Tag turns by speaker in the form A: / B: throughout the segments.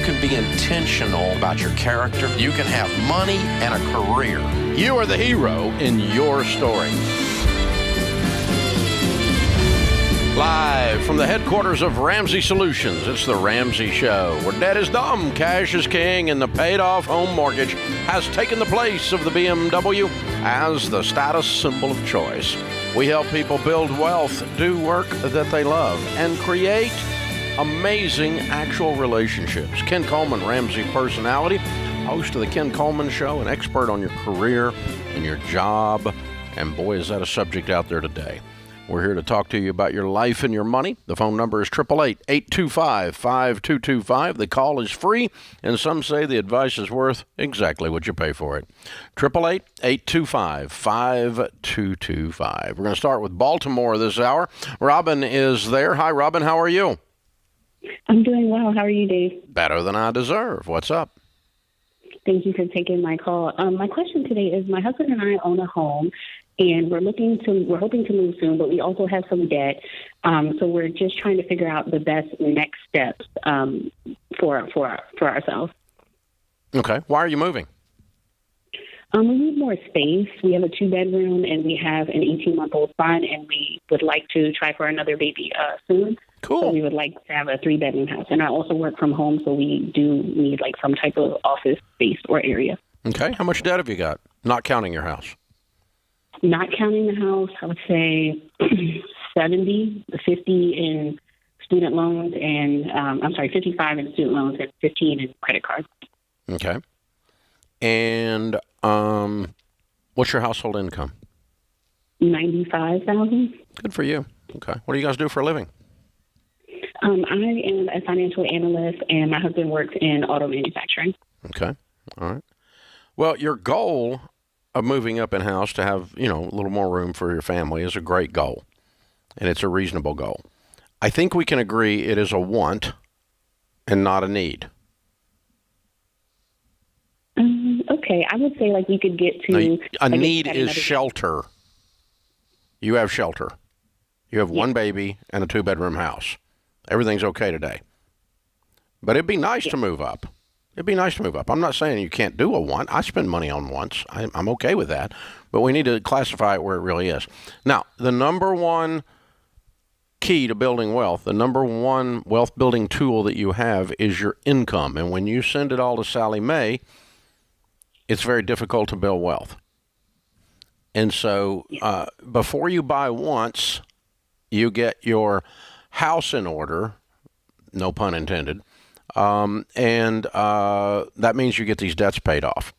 A: can be intentional about your character. You can have money and a career. You are the hero in your story. Live from the headquarters of Ramsey Solutions, it's the Ramsey Show, where debt is dumb, cash is king, and the paid-off home mortgage has taken the place of the BMW as the status symbol of choice. We help people build wealth, do work that they love, and create amazing actual relationships. Ken Coleman, Ramsey personality, host of the Ken Coleman Show, an expert on your career and your job, and boy, is that a subject out there today. We're here to talk to you about your life and your money. The phone number is 888-825-5225. The call is free, and some say the advice is worth exactly what you pay for it. 888-825-5225. We're going to start with Baltimore this hour. Robin is there. Hi, Robin. How are you?
B: I'm doing well. How are you, Dave?
A: Better than I deserve. What's up?
B: Thank you for taking my call. My question today is my husband and I own a home, and we're hoping to move soon, but we also have some debt. So we're just trying to figure out the best next steps for ourselves.
A: Okay. Why are you moving?
B: We need more space. We have a 2-bedroom, and we have an 18-month-old son, and we would like to try for another baby soon.
A: Cool.
B: So we would like to have a 3-bedroom house. And I also work from home, so we do need like some type of office space or area.
A: Okay. How much debt have you got? Not counting your house.
B: Not counting the house, I would say 50 in student loans, and 55 in student loans and 15 in credit cards.
A: Okay. And what's your household income?
B: $95,000.
A: Good for you. Okay. What do you guys do for a living?
B: I am a financial analyst, and my husband works in auto manufacturing.
A: Okay. All right. Well, your goal of moving up in house to have, a little more room for your family is a great goal, and it's a reasonable goal. I think we can agree it is a want and not a need.
B: Okay. I would say like we could get to...
A: Now, a need is shelter. You have shelter. You have one baby and a 2-bedroom house. Everything's okay today. But it'd be nice to move up. It'd be nice to move up. I'm not saying you can't do a want. I spend money on wants. I'm okay with that. But we need to classify it where it really is. Now, the number one key to building wealth, the number one wealth building tool that you have is your income. And when you send it all to Sally Mae, it's very difficult to build wealth. And so before you buy wants, you get your house in order, no pun intended, and that means you get these debts paid off.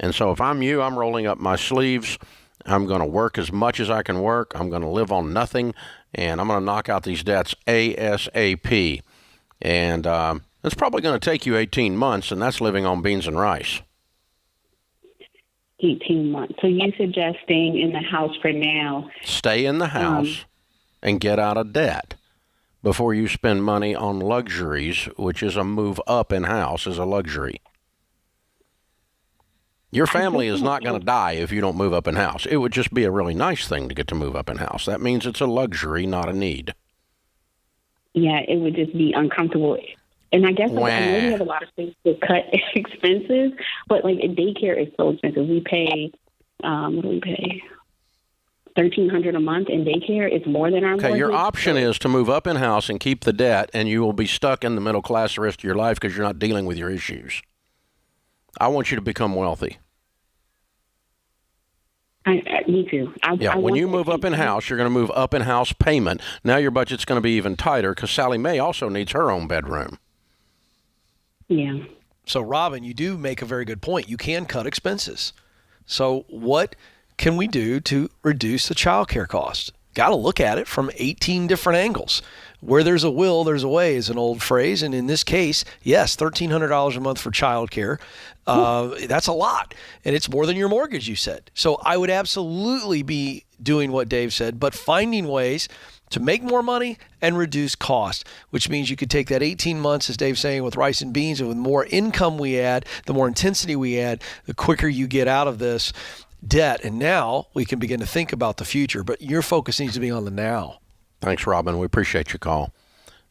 A: And so if I'm you, I'm rolling up my sleeves. I'm going to work as much as I can work. I'm going to live on nothing, and I'm going to knock out these debts ASAP. And it's probably going to take you 18 months, and that's living on beans and rice.
B: 18 months. So you're suggesting in the house for now.
A: Stay in the house and get out of debt before you spend money on luxuries, which is a move up in house is a luxury. Your family is not going to die if you don't move up in house. It would just be a really nice thing to get to move up in house. That means it's a luxury, not a need.
B: Yeah, it would just be uncomfortable. And I guess I know we have a lot of things to cut expenses, but like daycare is so expensive. We pay, what do we pay? $1,300 a month in daycare. It's more than our mortgage.
A: Okay, your option is to move up in house and keep the debt, and you will be stuck in the middle class the rest of your life because you're not dealing with your issues. I want you to become wealthy.
B: Me too.
A: When you move up in house, you're going to move up in house payment. Now your budget's going to be even tighter because Sally Mae also needs her own bedroom.
B: Yeah.
C: So, Robin, you do make a very good point. You can cut expenses. So what can we do to reduce the child care cost? Got to look at it from 18 different angles. Where there's a will, there's a way is an old phrase. And in this case, yes, $1,300 a month for child care. That's a lot. And it's more than your mortgage, you said. So I would absolutely be doing what Dave said, but finding ways to make more money and reduce cost, which means you could take that 18 months, as Dave's saying, with rice and beans, and with more income we add, the more intensity we add, the quicker you get out of this debt. And now we can begin to think about the future, but your focus needs to be on the now.
A: Thanks, Robin. We appreciate your call.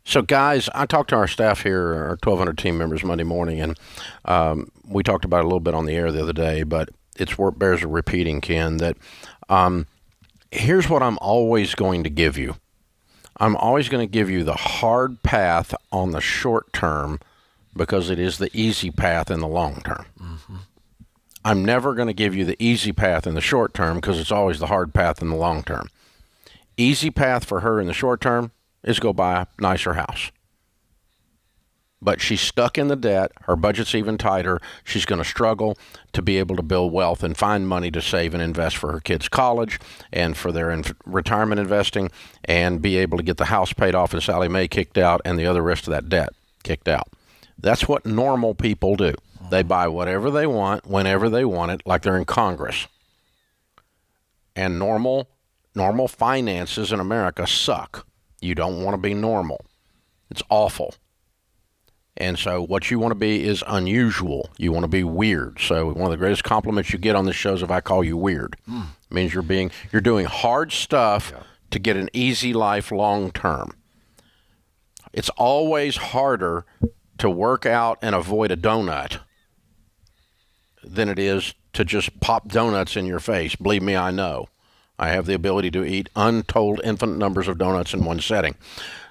A: So, guys, I talked to our staff here, our 1,200 team members, Monday morning, and we talked about it a little bit on the air the other day, but it's worth bears repeating, Ken, that here's what I'm always going to give you. I'm always going to give you the hard path on the short term because it is the easy path in the long term. Mm-hmm. I'm never going to give you the easy path in the short term because it's always the hard path in the long term. Easy path for her in the short term is go buy a nicer house. But she's stuck in the debt. Her budget's even tighter. She's going to struggle to be able to build wealth and find money to save and invest for her kids' college and for their retirement investing and be able to get the house paid off and Sally Mae kicked out and the other rest of that debt kicked out. That's what normal people do. They buy whatever they want, whenever they want it, like they're in Congress. And normal finances in America suck. You don't want to be normal. It's awful. And so what you want to be is unusual. You want to be weird. So one of the greatest compliments you get on this show is if I call you weird. It means you're doing hard stuff to get an easy life long term. It's always harder to work out and avoid a donut than it is to just pop donuts in your face. Believe me, I know. I have the ability to eat untold infinite numbers of donuts in one setting.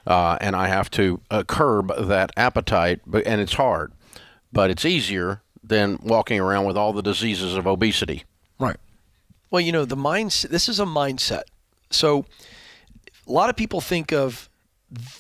A: And I have to curb that appetite, and it's hard. But it's easier than walking around with all the diseases of obesity.
C: Right. Well, the mindset, this is a mindset. So a lot of people think of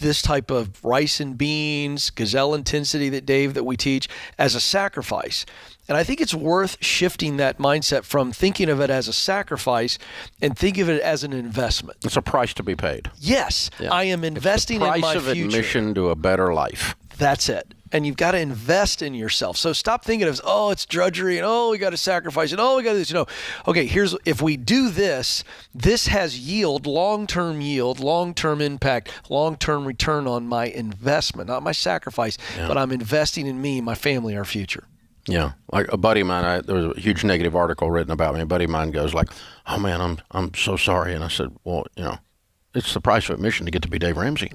C: this type of rice and beans, gazelle intensity that we teach as a sacrifice. And I think it's worth shifting that mindset from thinking of it as a sacrifice and think of it as an investment.
A: It's a price to be paid.
C: Yes, yeah. I am investing in my future.
A: Price of admission to a better life.
C: That's it. And you've got to invest in yourself. So stop thinking of, it's drudgery, and we got to sacrifice, and we got to do this. Okay, if we do this, this has long-term impact, long-term return on my investment, not my sacrifice, but I'm investing in me, my family, our future.
A: Yeah, like a buddy of mine, there was a huge negative article written about me. A buddy of mine goes like, "Oh man, I'm so sorry," and I said, "Well, it's the price of admission to get to be Dave Ramsey."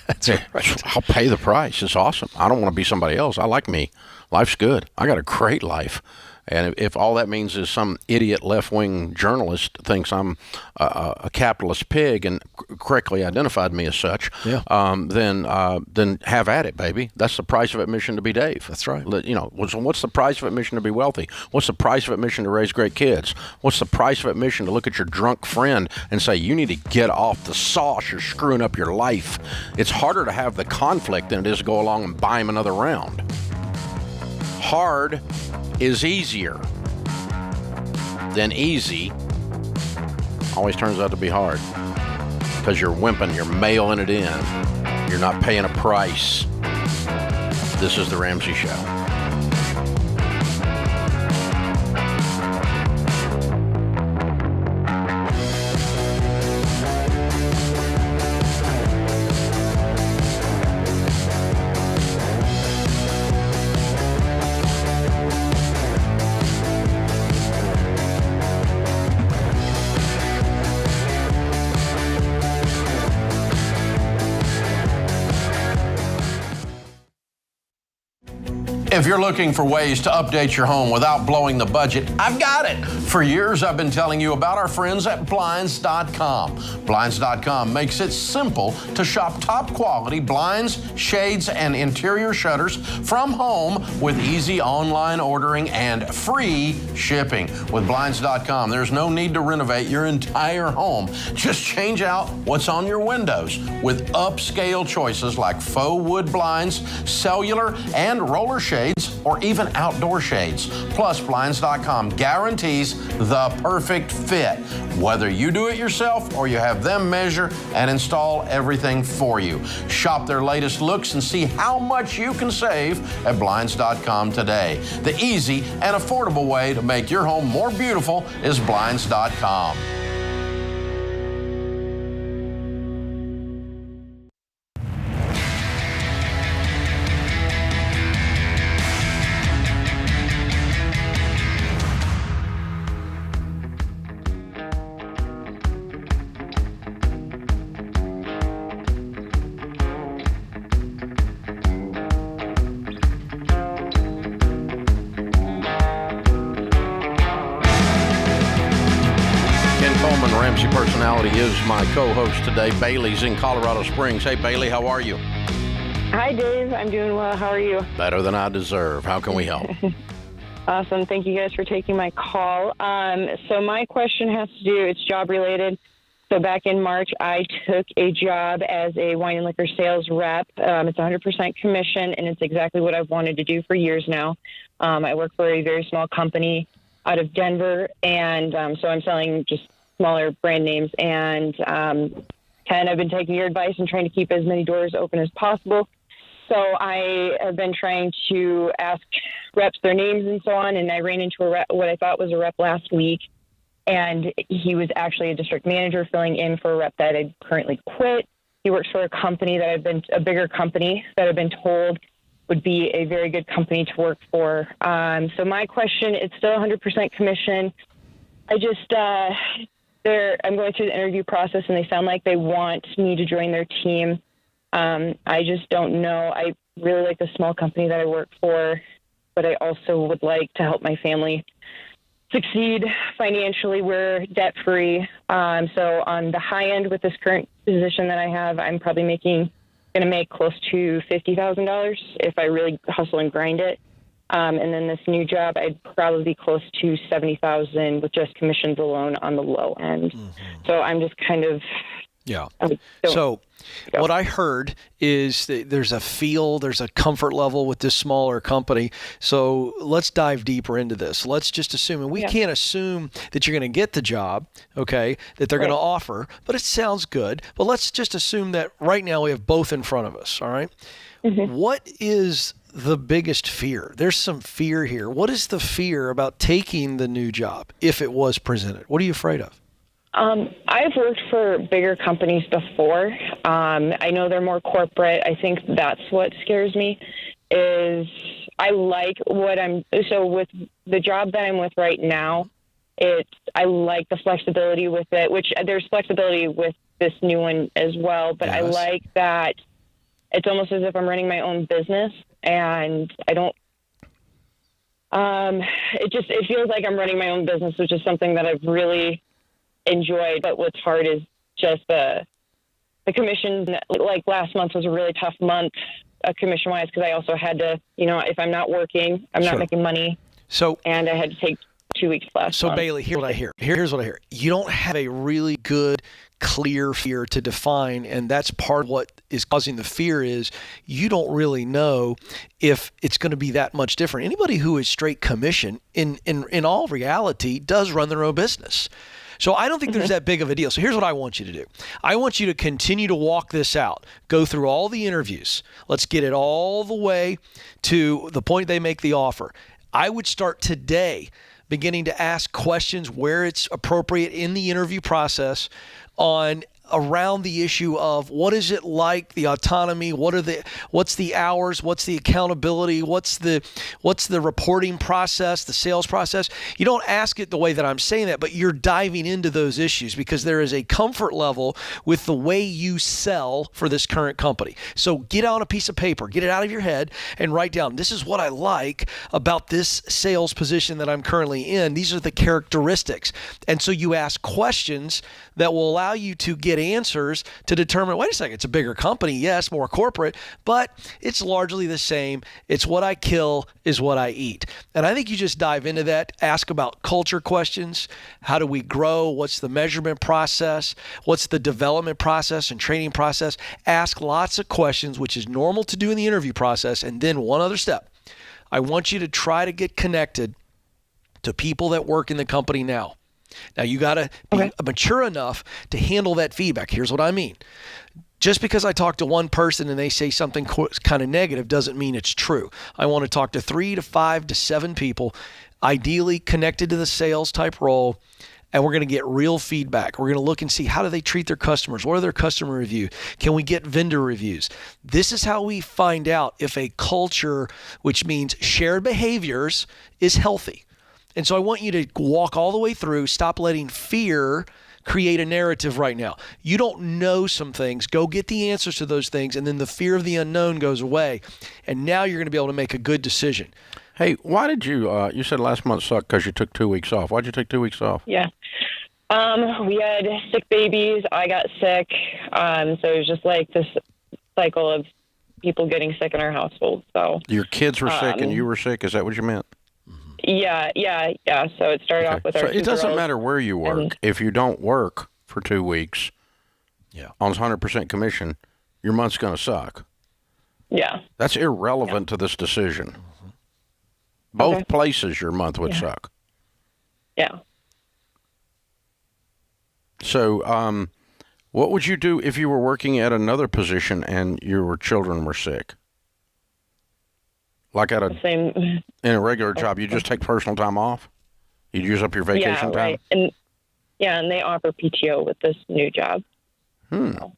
C: That's right.
A: I'll pay the price. It's awesome. I don't want to be somebody else. I like me. Life's good. I got a great life. And if all that means is some idiot left-wing journalist thinks I'm a capitalist pig and correctly identified me as such, then have at it, baby. That's the price of admission to be Dave.
C: That's right.
A: What's the price of admission to be wealthy? What's the price of admission to raise great kids? What's the price of admission to look at your drunk friend and say, you need to get off the sauce, you're screwing up your life? It's harder to have the conflict than it is to go along and buy him another round. Hard is easier than easy. Always turns out to be hard because you're wimping, you're mailing it in, you're not paying a price. This is the Ramsey Show. If you're looking for ways to update your home without blowing the budget, I've got it. For years, I've been telling you about our friends at Blinds.com. Blinds.com makes it simple to shop top quality blinds, shades, and interior shutters from home with easy online ordering and free shipping. With Blinds.com, there's no need to renovate your entire home. Just change out what's on your windows with upscale choices like faux wood blinds, cellular, and roller shades, or even outdoor shades. Plus, Blinds.com guarantees the perfect fit, whether you do it yourself or you have them measure and install everything for you. Shop their latest looks and see how much you can save at Blinds.com today. The easy and affordable way to make your home more beautiful is Blinds.com. Ramsey personality is my co-host today. Bailey's in Colorado Springs. Hey, Bailey, how are you?
D: Hi, Dave. I'm doing well. How are you?
A: Better than I deserve. How can we help?
D: Awesome. Thank you guys for taking my call. So my question has to do, it's job related. So back in March, I took a job as a wine and liquor sales rep. It's 100% commission, and it's exactly what I've wanted to do for years now. I work for a very small company out of Denver, and so I'm selling just smaller brand names. And I've been taking your advice and trying to keep as many doors open as possible. So I have been trying to ask reps their names and so on, and I ran into a rep, what I thought was a rep last week, and he was actually a district manager filling in for a rep that had currently quit. He works for a company that a bigger company that I've been told would be a very good company to work for. So my question, it's still 100% commission. I just, I'm going through the interview process, and they sound like they want me to join their team. I just don't know. I really like the small company that I work for, but I also would like to help my family succeed financially. We're debt-free. So on the high end with this current position that I have, I'm probably going to make close to $50,000 if I really hustle and grind it. And then this new job, I'd probably be close to $70,000 with just commissions alone on the low end. Mm-hmm. So I'm just kind of...
C: Yeah. So what I heard is that there's a comfort level with this smaller company. So let's dive deeper into this. Let's just assume, and we can't assume that you're going to get the job, okay, that they're going to offer, but it sounds good. But let's just assume that right now we have both in front of us, all right? Mm-hmm. What is the biggest fear? There's some fear here. What is the fear about taking the new job if it was presented? What are you afraid of?
D: I've worked for bigger companies before. I know they're more corporate. I think that's what scares me is I like with the job that I'm with right now, I like the flexibility with it, which there's flexibility with this new one as well. But yes. I like that it's almost as if I'm running my own business, and I don't, it feels like I'm running my own business, which is something that I've really enjoyed. But what's hard is just the commission. Like last month was a really tough month commission wise, because I also had to, if I'm not working, I'm not making money. And I had to take 2 weeks last month.
C: Bailey, here's what I hear. Here's what I hear. You don't have a really good, clear fear to define, and that's part of what is causing the fear is you don't really know if it's going to be that much different. Anybody who is straight commission in all reality does run their own business. So I don't think there's that big of a deal. So here's what I want you to do. I want you to continue to walk this out. Go through all the interviews. Let's get it all the way to the point they make the offer. I would start today beginning to ask questions where it's appropriate in the interview process around the issue of what is it like, the autonomy, what's the hours, what's the accountability, what's the reporting process, the sales process. You don't ask it the way that I'm saying that, but you're diving into those issues because there is a comfort level with the way you sell for this current company. So get on a piece of paper, get it out of your head and write down, this is what I like about this sales position that I'm currently in. These are the characteristics. And so you ask questions that will allow you to get answers to determine, wait a second, it's a bigger company, yes, more corporate, but it's largely the same. It's what I kill is what I eat. And I think you just dive into that, ask about culture questions. How do we grow? What's the measurement process? What's the development process and training process? Ask lots of questions, which is normal to do in the interview process. And then one other step, I want you to try to get connected to people that work in the company now. Now, you got to be mature enough to handle that feedback. Here's what I mean. Just because I talk to one person and they say something kind of negative doesn't mean it's true. I want to talk to 3 to 5 to 7 people, ideally connected to the sales type role, and we're going to get real feedback. We're going to look and see how do they treat their customers? What are their customer reviews? Can we get vendor reviews? This is how we find out if a culture, which means shared behaviors, is healthy. And so I want you to walk all the way through, stop letting fear create a narrative right now. You don't know some things. Go get the answers to those things, and then the fear of the unknown goes away. And now you're going to be able to make a good decision.
A: Hey, why did you said last month sucked because you took 2 weeks off. Why'd you take 2 weeks off?
D: Yeah. We had sick babies. I got sick. So it was just like this cycle of people getting sick in our household. So
A: your kids were sick and you were sick. Is that what you meant?
D: Yeah. So it started off with our.
A: So it doesn't matter where you work. If you don't work for 2 weeks, on 100% commission, your month's going to suck.
D: Yeah.
A: That's irrelevant to this decision. Both places, your month would suck.
D: Yeah.
A: So, what would you do if you were working at another position and your children were sick? Like at in a regular job, you just take personal time off? You'd use up your vacation time?
D: And they offer PTO with this new job. So,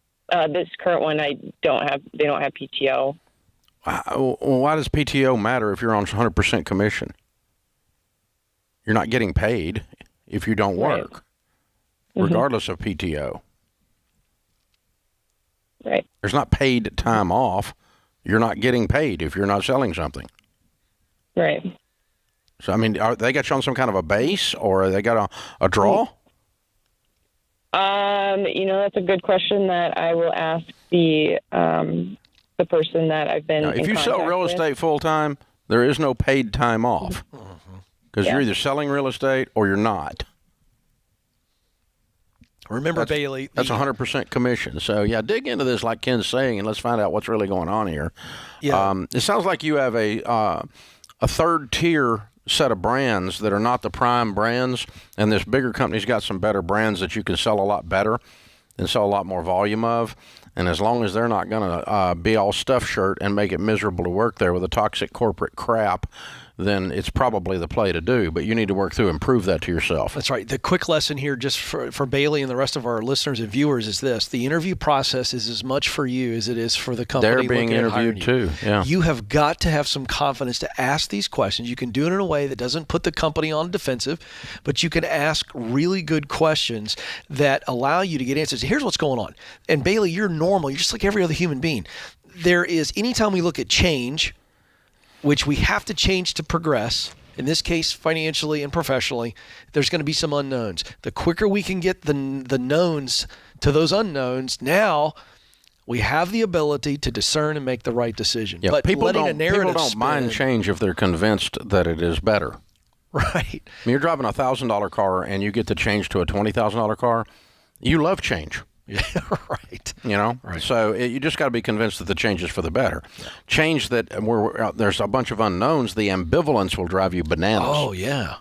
D: this current one, they don't have PTO.
A: Well, why does PTO matter if you're on 100% commission? You're not getting paid if you don't work, regardless of PTO.
D: Right.
A: There's not paid time off. You're not getting paid if you're not selling something.
D: Right.
A: So, I mean, they got you on some kind of a base, or they got a draw?
D: That's a good question that I will ask the person that I've been. Now,
A: if you sell real estate full time, there is no paid time off because you're either selling real estate or you're not.
C: Remember, Bailey,
A: that's 100% commission. So dig into this, like Ken's saying, and let's find out what's really going on here. Yeah. It sounds like you have a third tier set of brands that are not the prime brands, and this bigger company's got some better brands that you can sell a lot better and sell a lot more volume of. And as long as they're not going to be all stuffed shirt and make it miserable to work there with a toxic corporate crap, then it's probably the play to do. But you need to work through and prove that to yourself.
C: That's right. The quick lesson here, just for Bailey and the rest of our listeners and viewers, is this. The interview process is as much for you as it is for the company.
A: They're being interviewed too. Yeah.
C: You have got to have some confidence to ask these questions. You can do it in a way that doesn't put the company on defensive, but you can ask really good questions that allow you to get answers. Here's what's going on. And Bailey, you're normal. You're just like every other human being. There is, anytime we look at change, which we have to change to progress, in this case, financially and professionally, there's going to be some unknowns. The quicker we can get the knowns to those unknowns, now we have the ability to discern and make the right decision.
A: Yeah,
C: but
A: people don't mind change if they're convinced that it is better.
C: Right.
A: I mean, you're driving a $1,000 car and you get to change to a $20,000 car. You love change.
C: Yeah, right.
A: Right. So you just got to be convinced that the change is for the better. Yeah. Change that there's a bunch of unknowns. The ambivalence will drive you bananas.
C: Oh yeah.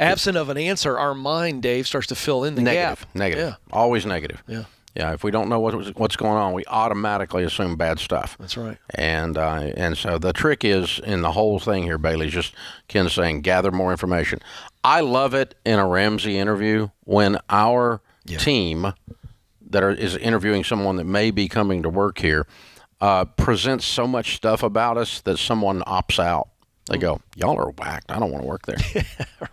C: Absent of an answer, our mind, Dave, starts to fill in the gap.
A: Negative.
C: Yeah.
A: Always negative.
C: Yeah.
A: Yeah. If we don't know what's going on, we automatically assume bad stuff.
C: That's right.
A: And so the trick is in the whole thing here, Bailey, is just Ken saying gather more information. I love it in a Ramsey interview when our team is interviewing someone that may be coming to work here, presents so much stuff about us that someone opts out. They go, y'all are whacked. I don't want to work there.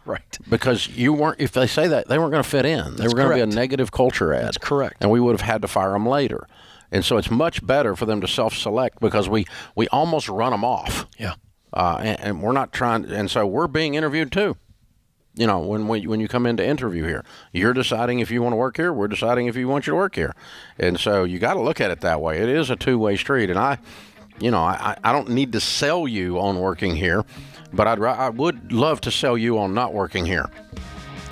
C: Right.
A: Because if they say that, they weren't going to fit in. They were going to be a negative culture ad.
C: That's correct.
A: And we would have had to fire them later. And so it's much better for them to self-select because we almost run them off.
C: Yeah.
A: And we're not trying, and so we're being interviewed too. When you come in to interview here, you're deciding if you want to work here. We're deciding if you want you to work here, and so you got to look at it that way. It is a two-way street, and I don't need to sell you on working here, but I would love to sell you on not working here,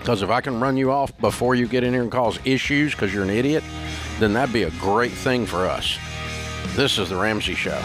A: because if I can run you off before you get in here and cause issues because you're an idiot, then that'd be a great thing for us. This is the Ramsey Show.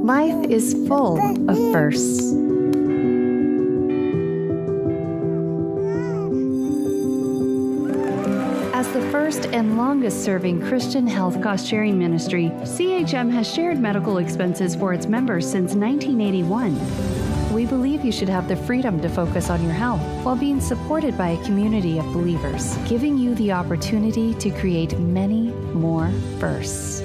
E: Life is full of firsts. As the first and longest-serving Christian health cost-sharing ministry, CHM has shared medical expenses for its members since 1981. We believe you should have the freedom to focus on your health while being supported by a community of believers, giving you the opportunity to create many more firsts.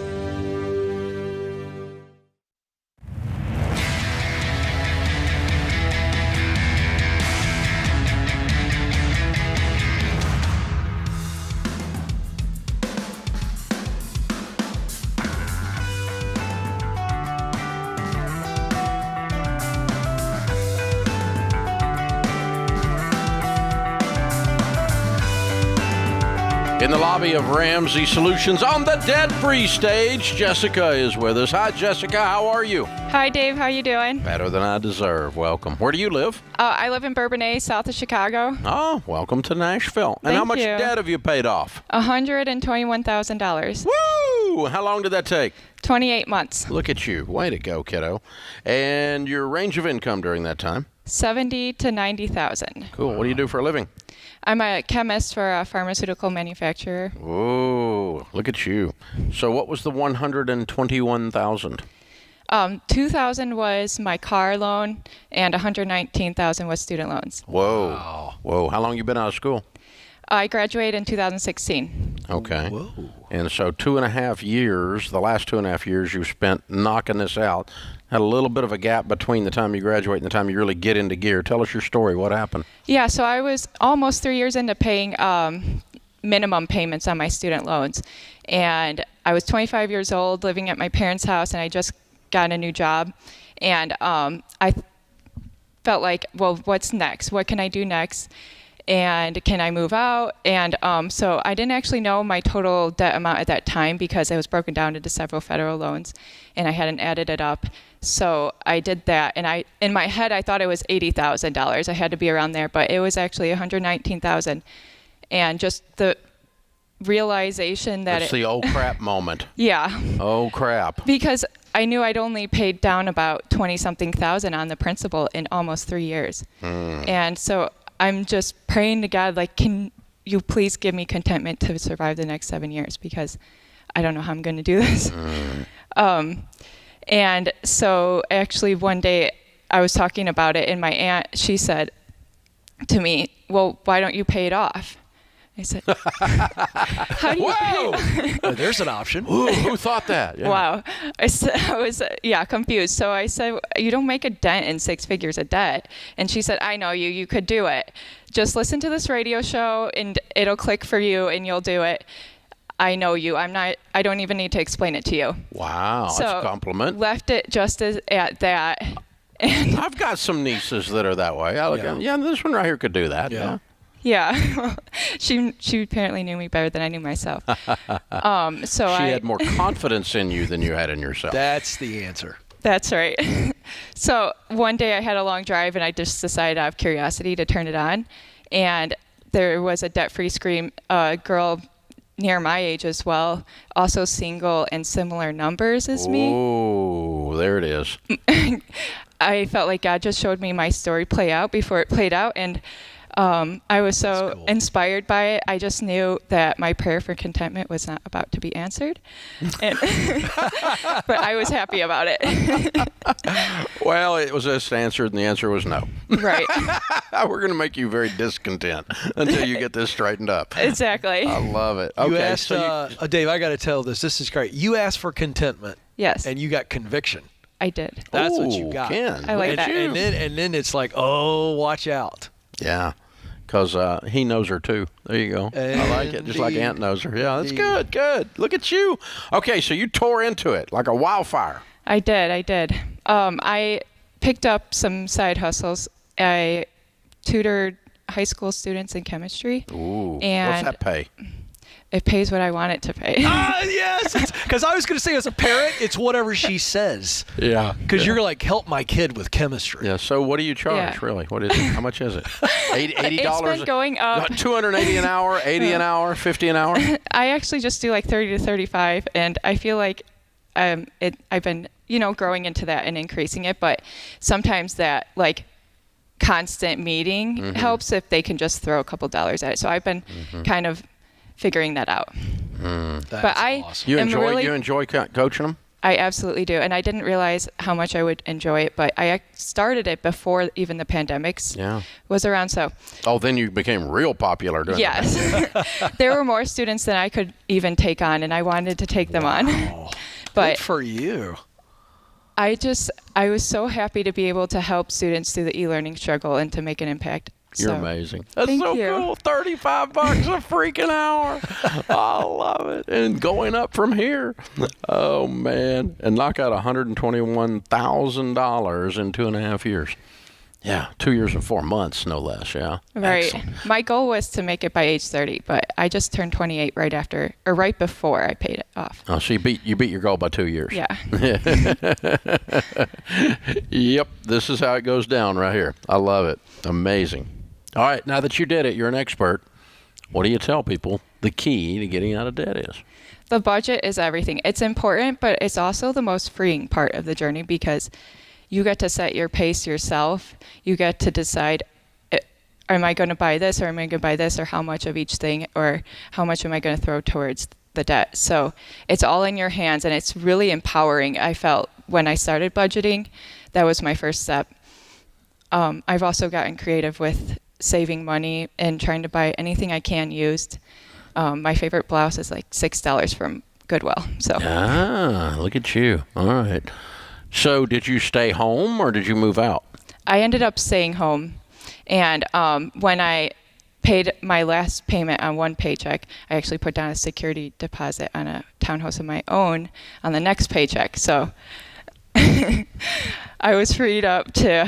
A: In the lobby of Ramsey Solutions on the debt-free stage, Jessica is with us. Hi, Jessica. How are you?
F: Hi, Dave. How you doing?
A: Better than I deserve. Welcome. Where do you live?
F: I live in Bourbonnais, south of Chicago.
A: Oh, welcome to Nashville. And how
F: Thank
A: much
F: you.
A: debt have you paid off?
F: $121,000.
A: Woo! How long did that take?
F: 28 months.
A: Look at you. Way to go, kiddo. And your range of income during that time?
F: 70 to 90,000.
A: Cool. What do you do for a living?
F: I'm a chemist for a pharmaceutical manufacturer.
A: Ooh, look at you. So what was the 121,000?
F: 2,000 was my car loan, and 119,000 was student loans.
A: Whoa. Wow. Whoa. How long you been out of school?
F: I graduated in 2016.
A: Okay.
C: Whoa.
A: And so 2.5 years, the last 2.5 years you've spent knocking this out. Had a little bit of a gap between the time you graduate and the time you really get into gear. Tell us your story. What happened?
F: Yeah, so I was almost 3 years into paying minimum payments on my student loans. And I was 25 years old, living at my parents' house, and I just got a new job. And I felt like, well, what's next? What can I do next? And can I move out? And so I didn't actually know my total debt amount at that time because it was broken down into several federal loans, and I hadn't added it up. So I did that, and in my head I thought it was $80,000. I had to be around there, but it was actually $119,000. And just the realization that
A: It's the old crap moment.
F: Yeah.
A: Oh crap.
F: Because I knew I'd only paid down about 20-something thousand on the principal in almost 3 years. And so I'm just praying to God, like, can you please give me contentment to survive the next 7 years, because I don't know how I'm going to do this. And so actually one day I was talking about it, and my aunt, she said to me, well, why don't you pay it off? I said, how do you pay it off?
C: There's an option.
A: Ooh, who thought that? Yeah.
F: Wow. I was confused. So I said, you don't make a dent in 6 figures of debt. And she said, I know you. You could do it. Just listen to this radio show, and it'll click for you, and you'll do it. I know you. I don't even need to explain it to you.
A: Wow,
F: So
A: that's a compliment.
F: Left it just at that. And
A: I've got some nieces that are that way. I look at them, yeah, this one right here could do that.
C: Yeah.
F: yeah, she apparently knew me better than I knew myself.
A: She had more confidence in you than you had in yourself.
C: That's the answer.
F: That's right. So one day I had a long drive, and I just decided out of curiosity to turn it on. And there was a debt-free screen, girl near my age as well, also single and similar numbers as me.
A: Oh, there it is.
F: I felt like God just showed me my story play out before it played out, and I was so
C: cool.
F: inspired by it. I just knew that my prayer for contentment was not about to be answered, and but I was happy about it.
A: Well, it was just answered, and the answer was no.
F: Right.
A: We're going to make you very discontent until you get this straightened up.
F: Exactly.
A: I love it. Okay,
C: You asked, Dave, I got to tell this. This is great. You asked for contentment.
F: Yes.
C: And you got conviction.
F: I did.
C: That's what
A: Ooh,
C: you got.
A: Ken,
F: I like
A: look at
F: that.
A: you.
C: And then it's like, oh, watch out.
A: Yeah, because he knows her too. There you go. I like it, just like
C: Indeed.
A: Aunt knows her. Yeah, that's
C: Indeed.
A: good. Look at you. Okay, so you tore into it like a wildfire.
F: I did. I picked up some side hustles. I tutored high school students in chemistry.
A: Ooh, what's
F: And
A: that pay?
F: it pays what I want it to pay.
C: Yes. Because I was going to say, as a parent, it's whatever she says.
A: Yeah.
C: Because you're like, help my kid with chemistry.
A: Yeah. So what do you charge?
F: Yeah.
A: Really? What is it? How much is it? $80.
F: It's been going up.
A: $280 an hour, $80 an hour, $50 an hour.
F: I actually just do like 30 to 35, and I feel like I've been, growing into that and increasing it. But sometimes that like constant meeting helps if they can just throw a couple dollars at it. So I've been kind of figuring that out.
C: That's
F: But I
C: awesome.
A: You
F: am
A: enjoy
F: really,
A: you enjoy coaching them?
F: I absolutely do. And I didn't realize how much I would enjoy it, but I started it before even the pandemics was around. So,
A: then you became real popular doing
F: yes, there were more students than I could even take on, and I wanted to take them on. But
C: Good for you.
F: I was so happy to be able to help students through the e-learning struggle and to make an impact.
A: You're
F: So,
A: amazing. That's
F: thank
A: so
F: you.
A: cool. $35 a freaking hour. I love it. And going up from here. Oh, man. And knock out $121,000 in 2.5 years. Yeah, 2 years and 4 months, no less. Yeah.
F: Right.
A: Excellent.
F: My goal was to make it by age 30, but I just turned 28 right before I paid it off.
A: Oh, so you beat your goal by 2 years.
F: Yeah.
A: Yep. This is how it goes down right here. I love it. Amazing. All right. Now that you did it, you're an expert. What do you tell people the key to getting out of debt is?
F: The budget is everything. It's important, but it's also the most freeing part of the journey because you get to set your pace yourself. You get to decide, am I going to buy this or am I going to buy this, or how much of each thing, or how much am I going to throw towards the debt? So it's all in your hands, and it's really empowering. I felt when I started budgeting, that was my first step. I've also gotten creative with saving money and trying to buy anything I can used. My favorite blouse is like $6 from Goodwill. So
A: look at you. All right. So did you stay home or did you move out?
F: I ended up staying home. And when I paid my last payment on one paycheck, I actually put down a security deposit on a townhouse of my own on the next paycheck. So I was freed up to,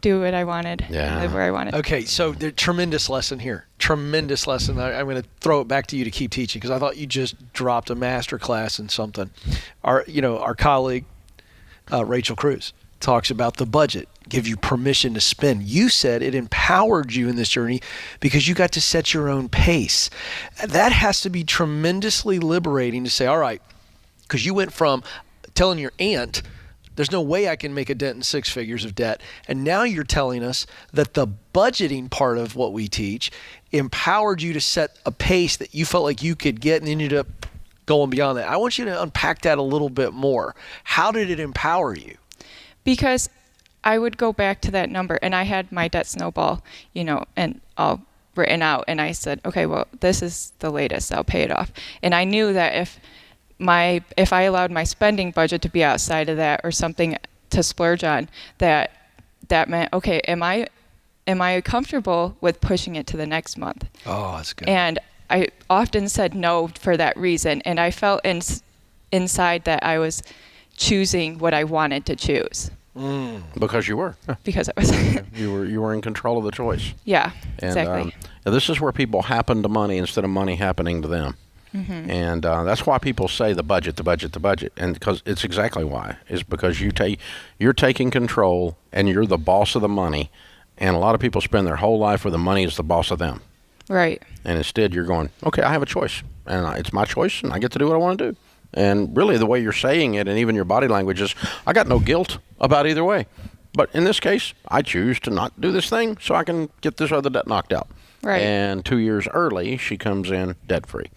F: do what I wanted, live where I wanted.
C: Okay, so the tremendous lesson here. Tremendous lesson. I'm going to throw it back to you to keep teaching because I thought you just dropped a master class in something. Our colleague, Rachel Cruz, talks about the budget, give you permission to spend. You said it empowered you in this journey because you got to set your own pace. That has to be tremendously liberating to say, all right, because you went from telling your aunt, there's no way I can make a dent in 6 figures of debt. And now you're telling us that the budgeting part of what we teach empowered you to set a pace that you felt like you could get and ended up going beyond that. I want you to unpack that a little bit more. How did it empower you?
F: Because I would go back to that number, and I had my debt snowball, and all written out. And I said, okay, well, this is the latest. I'll pay it off. And I knew that if I allowed my spending budget to be outside of that or something to splurge on, that meant, okay, am I comfortable with pushing it to the next month?
C: Oh, that's good.
F: And I often said no for that reason, and I felt inside that I was choosing what I wanted to choose.
A: Because you were.
F: Because I was.
A: You were in control of the choice.
F: Yeah,
A: And,
F: exactly.
A: this is where people happen to money instead of money happening to them. Mm-hmm. And that's why people say the budget, and because it's exactly why is because you're taking control and you're the boss of the money, and a lot of people spend their whole life where the money is the boss of them.
F: Right.
A: And instead, you're going, okay, I have a choice, and it's my choice, and I get to do what I want to do. And really, the way you're saying it, and even your body language is, I got no guilt about either way. But in this case, I choose to not do this thing so I can get this other debt knocked out.
F: Right.
A: And 2 years early, she comes in debt-free.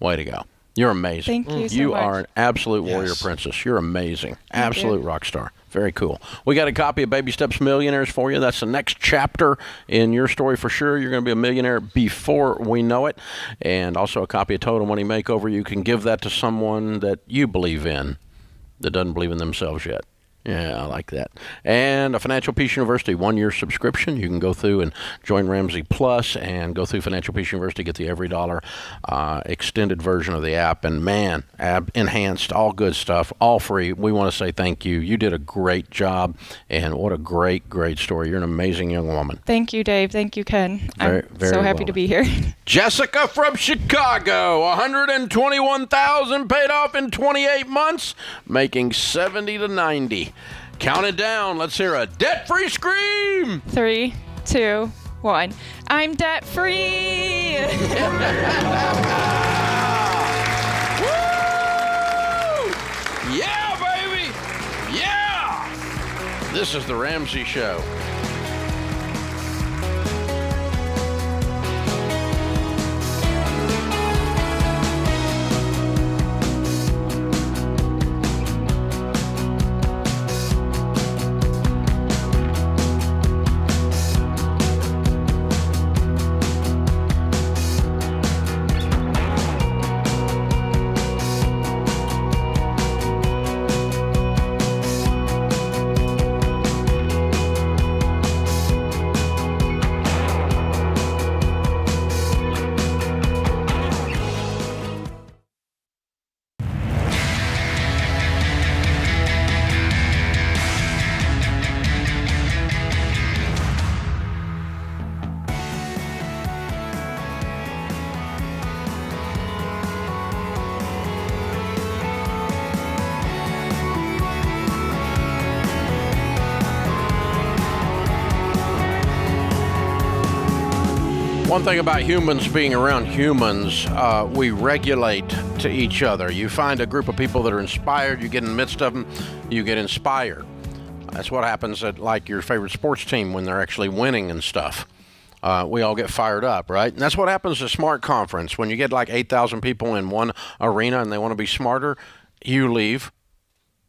A: Way to go. You're amazing.
F: Thank you so
A: You
F: much.
A: are an absolute warrior princess. You're amazing. Absolute rock star. Very cool. We got a copy of Baby Steps Millionaires for you. That's the next chapter in your story for sure. You're going to be a millionaire before we know it. And also a copy of Total Money Makeover. You can give that to someone that you believe in that doesn't believe in themselves yet. Yeah, I like that. And a Financial Peace University 1-year subscription. You can go through and join Ramsey Plus and go through Financial Peace University, get the Every Dollar extended version of the app. And man, app enhanced, all good stuff, all free. We want to say thank you. You did a great job, and what a great, great story. You're an amazing young woman.
F: Thank you, Dave. Thank you, Ken.
A: Very,
F: I'm
A: very
F: so happy
A: well
F: to be here.
A: Jessica from Chicago, $121,000 paid off in 28 months, making 70 to 90. Count it down. Let's hear a debt-free scream.
F: 3, 2, 1. I'm debt free.
A: Woo! Yeah, baby. Yeah. This is the Ramsey Show. One thing about humans being around humans, we regulate to each other. You find a group of people that are inspired, you get in the midst of them, you get inspired. That's what happens at like your favorite sports team when they're actually winning and stuff. We all get fired up, right? And that's what happens at Smart Conference. When you get like 8,000 people in one arena and they want to be smarter, you leave,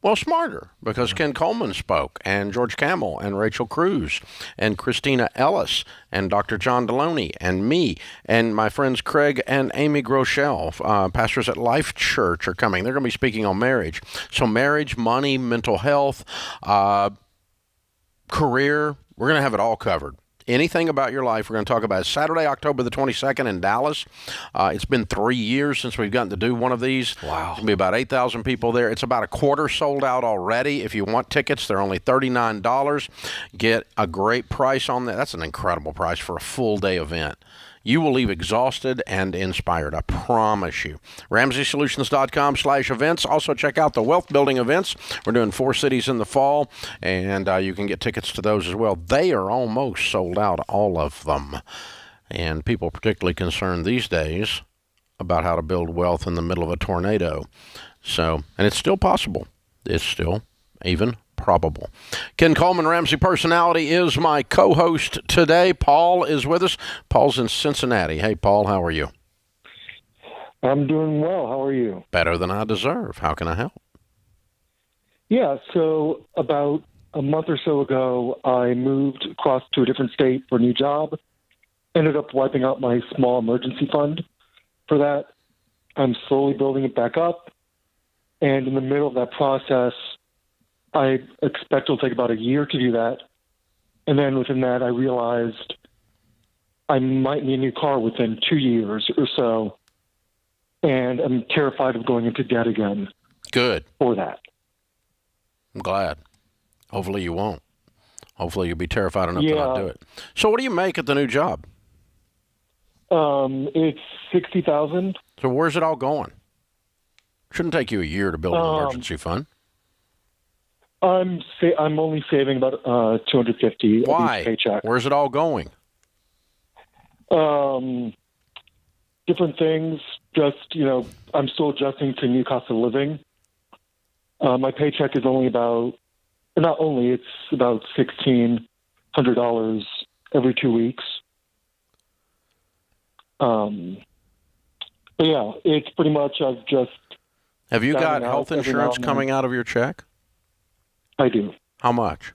A: well, smarter, because Ken Coleman spoke, and George Camel, and Rachel Cruz, and Christina Ellis, and Dr. John Deloney, and me, and my friends Craig and Amy Groeschel, pastors at Life Church, are coming. They're going to be speaking on marriage. So marriage, money, mental health, career, we're going to have it all covered. Anything about your life, we're going to talk about it. Saturday, October the 22nd in Dallas. It's been 3 years since we've gotten to do one of these.
C: Wow.
A: It's going to be about 8,000 people there. It's about a quarter sold out already. If you want tickets, they're only $39. Get a great price on that. That's an incredible price for a full-day event. You will leave exhausted and inspired, I promise you. RamseySolutions.com/events. Also, check out the wealth building events. We're doing 4 cities in the fall, and you can get tickets to those as well. They are almost sold out, all of them. And people are particularly concerned these days about how to build wealth in the middle of a tornado. So, and it's still possible. It's still even probable. Ken Coleman, Ramsey Personality, is my co-host today. Paul is with us. Paul's in Cincinnati. Hey, Paul, how are you?
G: I'm doing well. How are you?
A: Better than I deserve. How can I help?
G: Yeah, so about a month or so ago, I moved across to a different state for a new job. Ended up wiping out my small emergency fund for that. I'm slowly building it back up. And in the middle of that process, I expect it'll take about a year to do that. And then within that, I realized I might need a new car within 2 years or so. And I'm terrified of going into debt again.
A: Good.
G: For that.
A: I'm glad. Hopefully you won't. Hopefully you'll be terrified enough to not do it. So what do you make at the new job?
G: It's $60,000.
A: So where's it all going? Shouldn't take you a year to build an emergency fund.
G: I'm only saving about $250
A: Why?
G: each paycheck.
A: Where's it all going?
G: Different things. Just, I'm still adjusting to new cost of living. My paycheck is only about $1,600 every 2 weeks. But yeah, it's pretty much I've just.
A: Have you got health insurance coming out of your check?
G: I do.
A: How much?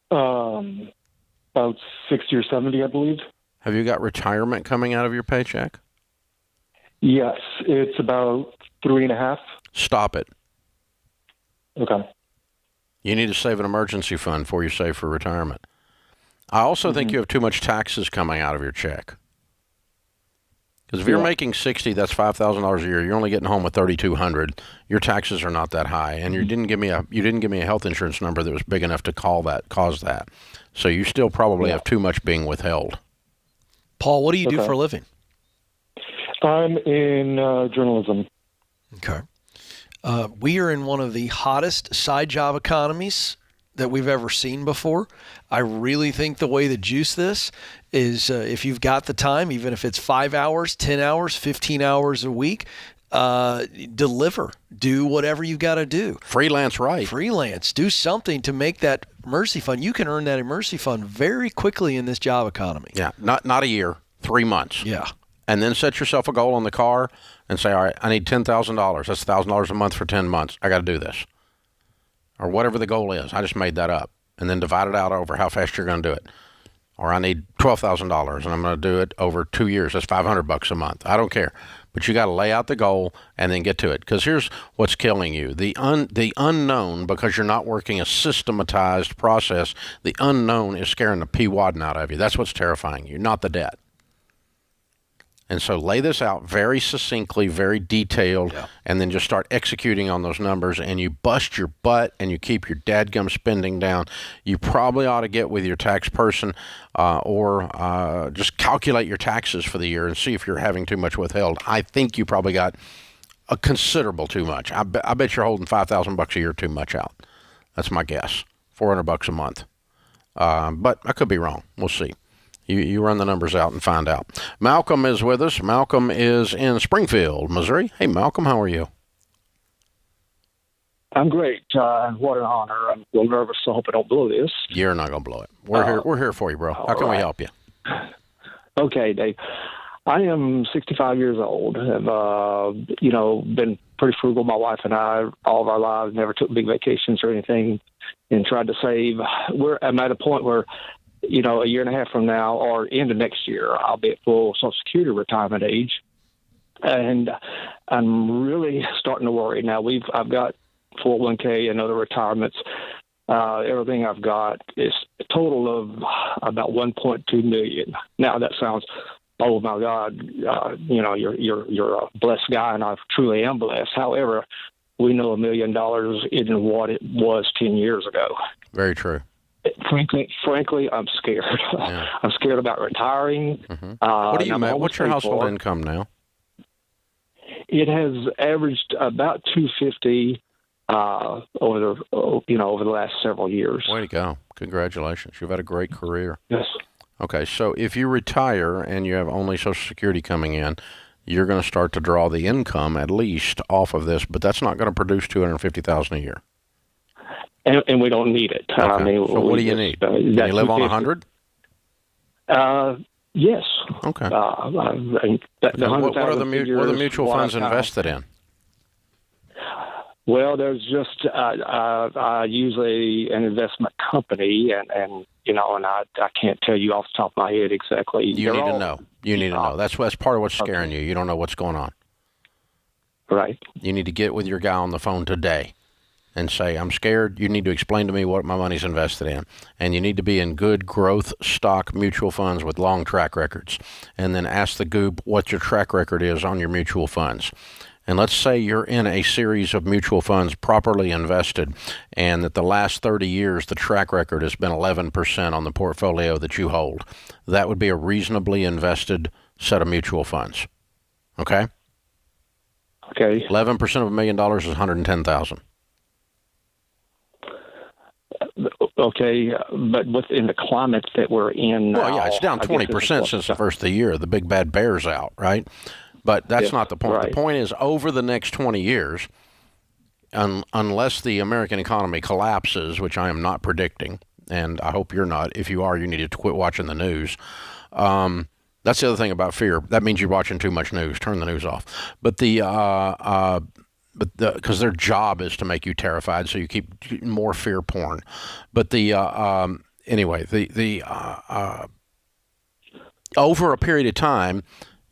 G: About 60 or 70, I believe.
A: Have you got retirement coming out of your paycheck?
G: Yes, it's about 3.5.
A: Stop it.
G: Okay.
A: You need to save an emergency fund before you save for retirement. I also think you have too much taxes coming out of your check. Because if you're making $60,000, that's $5,000 a year. You're only getting home with $3,200. Your taxes are not that high, and you didn't give me a health insurance number that was big enough to cause that. So you still probably have too much being withheld.
C: Paul, what do you do for a living?
G: I'm in journalism.
C: Okay. We are in one of the hottest side job economies that we've ever seen before. I really think the way to juice this is if you've got the time, even if it's 5 hours, 10 hours, 15 hours a week, deliver. Do whatever you got to do.
A: Freelance, right.
C: Freelance. Do something to make that emergency fund. You can earn that emergency fund very quickly in this job economy.
A: Yeah, not a year, 3 months.
C: Yeah.
A: And then set yourself a goal on the car and say, all right, I need $10,000. That's $1,000 a month for 10 months. I got to do this. Or whatever the goal is. I just made that up. And then divide it out over how fast you're going to do it. Or I need $12,000 and I'm going to do it over 2 years. That's $500 a month. I don't care. But you got to lay out the goal and then get to it. Because here's what's killing you. The unknown, because you're not working a systematized process, the unknown is scaring the pee-wadding out of you. That's what's terrifying you, not the debt. And so lay this out very succinctly, very detailed, and then just start executing on those numbers, and you bust your butt and you keep your dadgum spending down. You probably ought to get with your tax person or just calculate your taxes for the year and see if you're having too much withheld. I think you probably got a considerable too much. I bet you're holding $5,000 a year too much out. That's my guess. $400 a month. But I could be wrong. We'll see. You run the numbers out and find out. Malcolm is with us. Malcolm is in Springfield, Missouri. Hey, Malcolm, how are you?
H: I'm great. What an honor. I'm a little nervous, so I hope I don't blow this.
A: You're not going to blow it. We're here for you, bro. How can we help you?
H: Okay, Dave. I am 65 years old. I've, been pretty frugal. My wife and I, all of our lives, never took big vacations or anything and tried to save. I'm at a point where, a year and a half from now or into next year, I'll be at full Social Security retirement age. And I'm really starting to worry. Now, I've got 401k and other retirements. Everything I've got is a total of about $1.2 million. Now that sounds, oh my God, you're a blessed guy, and I truly am blessed. However, we know $1 million isn't what it was 10 years ago.
A: Very true.
H: Frankly, I'm scared. Yeah. I'm scared about retiring.
A: Mm-hmm. What's your household income now?
H: It has averaged about $250. Over the last several years.
A: Way to go. Congratulations. You've had a great career.
H: Yes.
A: Okay, so if you retire and you have only Social Security coming in, you're going to start to draw the income at least off of this, but that's not going to produce $250,000 a year.
H: And we don't need it.
A: Okay. So what do you need? Can you live on 100?
H: Yes.
A: Okay. What are the mutual funds invested in?
H: Well, there's just I use an investment company, and I can't tell you off the top of my head exactly.
A: You need to know. You need to know. That's part of what's scaring you. You don't know what's going on.
H: Right.
A: You need to get with your guy on the phone today and say, I'm scared. You need to explain to me what my money's invested in. And you need to be in good growth stock mutual funds with long track records. And then ask the Goob what your track record is on your mutual funds. And let's say you're in a series of mutual funds properly invested, and that the last 30 years, the track record has been 11% on the portfolio that you hold. That would be a reasonably invested set of mutual funds. Okay?
H: Okay.
A: 11% of $1 million is $110,000.
H: Okay, but within the climate that we're in now...
A: Well, yeah, it's down 20% since the first of the year. The big bad bear's out, right? But that's not the point. Right. The point is, over the next 20 years, unless the American economy collapses, which I am not predicting, and I hope you're not. If you are, you need to quit watching the news. That's the other thing about fear. That means you're watching too much news. Turn the news off. But because their job is to make you terrified, so you keep more fear porn. But anyway, over a period of time,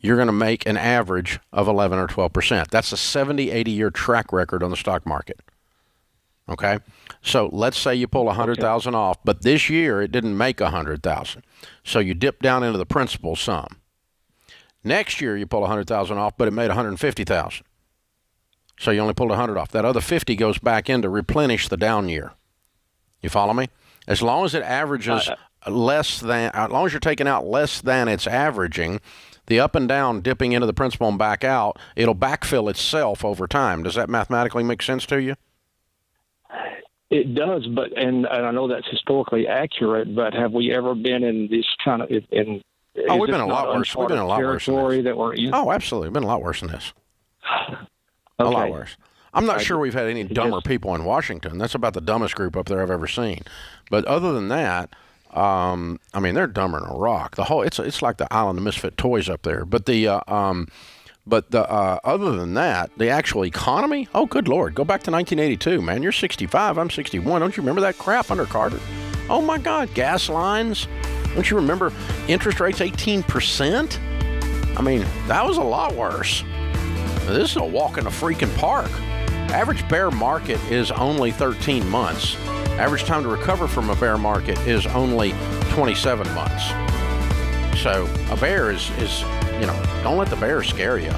A: you're going to make an average of 11 or 12%. That's a 70, 80-year track record on the stock market. Okay? So let's say you pull 100,000 off, but this year it didn't make 100,000. So you dip down into the principal sum. Next year you pull 100,000 off, but it made 150,000. So you only pulled 100 off. That other 50 goes back in to replenish the down year. You follow me? As long as it averages as long as you're taking out less than it's averaging, the up and down dipping into the principal and back out, it'll backfill itself over time. Does that mathematically make sense to you?
H: It does, and I know that's historically accurate, but have we ever been in this kind of we've been a lot worse. We've been a lot worse than this. That we're in?
A: Oh, absolutely. We've been a lot worse than this. A lot worse. I'm not sure we've had any dumber people in Washington. That's about the dumbest group up there I've ever seen. But other than that, they're dumber than a rock. It's like the Island of Misfit Toys up there. But other than that, the actual economy, oh, good Lord, go back to 1982, man. You're 65, I'm 61. Don't you remember that crap under Carter? Oh, my God, gas lines. Don't you remember interest rates 18%? I mean, that was a lot worse. This is a walk in the freaking park. Average bear market is only 13 months. Average time to recover from a bear market is only 27 months. So a bear is don't let the bear scare you.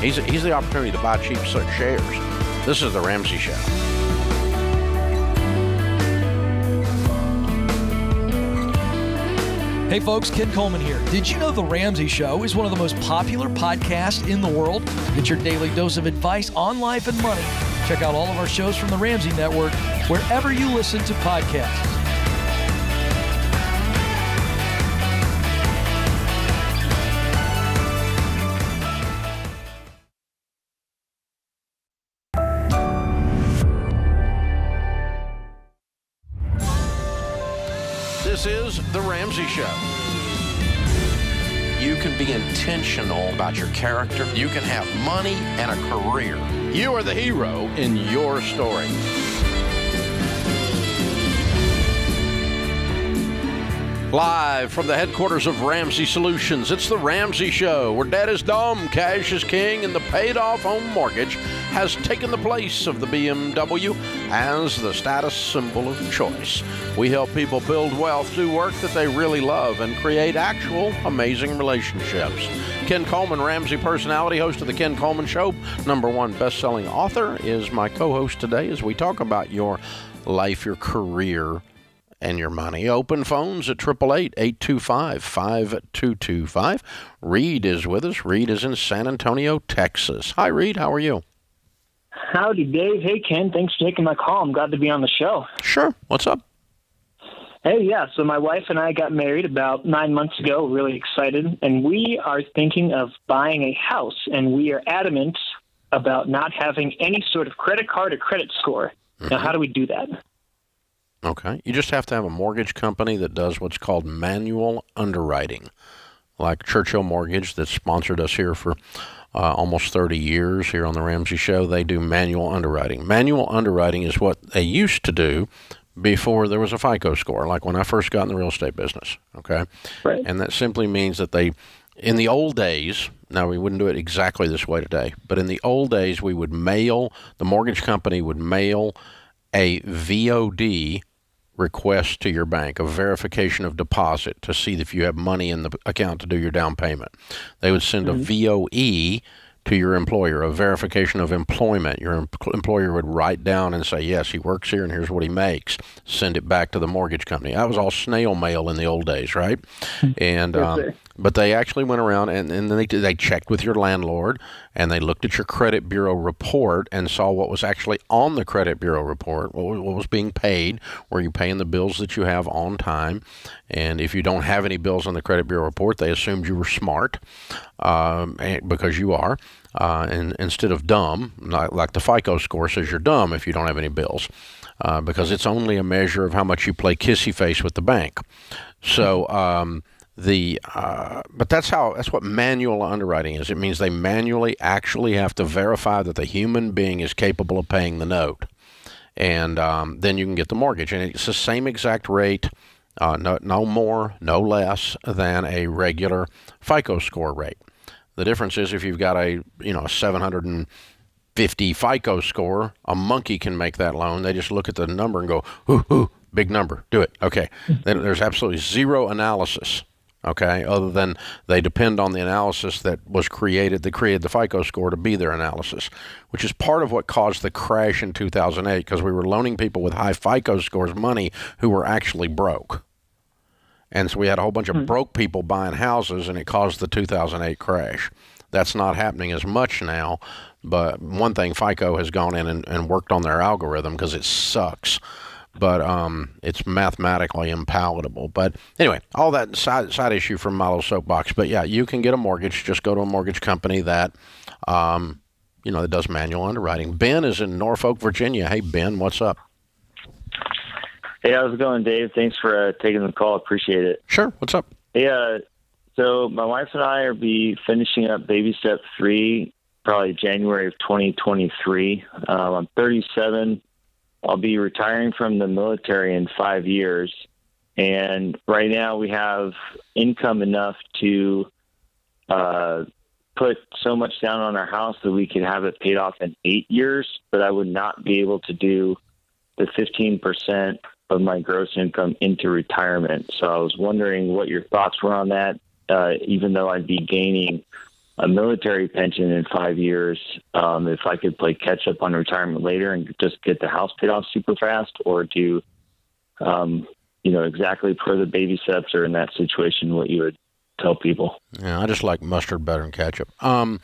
A: He's the opportunity to buy cheap shares. This is the Ramsey Show.
C: Hey folks, Ken Coleman here. Did you know The Ramsey Show is one of the most popular podcasts in the world? Get your daily dose of advice on life and money. Check out all of our shows from the Ramsey Network wherever you listen to podcasts.
A: This is The Ramsey Show. You can be intentional about your character. You can have money and a career. You are the hero in your story. Live from the headquarters of Ramsey Solutions, it's The Ramsey Show, where debt is dumb, cash is king, and the paid-off home mortgage has taken the place of the BMW as the status symbol of choice. We help people build wealth, do work that they really love, and create actual amazing relationships. Ken Coleman, Ramsey personality, host of The Ken Coleman Show, #1 best-selling author, is my co-host today as we talk about your life, your career, and your money. Open phones at 888-825-5225. Reed is with us. Reed is in San Antonio, Texas. Hi, Reed. How are you?
I: Howdy, Dave. Hey, Ken. Thanks for taking my call. I'm glad to be on the show.
A: Sure. What's up?
I: Hey, yeah. So my wife and I got married about 9 months ago. Really excited. And we are thinking of buying a house. And we are adamant about not having any sort of credit card or credit score. Mm-hmm. Now, how do we do that?
A: Okay. You just have to have a mortgage company that does what's called manual underwriting, like Churchill Mortgage that sponsored us here for almost 30 years here on the Ramsey Show. They do manual underwriting. Manual underwriting is what they used to do before there was a FICO score, like when I first got in the real estate business, okay?
I: Right.
A: And that simply means that they, in the old days, now we wouldn't do it exactly this way today, but in the old days we would mail, the mortgage company would mail a VOD request to your bank, a verification of deposit, to see if you have money in the account to do your down payment. They would send a VOE to your employer, a verification of employment. Your employer would write down and say, yes, he works here and here's what he makes. Send it back to the mortgage company. That was all snail mail in the old days, right? And but they actually went around and they checked with your landlord, and they looked at your credit bureau report and saw what was actually on the credit bureau report, what was being paid, were you paying the bills that you have on time. And if you don't have any bills on the credit bureau report, they assumed you were smart, because you are, and instead of dumb, like the FICO score says you're dumb if you don't have any bills, because it's only a measure of how much you play kissy face with the bank. So but that's what manual underwriting is. It means they manually actually have to verify that the human being is capable of paying the note, and then you can get the mortgage. And it's the same exact rate, no more, no less than a regular FICO score rate. The difference is if you've got a 750 FICO score, a monkey can make that loan. They just look at the number and go, ooh, big number, do it. Okay. There's absolutely zero analysis. Okay, other than they depend on the analysis that created the FICO score to be their analysis, which is part of what caused the crash in 2008, because we were loaning people with high FICO scores money who were actually broke. And so we had a whole bunch of broke people buying houses, and it caused the 2008 crash. That's not happening as much now, but one thing, FICO has gone in and worked on their algorithm because it sucks. But it's mathematically impalatable. But anyway, all that side issue from my little soapbox. But yeah, you can get a mortgage. Just go to a mortgage company that, that does manual underwriting. Ben is in Norfolk, Virginia. Hey, Ben, what's up?
J: Hey, how's it going, Dave? Thanks for taking the call. Appreciate it.
A: Sure. What's up?
J: Yeah. So my wife and I are finishing up baby step 3, probably January of 2023. I'm 37. I'll be retiring from the military in 5 years. And right now we have income enough to put so much down on our house that we could have it paid off in 8 years, but I would not be able to do the 15% of my gross income into retirement. So I was wondering what your thoughts were on that, even though I'd be gaining a military pension in 5 years, if I could play catch up on retirement later and just get the house paid off super fast, or do, exactly per the baby steps, or in that situation, what you would tell people.
A: Yeah, I just like mustard better than ketchup. Thanks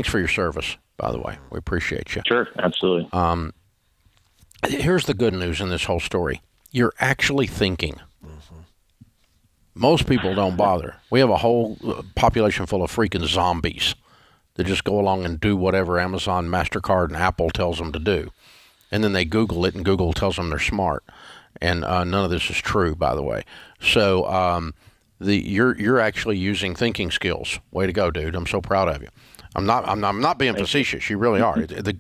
A: for your service, by the way. We appreciate you.
J: Sure, absolutely.
A: Here's the good news in this whole story. You're actually thinking. Most people don't bother. We have a whole population full of freaking zombies that just go along and do whatever Amazon, MasterCard, and Apple tells them to do. And then they Google it, and Google tells them they're smart. and none of this is true, by the way. So you're actually using thinking skills. Way to go, dude! I'm so proud of you. I'm not being facetious. You really are.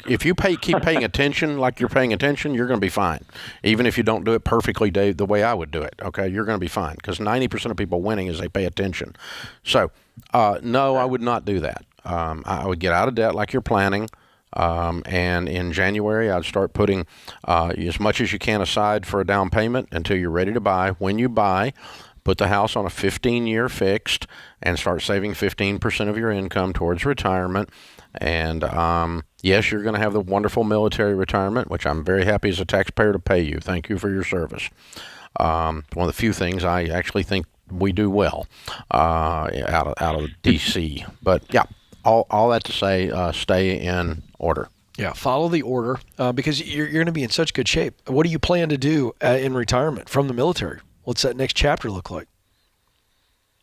A: If you keep paying attention like you're paying attention, you're going to be fine. Even if you don't do it perfectly, Dave, the way I would do it, okay, you're going to be fine, because 90% of people winning is they pay attention. So, no, I would not do that. I would get out of debt like you're planning, and in January, I'd start putting as much as you can aside for a down payment until you're ready to buy. When you buy, put the house on a 15-year fixed and start saving 15% of your income towards retirement. And yes, you're going to have the wonderful military retirement, which I'm very happy as a taxpayer to pay you. Thank you for your service. One of the few things I actually think we do well out of D.C. But yeah, all that to say, stay in order.
C: Yeah, follow the order because you're going to be in such good shape. What do you plan to do in retirement from the military? What's that next chapter look like?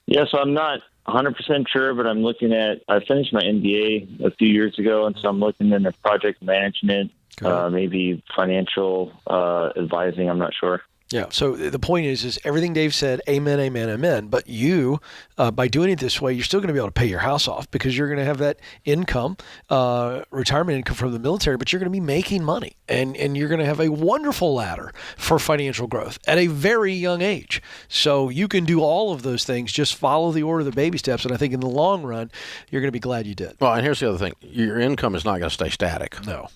J: Yeah, so I'm not 100% sure, but I'm looking at, I finished my MBA a few years ago, and so I'm looking into project management, maybe financial advising, I'm not sure.
C: Yeah. So the point is everything Dave said, amen, amen, amen. But you, by doing it this way, you're still going to be able to pay your house off because you're going to have that income, retirement income from the military, but you're going to be making money and you're going to have a wonderful ladder for financial growth at a very young age. So you can do all of those things. Just follow the order of the baby steps. And I think in the long run, you're going to be glad you did.
A: Well, and here's the other thing. Your income is not going to stay static.
C: No.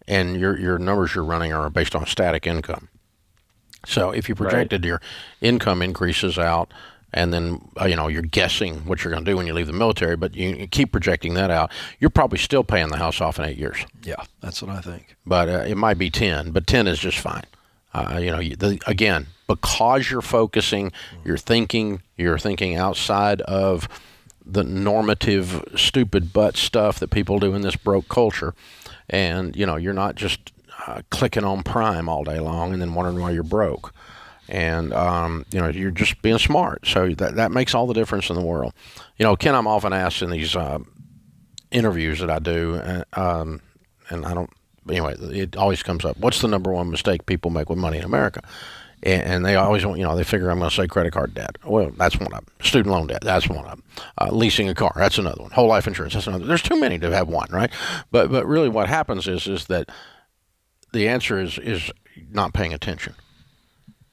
A: And your numbers you're running are based on static income. So if you projected your income increases out, and then you're guessing what you're going to do when you leave the military, but you keep projecting that out, you're probably still paying the house off in 8 years.
C: Yeah, that's what I think.
A: But it might be 10, but 10 is just fine. Again, because you're focusing, you're thinking outside of the normative, stupid butt stuff that people do in this broke culture, and you're not just clicking on Prime all day long and then wondering why you're broke. And, you're just being smart. So that makes all the difference in the world. Ken, I'm often asked in these interviews that I do, and I don't, anyway, it always comes up, what's the number one mistake people make with money in America? And they always want, they figure I'm going to say credit card debt. Well, that's one of them. Student loan debt, that's one of them. Leasing a car, that's another one. Whole life insurance, that's another. There's too many to have one, right? But really what happens is that the answer is not paying attention.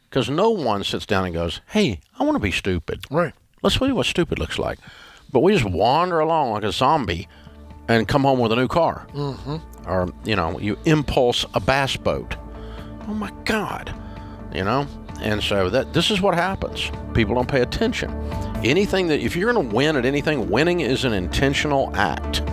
A: Because no one sits down and goes, hey, I want to be stupid.
C: Right.
A: Let's see what stupid looks like. But we just wander along like a zombie and come home with a new car.
C: Mm-hmm.
A: Or, you impulse a bass boat. Oh, my God. And so this is what happens. People don't pay attention. Anything if you're going to win at anything, winning is an intentional act.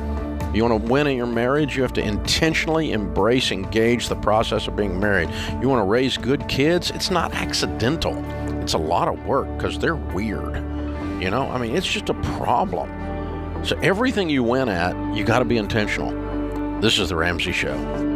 A: You want to win in your marriage, you have to intentionally engage the process of being married. You want to raise good kids, it's not accidental. It's a lot of work because they're weird. It's just a problem. So everything you win at, you got to be intentional. This is The Ramsey Show.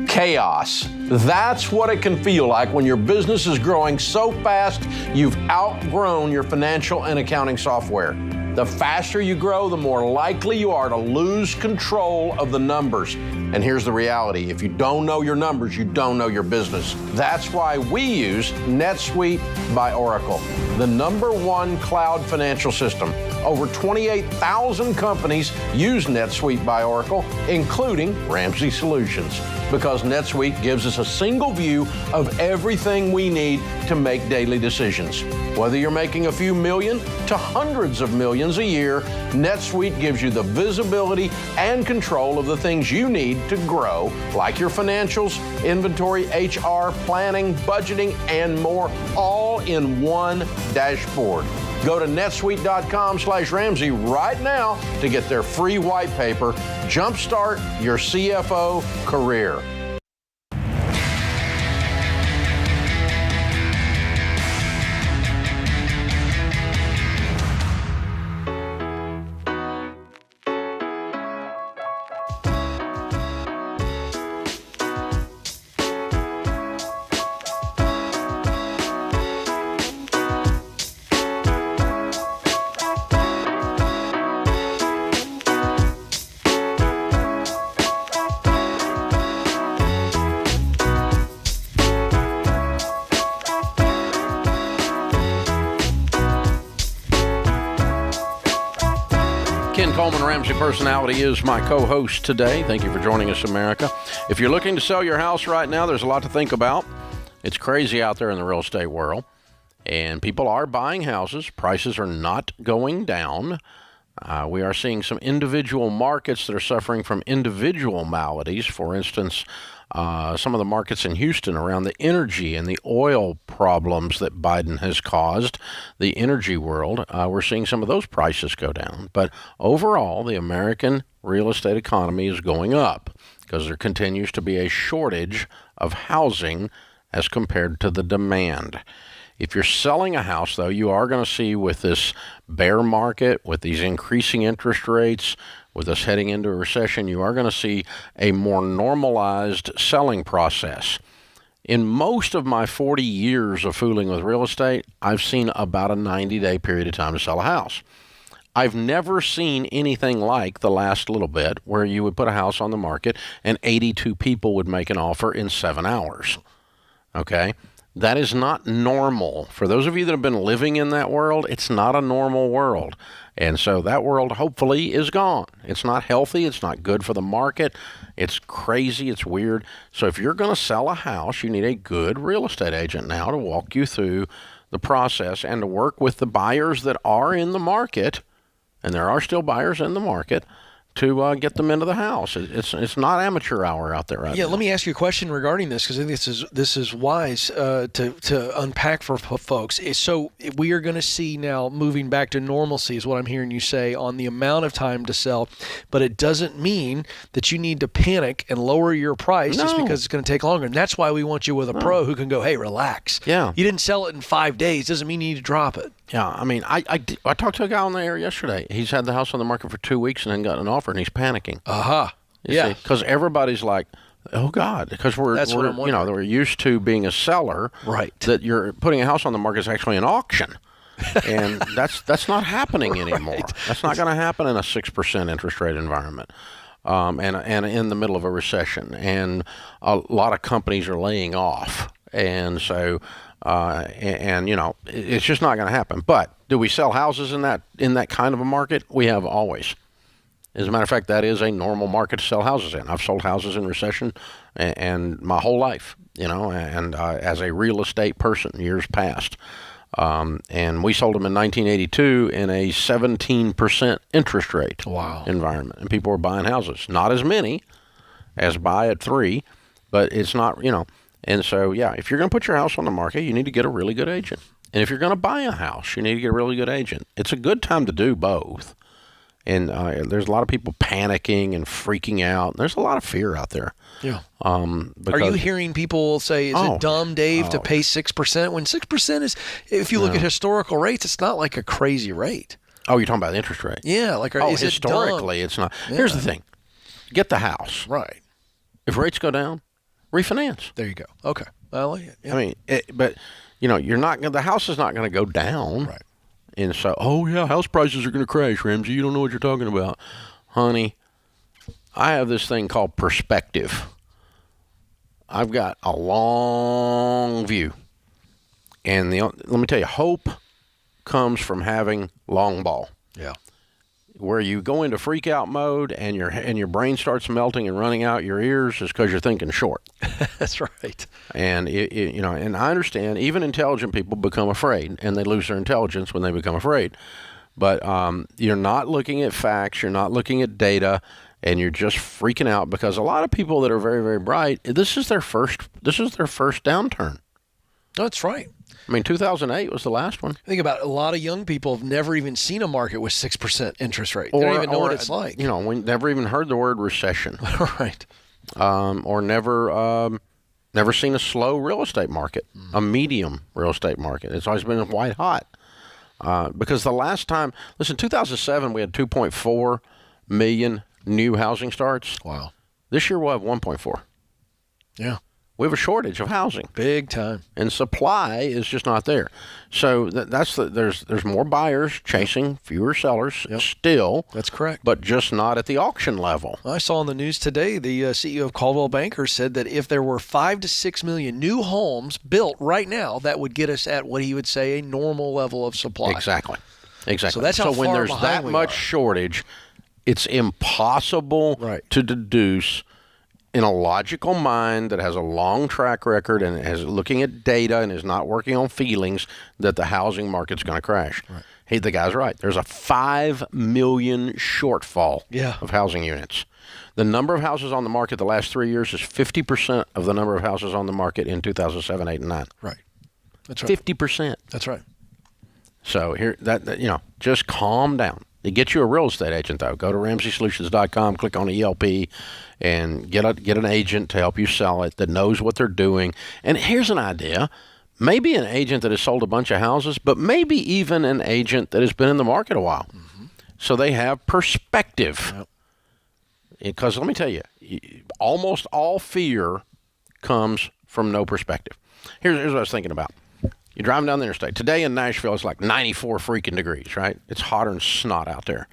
A: Chaos. That's what it can feel like when your business is growing so fast you've outgrown your financial and accounting software. The faster you grow, the more likely you are to lose control of the numbers. And here's the reality. If you don't know your numbers, you don't know your business. That's why we use NetSuite by Oracle, the #1 cloud financial system. Over 28,000 companies use NetSuite by Oracle, including Ramsey Solutions, because NetSuite gives us a single view of everything we need to make daily decisions. Whether you're making a few million to hundreds of millions a year, NetSuite gives you the visibility and control of the things you need to grow, like your financials, inventory, HR, planning, budgeting, and more, all in one dashboard. Go to netsuite.com/Ramsey right now to get their free white paper. Jumpstart your CFO career. Coleman, Ramsey Personality, is my co-host today. Thank you for joining us, America. If you're looking to sell your house right now, there's a lot to think about. It's crazy out there in the real estate world, and people are buying houses. Prices are not going down. We are seeing some individual markets that are suffering from individual maladies. For instance, some of the markets in Houston around the energy and the oil problems that Biden has caused, the energy world, we're seeing some of those prices go down. But overall, the American real estate economy is going up because there continues to be a shortage of housing as compared to the demand. If you're selling a house, though, you are going to see with this bear market, with these increasing interest rates, with us heading into a recession, you are going to see a more normalized selling process. In most of my 40 years of fooling with real estate, I've seen about a 90-day period of time to sell a house. I've never seen anything like the last little bit where you would put a house on the market and 82 people would make an offer in 7 hours. Okay? That is not normal. For those of you that have been living in that world, it's not a normal world. And so that world hopefully is gone. It's not healthy. It's not good for the market. It's crazy. It's weird. So if you're going to sell a house, you need a good real estate agent now to walk you through the process and to work with the buyers that are in the market, and there are still buyers in the market, to get them into the house. It's not amateur hour out there right now.
C: Yeah, let me ask you a question regarding this, because I think this is wise to unpack for folks. So we are going to see now moving back to normalcy is what I'm hearing you say on the amount of time to sell, but it doesn't mean that you need to panic and lower your price just because it's going to take longer. And that's why we want you with a pro who can go, hey, relax.
A: Yeah.
C: You didn't sell it in 5 days. Doesn't mean you need to drop it.
A: Yeah, I mean, I talked to a guy on the air yesterday. He's had the house on the market for 2 weeks and then got an offer, and he's panicking.
C: Yeah,
A: because everybody's like, oh God, because we're used to being a seller,
C: right?
A: That you're putting a house on the market is actually an auction, and that's not happening anymore.
C: Right.
A: That's not going to happen in a 6% interest rate environment. And in the middle of a recession, and a lot of companies are laying off, and so. It's just not going to happen. But do we sell houses in that kind of a market? We have always. As a matter of fact, that is a normal market to sell houses in. I've sold houses in recession and my whole life, and as a real estate person, years past. And we sold them in 1982 in a 17% interest rate environment. And people were buying houses. Not as many as buy at 3, but it's not, And so, if you're going to put your house on the market, you need to get a really good agent. And if you're going to buy a house, you need to get a really good agent. It's a good time to do both. And there's a lot of people panicking and freaking out. There's a lot of fear out there.
C: Yeah. Are you hearing people say, is it dumb, Dave, to pay 6%? When 6% is, if you look at historical rates, it's not like a crazy rate.
A: Oh, you're talking about the interest rate?
C: Yeah. Is
A: historically, it's not. Yeah. Here's the thing. Get the house.
C: Right.
A: If rates go down, refinance.
C: There you go. Okay. I like it. Yeah.
A: I mean, you're not going. The house is not going to go down.
C: Right.
A: And so, house prices are going to crash, Ramsey. You don't know what you're talking about, honey. I have this thing called perspective. I've got a long view, and let me tell you, hope comes from having long ball.
C: Yeah.
A: Where you go into freak out mode and your brain starts melting and running out your ears is because you're thinking short.
C: That's right.
A: And and I understand even intelligent people become afraid and they lose their intelligence when they become afraid. But you're not looking at facts, you're not looking at data, and you're just freaking out because a lot of people that are very, very bright, this is their first downturn.
C: That's right.
A: I mean, 2008 was the last one.
C: Think about it. A lot of young people have never even seen a market with 6% interest rate. They don't even know what it's like.
A: We never even heard the word recession.
C: Right.
A: Or never seen a slow real estate market, a medium real estate market. It's always been white hot. Because the last time, 2007, we had 2.4 million new housing starts.
C: Wow.
A: This year we'll have 1.4.
C: Yeah.
A: We have a shortage of housing,
C: big time,
A: and supply is just not there. So there's more buyers chasing fewer sellers still.
C: That's correct,
A: but just not at the auction level.
C: I saw on the news today the CEO of Coldwell Banker said that if there were 5 to 6 million new homes built right now, that would get us at what he would say a normal level of supply.
A: Exactly.
C: So that's how
A: when
C: far
A: there's
C: behind
A: that much shortage, It's impossible to deduce in a logical mind that has a long track record and is looking at data and is not working on feelings that the housing market's going to crash.
C: Right.
A: Hey, the guy's right. There's a 5 million shortfall of housing units. The number of houses on the market the last 3 years is 50% of the number of houses on the market in 2007, 8, and 9.
C: Right. That's right.
A: 50%.
C: That's right.
A: So here, just calm down. To get you a real estate agent, though, go to RamseySolutions.com, click on ELP, and get an agent to help you sell it that knows what they're doing. And here's an idea. Maybe an agent that has sold a bunch of houses, but maybe even an agent that has been in the market a while. Mm-hmm. So they have perspective. Yep. Because let me tell you, almost all fear comes from no perspective. Here's what I was thinking about. You're driving down the interstate. Today in Nashville, it's like 94 freaking degrees, right? It's hotter than snot out there.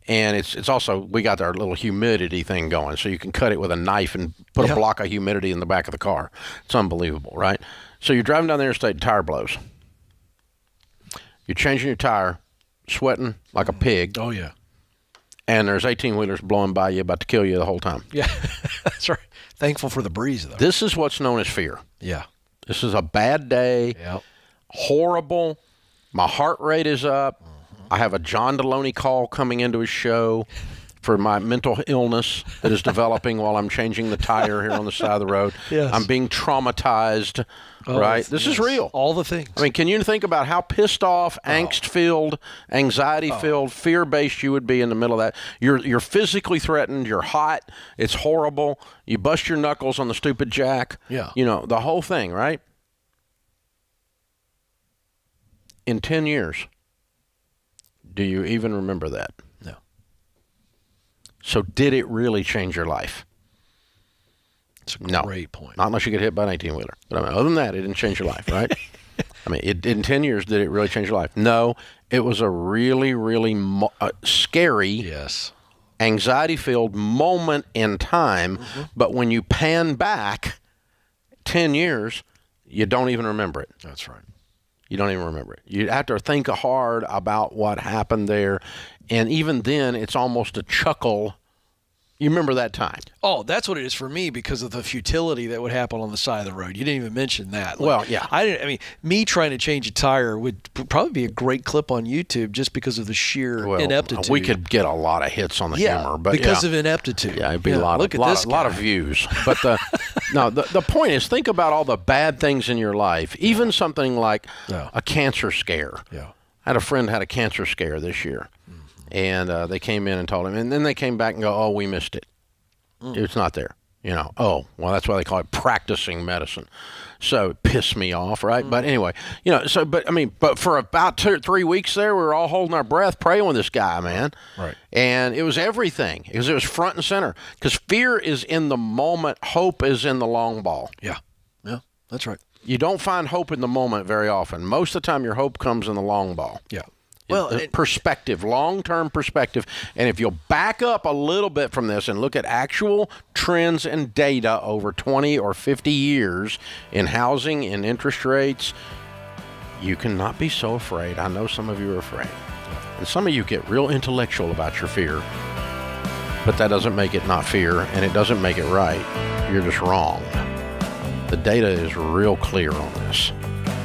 A: And it's also, we got our little humidity thing going, so you can cut it with a knife and put a block of humidity in the back of the car. It's unbelievable, right? So you're driving down the interstate, and tire blows. You're changing your tire, sweating like a pig.
C: Oh, yeah.
A: And there's 18-wheelers blowing by you, about to kill you the whole time.
C: Yeah, that's right. Thankful for the breeze, though.
A: This is what's known as fear.
C: Yeah.
A: This is a bad day.
C: Yep.
A: Horrible. My heart rate is up. I have a John Deloney call coming into his show for my mental illness that is developing while I'm changing the tire here on the side of the road.
C: Yes.
A: I'm being traumatized, right? This is real.
C: All the things.
A: I mean, can you think about how pissed off, angst-filled, anxiety-filled, fear-based you would be in the middle of that? You're physically threatened. You're hot. It's horrible. You bust your knuckles on the stupid jack.
C: Yeah.
A: You know, the whole thing, right? In 10 years, do you even remember that?
C: No.
A: So did it really change your life?
C: It's a great point.
A: Not unless you get hit by an 18-wheeler. But I mean, other than that, it didn't change your life, right? I mean, in 10 years, did it really change your life? No. It was a really, really scary, anxiety-filled moment in time. Mm-hmm. But when you pan back 10 years, you don't even remember it.
C: That's right.
A: You don't even remember it. You have to think hard about what happened there. And even then, it's almost a chuckle. You remember that time?
C: Oh, that's what it is for me because of the futility that would happen on the side of the road. You didn't even mention that.
A: Well, yeah.
C: I mean, me trying to change a tire would probably be a great clip on YouTube just because of the sheer ineptitude.
A: We could get a lot of hits on the humor, but
C: because of ineptitude.
A: Yeah, it'd be a lot of views. But the point is, think about all the bad things in your life, even something like a cancer scare.
C: Yeah.
A: I had a friend had a cancer scare this year. And they came in and told him, and then they came back and go, "Oh, we missed it. It's not there." You know, oh, well, that's why they call it practicing medicine. So it pissed me off, right? But anyway, you know, but for about 2 or 3 weeks there, we were all holding our breath, praying with this guy, man.
C: Right.
A: And it was everything because it was front and center. Because fear is in the moment, hope is in the long ball.
C: Yeah, that's right.
A: You don't find hope in the moment very often. Most of the time, your hope comes in the long ball.
C: Yeah. Well,
A: perspective, long-term perspective. And if you'll back up a little bit from this and look at actual trends and data over 20 or 50 years in housing and interest rates, you cannot be so afraid. I know some of you are afraid. And some of you get real intellectual about your fear. But that doesn't make it not fear, and it doesn't make it right. You're just wrong. The data is real clear on this.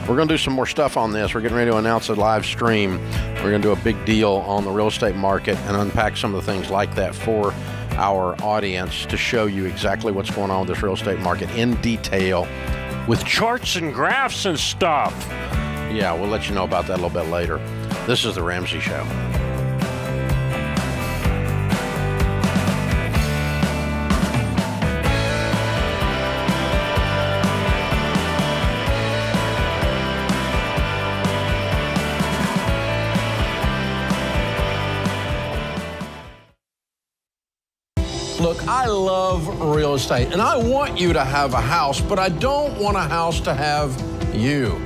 A: We're going to do some more stuff on this. We're getting ready to announce a live stream. We're going to do a big deal on the real estate market and unpack some of the things like that for our audience to show you exactly what's going on with this real estate market in detail with charts and graphs and stuff. Yeah, we'll let you know about that a little bit later. This is The Ramsey Show. Look, I love real estate, and I want you to have a house, but I don't want a house to have you.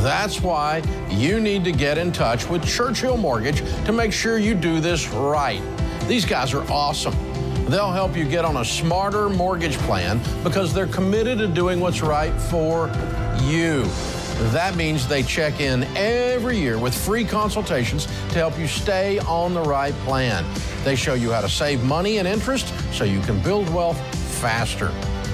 A: That's why you need to get in touch with Churchill Mortgage to make sure you do this right. These guys are awesome. They'll help you get on a smarter mortgage plan because they're committed to doing what's right for you. That means they check in every year with free consultations to help you stay on the right plan. They show you how to save money and interest so you can build wealth faster.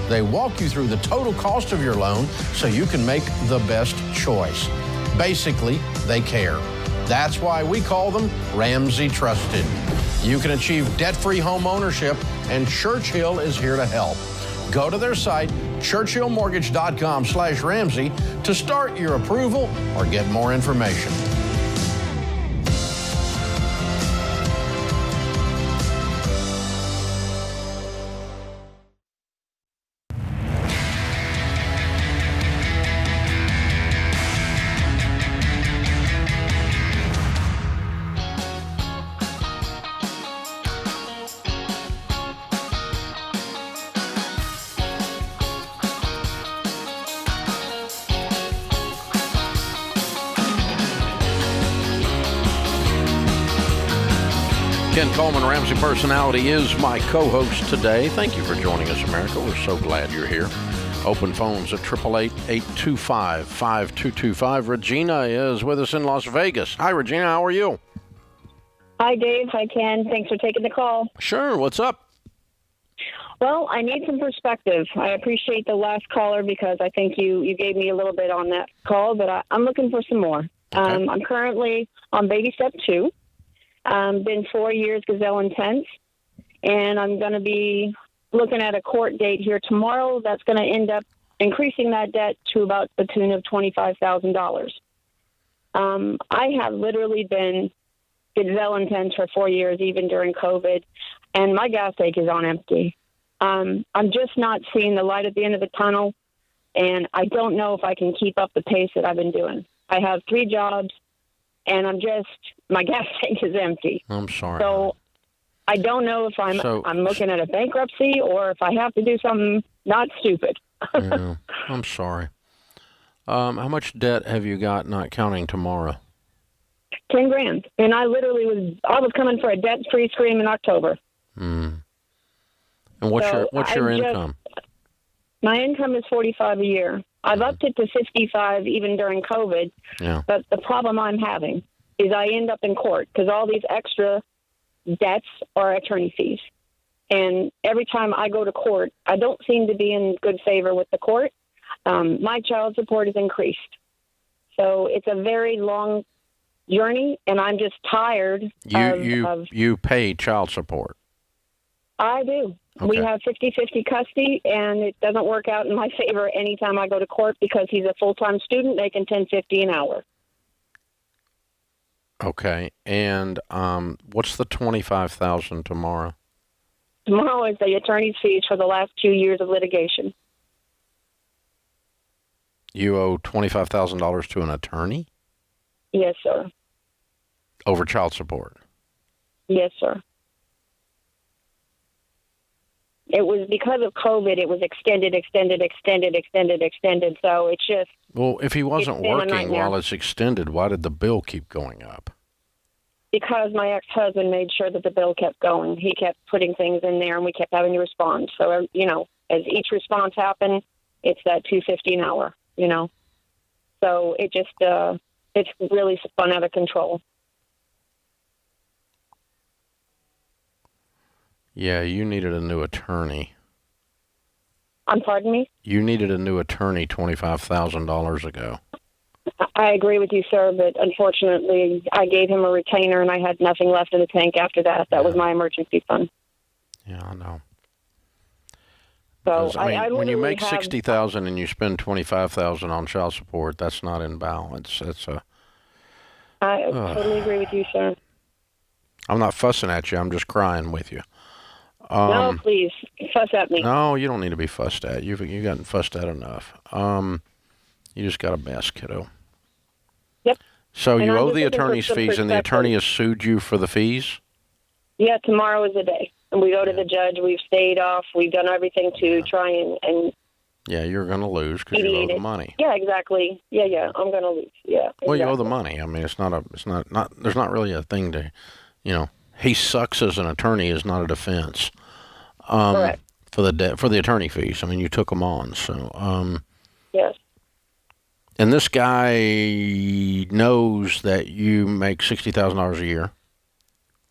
A: They walk you through the total cost of your loan so you can make the best choice. Basically, they care. That's why we call them Ramsey Trusted. You can achieve debt-free home ownership, and Churchill is here to help. Go to their site, churchillmortgage.com/Ramsey, to start your approval or get more information. Ken Coleman, Ramsey Personality, is my co-host today. Thank you for joining us, America. We're so glad you're here. Open phones at 888-825-5225. Regina is with us in Las Vegas. Hi, Regina. How are you?
K: Hi, Dave. Hi, Ken. Thanks for taking the call.
A: Sure. What's up?
K: Well, I need some perspective. I appreciate the last caller because I think you gave me a little bit on that call, but I'm looking for some more.
A: Okay.
K: I'm currently on baby step 2. Been 4 years Gazelle Intense, and I'm going to be looking at a court date here tomorrow that's going to end up increasing that debt to about the tune of $25,000. I have literally been Gazelle Intense for 4 years, even during COVID, and my gas tank is on empty. I'm just not seeing the light at the end of the tunnel, and I don't know if I can keep up the pace that I've been doing. I have 3 jobs, and my gas tank is empty.
A: I'm sorry.
K: So I don't know if I'm looking at a bankruptcy or if I have to do something not stupid.
A: Yeah, I'm sorry. How much debt have you got, not counting tomorrow?
K: $10,000. And I literally was coming for a debt-free scream in October.
A: And what's your income?
K: My income is $45 a year. I've upped it to $55 even during COVID.
A: Yeah.
K: But the problem I'm having is I end up in court because all these extra debts are attorney fees. And every time I go to court, I don't seem to be in good favor with the court. My child support has increased. So it's a very long journey, and I'm just tired
A: You pay child support? I
K: do.
A: Okay.
K: We have 50-50 custody, and it doesn't work out in my favor anytime I go to court because he's a full-time student making $10.50 an hour.
A: Okay. And what's the $25,000 tomorrow?
K: Tomorrow is the attorney's fees for the last 2 years of litigation.
A: You owe $25,000 to an attorney?
K: Yes, sir.
A: Over child support?
K: Yes, sir. It was because of COVID, it was extended. So it's just...
A: Well, if he wasn't working while it's extended, why did the bill keep going up?
K: Because my ex-husband made sure that the bill kept going. He kept putting things in there, and we kept having to respond. So, as each response happened, it's that $2.50 an hour, So it just, it's really spun out of control.
A: Yeah, you needed a new attorney.
K: Pardon me?
A: You needed a new attorney $25,000 ago.
K: I agree with you, sir, but unfortunately, I gave him a retainer, and I had nothing left in the tank after that. That was my emergency fund.
A: Yeah, I know.
K: So
A: I when you make $60,000 and you spend $25,000 on child support, that's not in balance.
K: I totally agree with you, sir.
A: I'm not fussing at you. I'm just crying with you.
K: No, please, fuss at me.
A: No, you don't need to be fussed at. You've gotten fussed at enough. You just got a mess, kiddo.
K: Yep.
A: So you owe the attorney's fees, and the attorney has sued you for the fees?
K: Yeah, tomorrow is the day. And we go to the judge. We've stayed off. We've done everything to try and
A: yeah, you're going to lose because you owe the money.
K: Yeah, exactly. Yeah, I'm going to lose. Yeah. Exactly.
A: Well, you owe the money. I mean, there's not really a thing to, he sucks as an attorney is not a defense.
K: Correct.
A: For the attorney fees. I mean, you took them on, so.
K: Yes.
A: And this guy knows that you make $60,000 a year.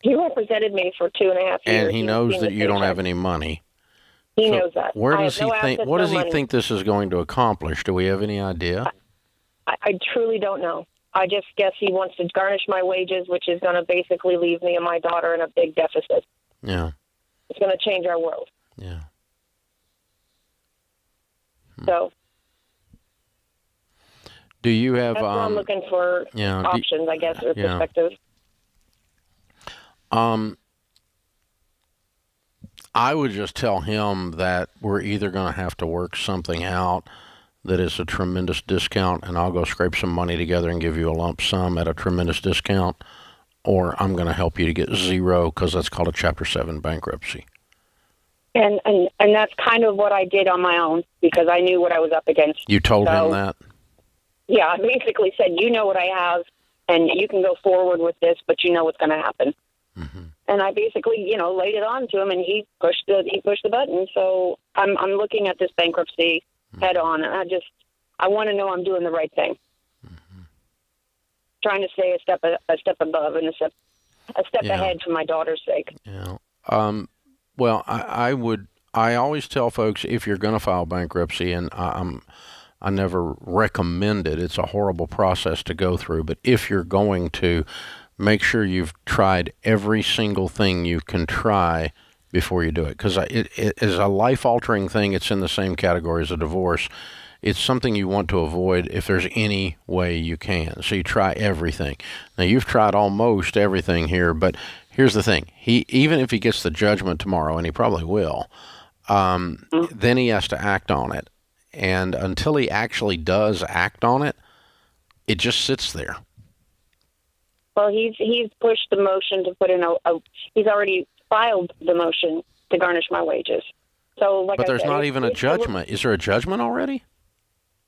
K: He represented me for 2.5 years.
A: And he knows that you don't have any money.
K: He knows that.
A: Where does he think? What does he think this is going to accomplish? Do we have any idea?
K: I truly don't know. I just guess he wants to garnish my wages, which is going to basically leave me and my daughter in a big deficit.
A: Yeah.
K: It's going to change our world.
A: Yeah.
K: So.
A: Do you have?
K: That's what I'm looking for. Options, I guess, or perspectives.
A: I would just tell him that we're either going to have to work something out that is a tremendous discount, and I'll go scrape some money together and give you a lump sum at a tremendous discount, or I'm going to help you to get zero, because that's called a Chapter 7 bankruptcy.
K: And that's kind of what I did on my own, because I knew what I was up against.
A: You told him that?
K: Yeah, I basically said, you know what I have, and you can go forward with this, but you know what's going to happen.
A: Mm-hmm.
K: And I basically, laid it on to him, and he pushed the button. So I'm looking at this bankruptcy head on, and I want to know I'm doing the right thing. Mm-hmm. Trying to stay a step above and a step ahead for my daughter's sake.
A: Yeah. Well, I always tell folks, if you're going to file bankruptcy, and I never recommend it. It's a horrible process to go through. But if you're going to, make sure you've tried every single thing you can try before you do it. Because it is a life-altering thing. It's in the same category as a divorce. It's something you want to avoid if there's any way you can. So you try everything. Now, you've tried almost everything here, but here's the thing. Even if he gets the judgment tomorrow, and he probably will, then he has to act on it. And until he actually does act on it, it just sits there.
K: Well, he's pushed the motion to put in he's already filed the motion to garnish my wages. So,
A: but there's not even a judgment. Is there a judgment already?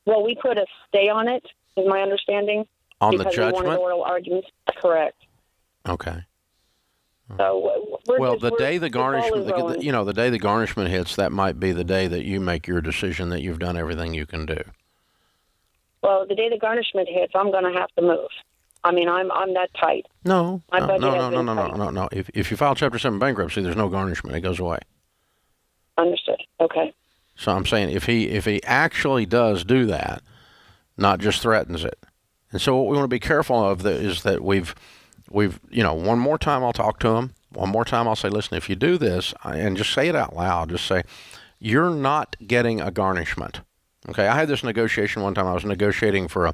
K: Well, we put a stay on it, is my understanding.
A: On the judgment?
K: Because we wanted oral arguments. Correct.
A: Okay.
K: So
A: the day the garnishment, the day the garnishment hits, that might be the day that you make your decision that you've done everything you can do.
K: Well, the day the garnishment hits, I'm going to have to move. I mean, I'm that tight.
A: No. If you file Chapter 7 bankruptcy, there's no garnishment. It goes away.
K: Understood. Okay.
A: So I'm saying if he actually does do that, not just threatens it. And so what we want to be careful of is that we've one more time I'll talk to him. One more time I'll say, listen, if you do this, and just say it out loud, just say, you're not getting a garnishment. Okay, I had this negotiation one time. I was negotiating for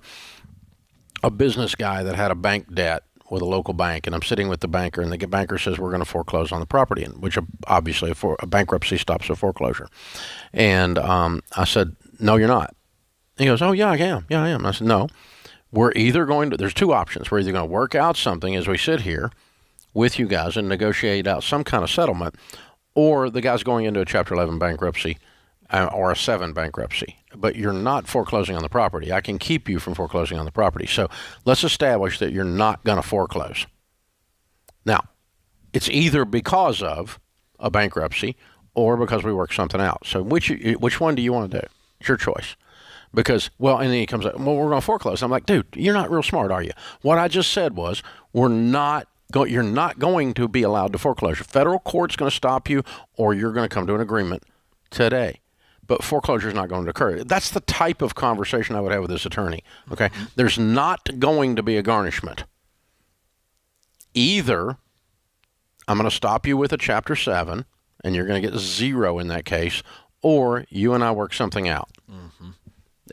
A: a business guy that had a bank debt with a local bank, and I'm sitting with the banker, and the banker says we're going to foreclose on the property, which obviously a bankruptcy stops a foreclosure. And I said, no, you're not. He goes, oh, yeah, I am. Yeah, I am. I said, no. We're either going to, there's two options. We're either going to work out something as we sit here with you guys and negotiate out some kind of settlement, or the guy's going into a Chapter 11 bankruptcy or a 7 bankruptcy. But you're not foreclosing on the property. I can keep you from foreclosing on the property. So let's establish that you're not going to foreclose. Now, it's either because of a bankruptcy or because we work something out. So which one do you want to do? It's your choice. Because, and then he comes up, we're going to foreclose. I'm like, dude, you're not real smart, are you? What I just said was, you're not going to be allowed to foreclose. Federal court's going to stop you, or you're going to come to an agreement today. But foreclosure is not going to occur. That's the type of conversation I would have with this attorney. Okay, there's not going to be a garnishment. Either I'm going to stop you with a Chapter 7, and you're going to get zero in that case, or you and I work something out. Mm-hmm.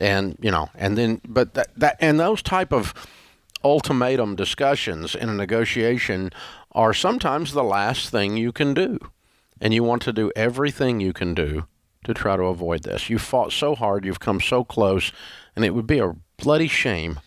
A: And and those type of ultimatum discussions in a negotiation are sometimes the last thing you can do, and you want to do everything you can do to try to avoid this. You fought so hard, you've come so close, and it would be a bloody shame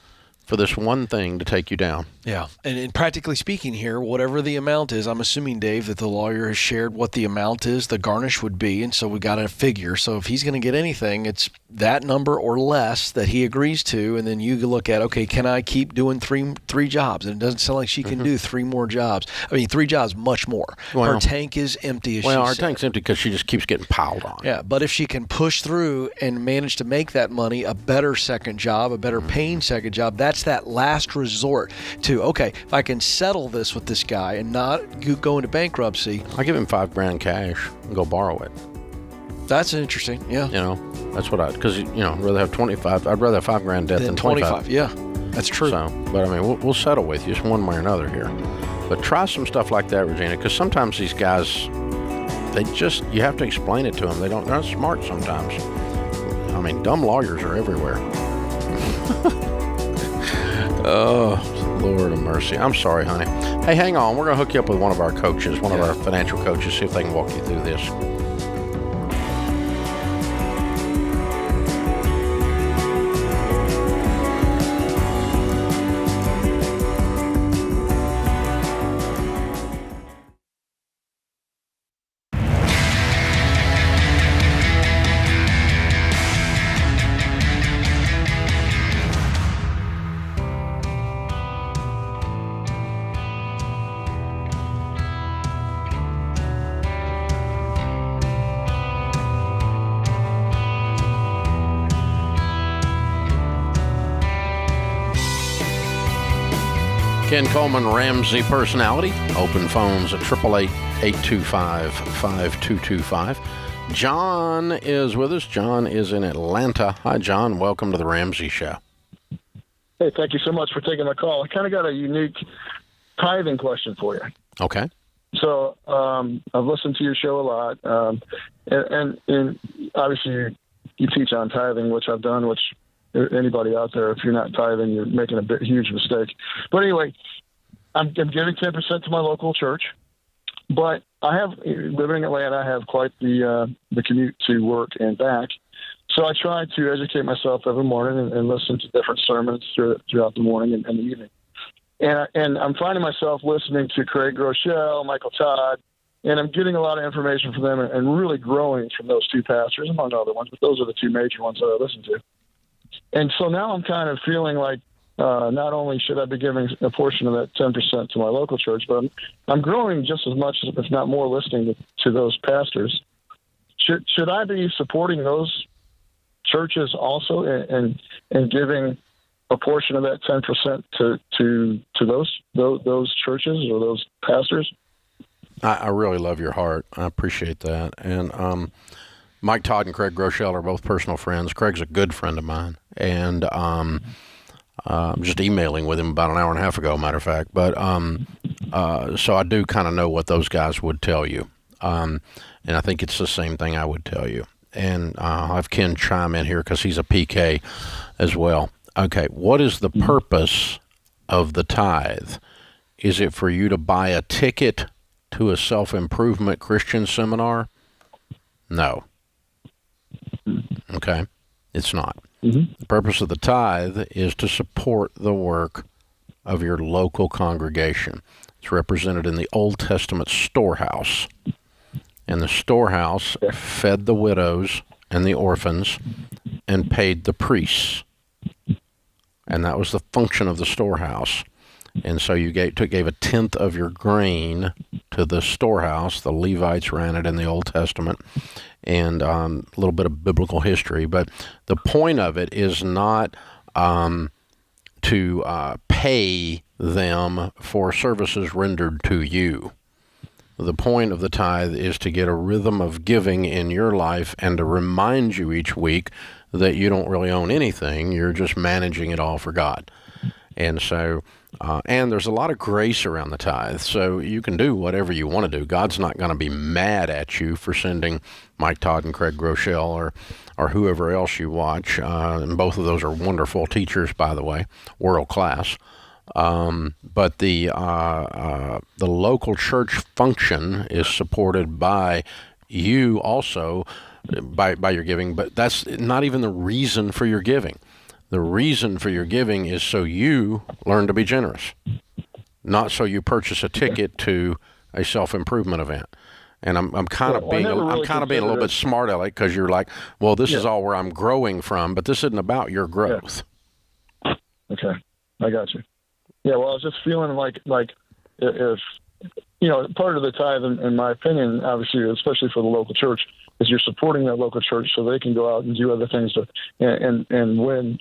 A: for this one thing to take you down.
C: Yeah, and practically speaking here, whatever the amount is, I'm assuming, Dave, that the lawyer has shared what the amount is, the garnish would be, and so we got a figure. So if he's going to get anything, it's that number or less that he agrees to, and then you look at, okay, can I keep doing three jobs? And it doesn't sound like she can do 3 more jobs. I mean, 3 jobs, much more.
A: Well,
C: her tank is empty, as she
A: her
C: said.
A: tank's empty because she just keeps getting piled on.
C: Yeah, but if she can push through and manage to make that money, a better second job, a better paying second job, that's that last resort to, okay, if I can settle this with this guy and not go into bankruptcy.
A: I give him $5,000 cash and go borrow it.
C: That's interesting. Yeah.
A: That's what because I'd rather have 25. I'd rather have $5,000 debt than 25.
C: Yeah, that's true.
A: So, but I mean, we'll settle with you just one way or another here. But try some stuff like that, Regina, because sometimes these guys, you have to explain it to them. They're not smart sometimes. I mean, dumb lawyers are everywhere. Oh, Lord of mercy. I'm sorry, honey. Hey, hang on. We're going to hook you up with one of our coaches, one of our financial coaches, see if they can walk you through this. Ken Coleman, Ramsey personality. Open phones at 888-825-5225. John is with us. John is in Atlanta. Hi, John. Welcome to the Ramsey Show.
L: Hey, thank you so much for taking my call. I kind of got a unique tithing question for you.
A: Okay.
L: So I've listened to your show a lot, and obviously you teach on tithing, which I've done, which anybody out there, if you're not tithing, you're making a huge mistake. But anyway, I'm giving 10% to my local church, but living in Atlanta, I have quite the commute to work and back. So I try to educate myself every morning and listen to different sermons throughout the morning and the evening. And I'm finding myself listening to Craig Groeschel, Michael Todd, and I'm getting a lot of information from them and really growing from those 2 pastors, among other ones, but those are the 2 major ones that I listen to. And so now I'm kind of feeling like not only should I be giving a portion of that 10% to my local church, but I'm growing just as much, if not more, listening to those pastors. Should I be supporting those churches also and giving a portion of that 10% to those churches or those pastors?
A: I really love your heart. I appreciate that. And Mike Todd and Craig Groeschel are both personal friends. Craig's a good friend of mine, and I'm just emailing with him about an hour and a half ago, matter of fact. But so I do kind of know what those guys would tell you, and I think it's the same thing I would tell you. And I'll have Ken chime in here because he's a PK as well. Okay, what is the purpose of the tithe? Is it for you to buy a ticket to a self-improvement Christian seminar? No. Okay, it's not. Mm-hmm. The purpose of the tithe is to support the work of your local congregation. It's represented in the Old Testament storehouse. And the storehouse fed the widows and the orphans and paid the priests. And that was the function of the storehouse. And so you gave a tenth of your grain to the storehouse. The Levites ran it in the Old Testament. And a little bit of biblical history. But the point of it is not to pay them for services rendered to you. The point of the tithe is to get a rhythm of giving in your life and to remind you each week that you don't really own anything. You're just managing it all for God. And so, and there's a lot of grace around the tithe. So you can do whatever you want to do. God's not going to be mad at you for sending Mike Todd and Craig Groeschel or whoever else you watch. And both of those are wonderful teachers, by the way, world class. But the local church function is supported by you also by your giving, but that's not even the reason for your giving. The reason for your giving is so you learn to be generous. not so you purchase a ticket to a self-improvement event. And I'm kind of being a little bit smart aleck, because you're like, well, this is all where I'm growing from, but this isn't about your growth.
L: Yeah. Okay, I got you. Yeah, well, I was just feeling like if part of the tithe, in my opinion, obviously, especially for the local church, is you're supporting that local church so they can go out and do other things and win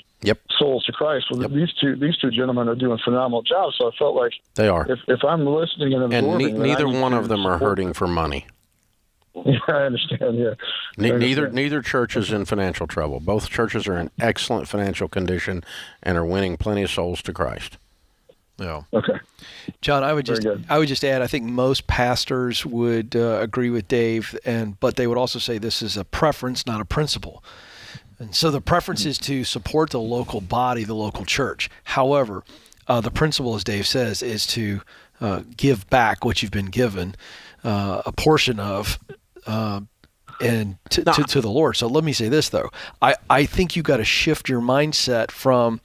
L: souls to Christ. Well, these two gentlemen are doing phenomenal jobs, so I felt like
A: they are.
L: If I'm listening and absorbing,
A: and neither one of them are hurting for money.
L: Yeah, I understand. Yeah,
A: neither church is in financial trouble. Both churches are in excellent financial condition and are winning plenty of souls to Christ.
C: Yeah.
L: Okay.
C: John, I would just add, I think most pastors would agree with Dave, but they would also say this is a preference, not a principle. And so the preference is to support the local body, the local church. However, the principle, as Dave says, is to give back what you've been given, a portion of, and to the Lord. So let me say this, though. I think you got to shift your mindset from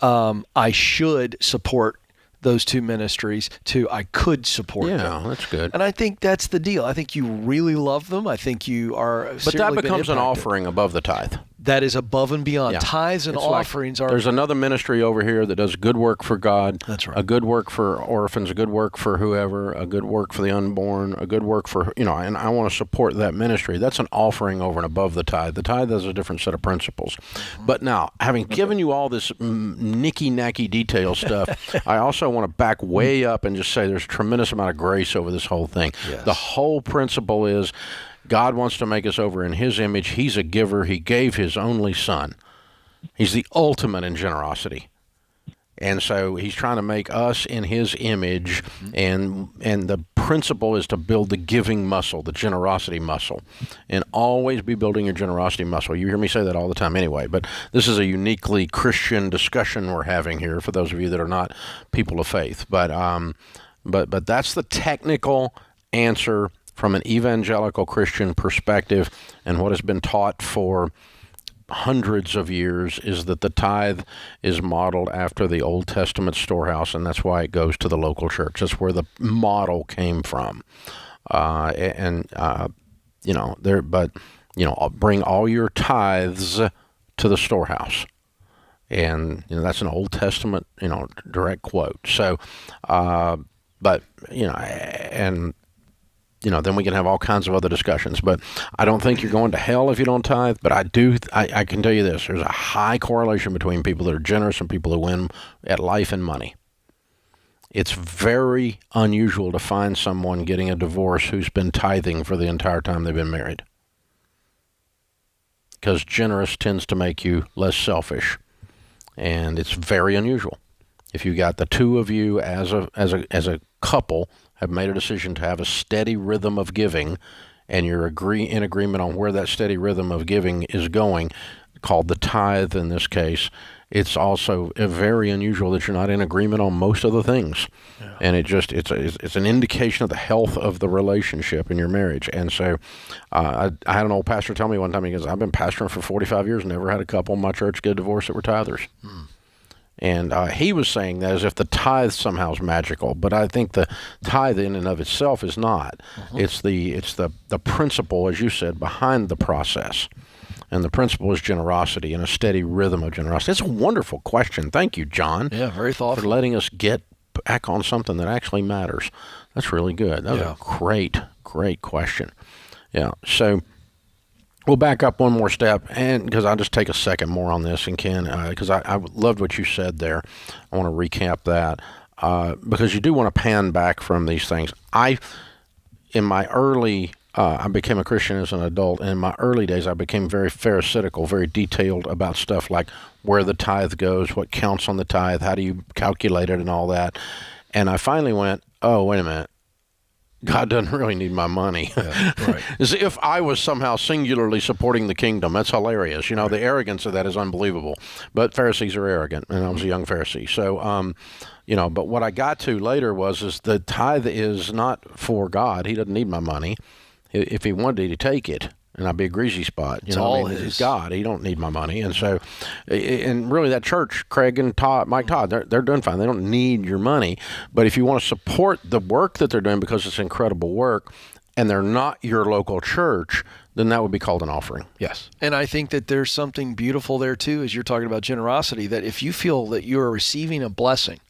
C: I should support those two ministries to I could support them.
A: Yeah, that's good.
C: And I think that's the deal. I think you really love them. I think you are.
A: But that becomes an offering above the tithe.
C: That is above and beyond.
A: Yeah.
C: Tithes and offerings are.
A: There's another ministry over here that does good work for God.
C: That's right.
A: A good work for orphans, a good work for whoever, a good work for the unborn, a good work for, and I want to support that ministry. That's an offering over and above the tithe. The tithe has a different set of principles. But now, having given you all this nicky-nacky detail stuff, I also want to back way up and just say there's a tremendous amount of grace over this whole thing.
C: Yes.
A: The whole principle is God wants to make us over in His image. He's a giver. He gave His only Son. He's the ultimate in generosity. And so He's trying to make us in His image, and the principle is to build the giving muscle, the generosity muscle, and always be building your generosity muscle. You hear me say that all the time anyway, but this is a uniquely Christian discussion we're having here for those of you that are not people of faith. But that's the technical answer from an evangelical Christian perspective, and what has been taught for hundreds of years is that the tithe is modeled after the Old Testament storehouse, and that's why it goes to the local church. That's where the model came from. Bring all your tithes to the storehouse. And that's an Old Testament, direct quote. So, then we can have all kinds of other discussions. But I don't think you're going to hell if you don't tithe. But I can tell you this. There's a high correlation between people that are generous and people who win at life and money. It's very unusual to find someone getting a divorce who's been tithing for the entire time they've been married. Because generous tends to make you less selfish. And it's very unusual. If you got the two of you as a couple have made a decision to have a steady rhythm of giving, and you're in agreement on where that steady rhythm of giving is going, called the tithe in this case, it's also very unusual that you're not in agreement on most of the things. Yeah. And it's an indication of the health of the relationship in your marriage. And so I had an old pastor tell me one time, he goes, I've been pastoring for 45 years, never had a couple in my church get divorced that were tithers. And he was saying that as if the tithe somehow is magical, but I think the tithe in and of itself is not. It's the principle, as you said, behind the process, and the principle is generosity and a steady rhythm of generosity. It's a wonderful question. Thank you, John.
C: Yeah, very thoughtful.
A: For letting us get back on something that actually matters. That's really good. That was a great question. Yeah. So we'll back up one more step, and because I'll just take a second more on this, and Ken, because I loved what you said there. I want to recap that because you do want to pan back from these things. I became a Christian as an adult, and in my early days, I became very pharisaical, very detailed about stuff like where the tithe goes, what counts on the tithe, how do you calculate it, and all that. And I finally went, oh, wait a minute. God doesn't really need my money. Yeah, right. As if I was somehow singularly supporting the kingdom. That's hilarious. The arrogance of that is unbelievable. But Pharisees are arrogant, and I was a young Pharisee. So, but what I got to later is the tithe is not for God. He doesn't need my money. If he wanted to, he'd take it. and I'd be a greasy spot.
C: It's all
A: He's
C: his.
A: God. He don't need my money. And so, and really that church, Craig and Mike Todd, they're doing fine. They don't need your money. But if you want to support the work that they're doing because it's incredible work, and they're not your local church, then that would be called an offering.
C: Yes. And I think that there's something beautiful there too, as you're talking about generosity, that if you feel that you are receiving a blessing,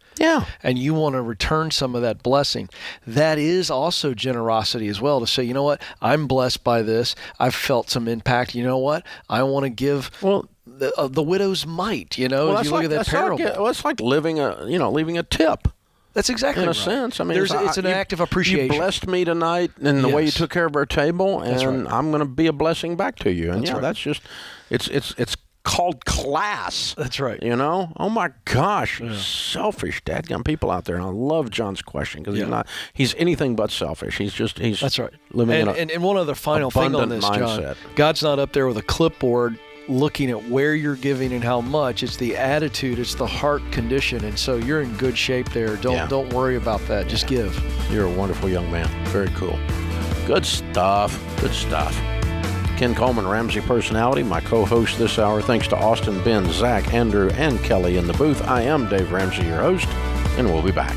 C: and you want to return some of that blessing, that is also generosity as well, to say, you know what, I'm blessed by this. I've felt some impact. You know what, I want to give the widow's mite, as you look at that parable.
A: It's like leaving a tip.
C: That's exactly
A: in a
C: right.
A: sense. I mean,
C: it's an act of appreciation.
A: You blessed me tonight in the way you took care of our table, and I'm going to be a blessing back to you. And that's just, it's called class.
C: That's right.
A: Oh my gosh, selfish dadgum people out there. And I love John's question because he's anything but selfish. He's
C: that's right.
A: Living
C: and one other final thing on this,
A: mindset.
C: John. God's not up there with a clipboard looking at where you're giving and how much. It's the attitude, it's the heart condition, and so you're in good shape there. Don't worry about that. Just give. You're a wonderful young man. Very cool. Good stuff. Ken Coleman, Ramsey Personality, my co-host this hour. Thanks to Austin, Ben, Zach, Andrew, and Kelly in the booth. I am Dave Ramsey, your host, and we'll be back.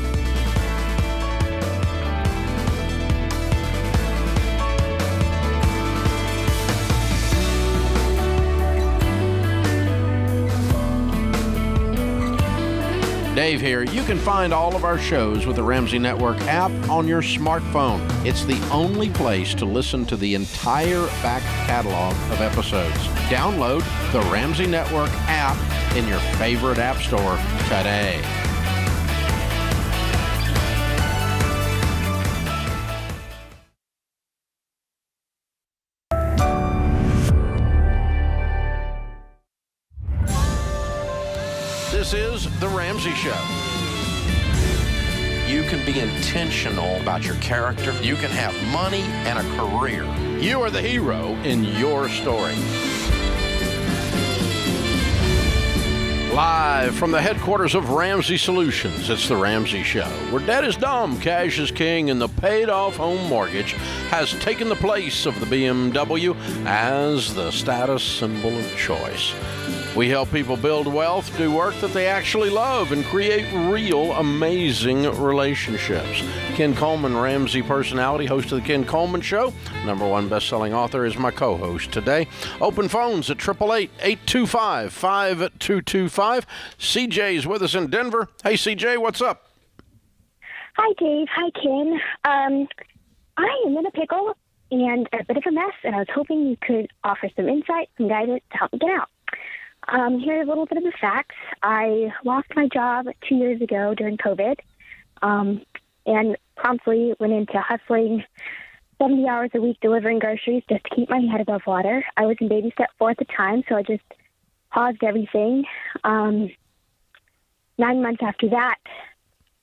C: Dave here. You can find all of our shows with the Ramsey Network app on your smartphone. It's the only place to listen to the entire back catalog of episodes. Download the Ramsey Network app in your favorite app store today. This is The Ramsey Show. You can be intentional about your character. You can have money and a career. You are the hero in your story. Live from the headquarters of Ramsey Solutions, it's The Ramsey Show, where debt is dumb, cash is king, and the paid-off home mortgage has taken the place of the BMW as the status symbol of choice. We help people build wealth, do work that they actually love, and create real, amazing relationships. Ken Coleman, Ramsey Personality, host of The Ken Coleman Show. #1 best-selling author is my co-host today. Open phones at 888-825-5225. CJ's with us in Denver. Hey, CJ, what's up?
M: Hi, Dave. Hi, Ken. I am in a pickle and a bit of a mess, and I was hoping you could offer some insight, some guidance to help me get out. Here's a little bit of the facts. I lost my job 2 years ago during COVID, and promptly went into hustling 70 hours a week delivering groceries just to keep my head above water. I was in baby step 4 at the time, so I just paused everything. 9 months after that,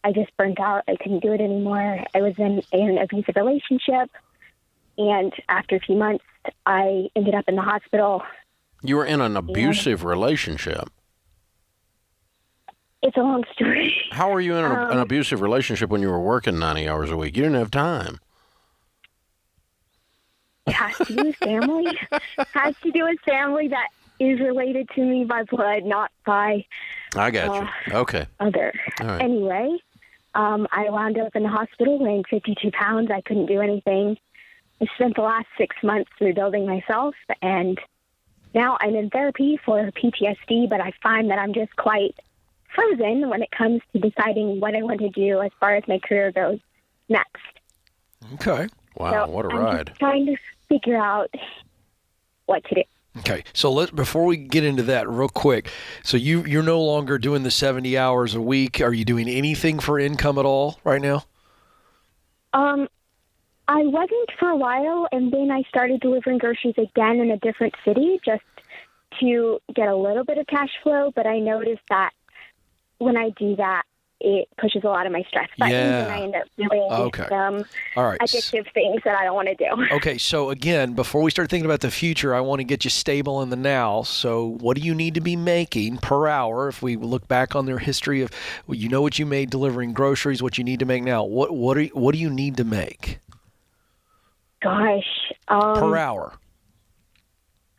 M: I just burnt out. I couldn't do it anymore. I was in an abusive relationship, and after a few months, I ended up in the hospital.
A: You were in an abusive relationship.
M: It's a long story.
A: How were you in an abusive relationship when you were working 90 hours a week? You didn't have time.
M: It has to do with family. It has to do with family that is related to me by blood, not by
A: I got you. Okay.
M: Other.
A: All right.
M: Anyway, I wound up in the hospital weighing 52 pounds. I couldn't do anything. I spent the last 6 months rebuilding myself, and now I'm in therapy for PTSD, but I find that I'm just quite frozen when it comes to deciding what I want to do as far as my career goes next.
C: Okay.
A: Wow,
M: So
A: what a
M: I'm
A: ride.
M: just trying to figure out what to do.
C: Okay, so before we get into that real quick, so you're no longer doing the 70 hours a week. Are you doing anything for income at all right now?
M: I wasn't for a while, and then I started delivering groceries again in a different city just to get a little bit of cash flow, but I noticed that when I do that, it pushes a lot of my stress buttons, and I end up doing some
C: All right.
M: addictive things that I don't want to do.
C: Okay, so again, before we start thinking about the future, I want to get you stable in the now. So what do you need to be making per hour? If we look back on their history of, well, you know what you made delivering groceries, what you need to make now. What do you need to make?
M: Gosh.
C: Per hour.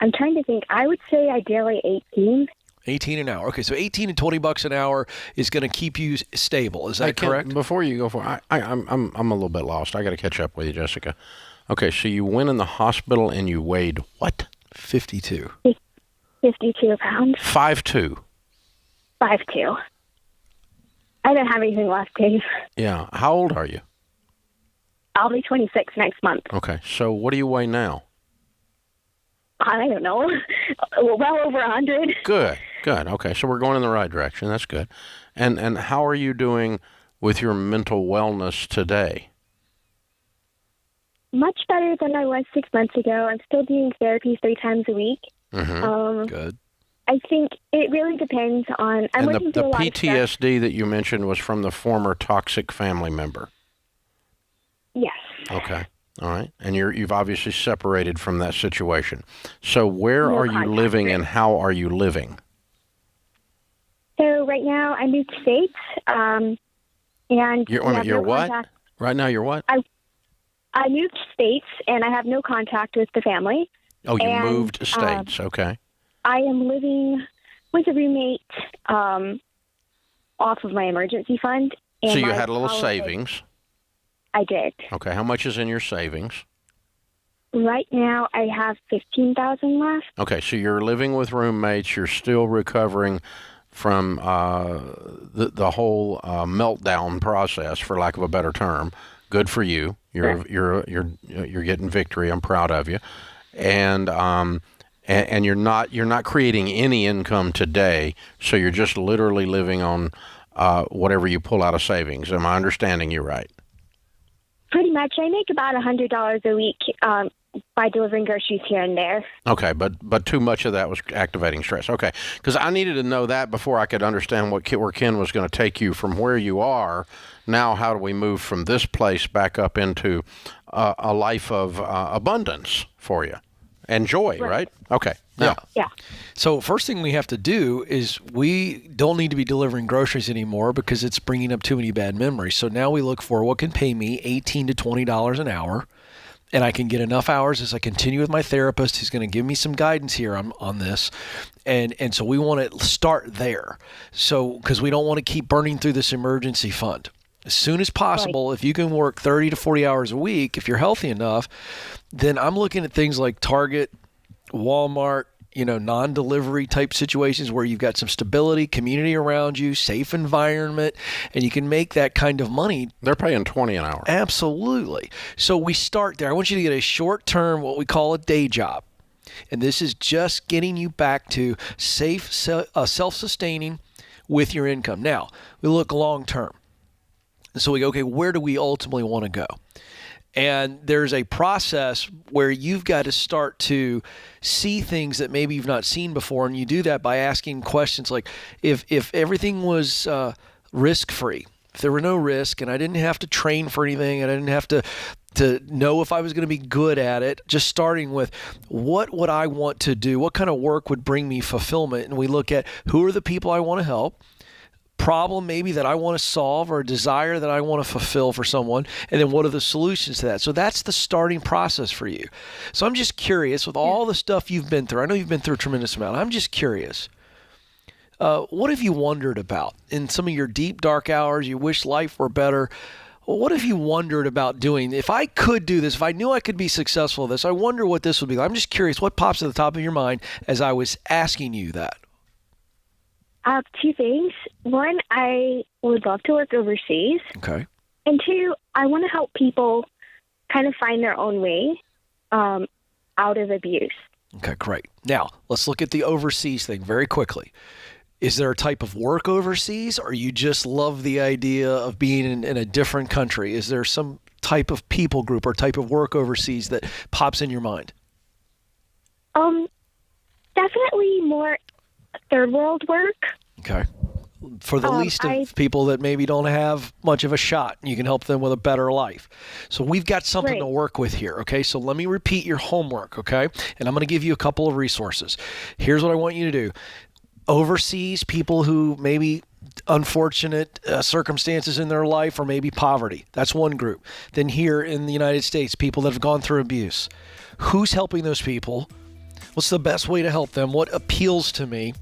M: I'm trying to think. I would say ideally 18.
C: 18 an hour. Okay, so 18 and $20 an hour is going to keep you stable. Is that correct?
A: Before you go for, I'm a little bit lost. I got to catch up with you, Jessica. Okay, so you went in the hospital and you weighed what?
C: 52.
M: 52 pounds.
A: 5'2".
M: 5'2". I don't have anything left, Dave.
A: Yeah. How old are you?
M: I'll be 26 next month.
A: Okay, so what do you weigh now?
M: I don't know. Well over 100.
A: Good. Okay, so we're going in the right direction. That's good. And how are you doing with your mental wellness today?
M: Much better than I was 6 months ago. I'm still doing therapy 3 times a week.
A: Mm-hmm. Good.
M: I think it really depends on... I'm
A: and
M: working
A: the
M: through a lot of
A: PTSD that you mentioned was from the former toxic family member.
M: Yes.
A: Okay. All right. And you've obviously separated from that situation. So where
M: No
A: are you
M: contact.
A: living and how are you living?
M: So right now I moved states, and
A: You're what?
M: contact.
A: Right now you're what?
M: I moved states, and I have no contact with the family.
A: Oh, you
M: And,
A: moved states. Okay.
M: I am living with a roommate off of my emergency fund. And
A: So you
M: my
A: had a little
M: college-
A: savings.
M: I did.
A: Okay. How much is in your savings?
M: Right now, I have $15,000 left.
A: Okay. So you're living with roommates. You're still recovering from the whole meltdown process, for lack of a better term. Good for you. You're getting victory. I'm proud of you. And you're not creating any income today. So you're just literally living on whatever you pull out of savings. Am I understanding you right?
M: Pretty much. I make about $100 a week by delivering groceries here and there.
A: Okay, but too much of that was activating stress. Okay, because I needed to know that before I could understand where Ken was going to take you from where you are. Now, how do we move from this place back up into a life of abundance for you and joy, right? Okay. Now,
M: Yeah.
C: So first thing we have to do is we don't need to be delivering groceries anymore because it's bringing up too many bad memories. So now we look for what can pay me $18 to $20 an hour, and I can get enough hours as I continue with my therapist. He's going to give me some guidance here on this. And so we want to start there. So because we don't want to keep burning through this emergency fund. As soon as possible, if you can work 30 to 40 hours a week, if you're healthy enough, then I'm looking at things like Target, Walmart, non-delivery type situations where you've got some stability, community around you, safe environment, and you can make that kind of money.
A: They're paying $20 an hour.
C: Absolutely. So we start there. I want you to get a short-term, what we call a day job. And this is just getting you back to safe, self-sustaining with your income. Now, we look long-term. So we go, okay, where do we ultimately want to go? And there's a process where you've got to start to see things that maybe you've not seen before. And you do that by asking questions like, if everything was risk-free, if there were no risk and I didn't have to train for anything and I didn't have to know if I was going to be good at it, just starting with what would I want to do? What kind of work would bring me fulfillment? And we look at who are the people I want to help, problem maybe that I want to solve or a desire that I want to fulfill for someone, and then what are the solutions to that? So that's the starting process for you. So I'm just curious, with all the stuff you've been through, I know you've been through a tremendous amount. I'm just curious, what have you wondered about in some of your deep, dark hours? You wish life were better. What have you wondered about doing? If I could do this, if I knew I could be successful at this, I wonder what this would be like. I'm just curious, what pops to the top of your mind as I was asking you that?
M: Two things. One, I would love to work overseas.
C: Okay.
M: And two, I want to help people kind of find their own way out of abuse.
C: Okay, great. Now, let's look at the overseas thing very quickly. Is there a type of work overseas, or you just love the idea of being in a different country? Is there some type of people group or type of work overseas that pops in your mind?
M: Definitely more third world work.
C: Okay. For the least of people that maybe don't have much of a shot, you can help them with a better life. So we've got something to work with here, okay? So let me repeat your homework, okay? And I'm going to give you a couple of resources. Here's what I want you to do. Overseas, people who maybe unfortunate circumstances in their life or maybe poverty. That's one group. Then here in the United States, people that have gone through abuse. Who's helping those people? What's the best way to help them? What appeals to me?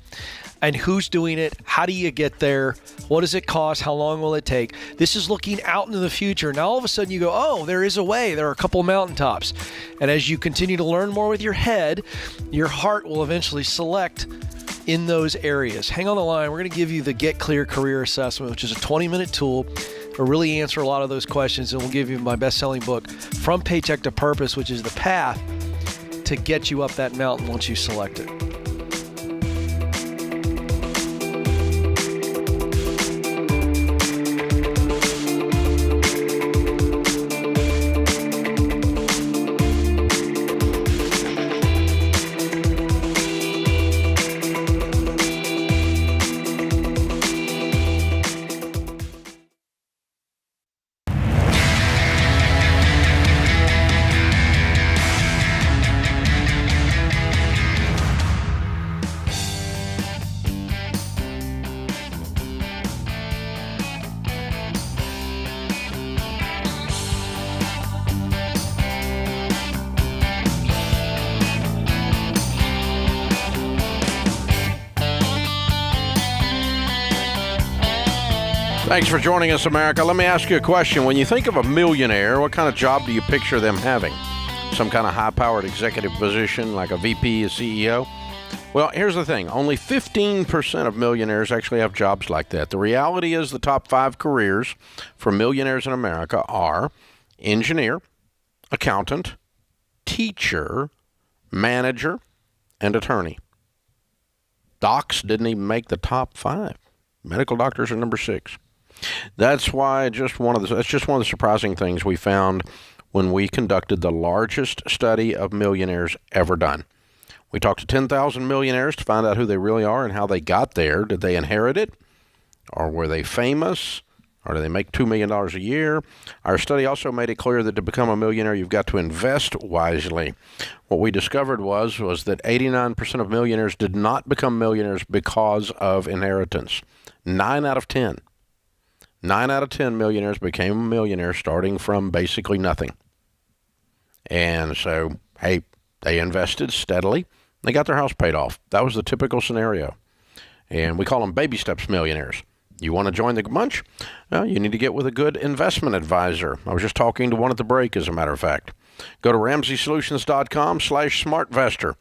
C: And who's doing it? How do you get there? What does it cost? How long will it take? This is looking out into the future. Now all of a sudden you go, oh, there is a way. There are a couple of mountaintops. And as you continue to learn more with your head, your heart will eventually select in those areas. Hang on the line. We're going to give you the Get Clear Career Assessment, which is a 20-minute tool to really answer a lot of those questions. And we'll give you my best-selling book, From Paycheck to Purpose, which is the path to get you up that mountain once you select it.
A: Thanks for joining us, America. Let me ask you a question. When you think of a millionaire, what kind of job do you picture them having? Some kind of high-powered executive position like a VP, a CEO? Well, here's the thing. Only 15% of millionaires actually have jobs like that. The reality is the top 5 careers for millionaires in America are engineer, accountant, teacher, manager, and attorney. Docs didn't even make the top 5. Medical doctors are number 6. That's just one of the surprising things we found when we conducted the largest study of millionaires ever done. We talked to 10,000 millionaires to find out who they really are and how they got there. Did they inherit it? Or were they famous? Or do they make $2 million a year? Our study also made it clear that to become a millionaire, you've got to invest wisely. What we discovered was that 89% of millionaires did not become millionaires because of inheritance. 9 out of 10. 9 out of 10 millionaires became a millionaire starting from basically nothing. And so, hey, they invested steadily. They got their house paid off. That was the typical scenario. And we call them baby steps millionaires. You want to join the bunch? Well, you need to get with a good investment advisor. I was just talking to one at the break, as a matter of fact. Go to RamseySolutions.com/SmartVestor.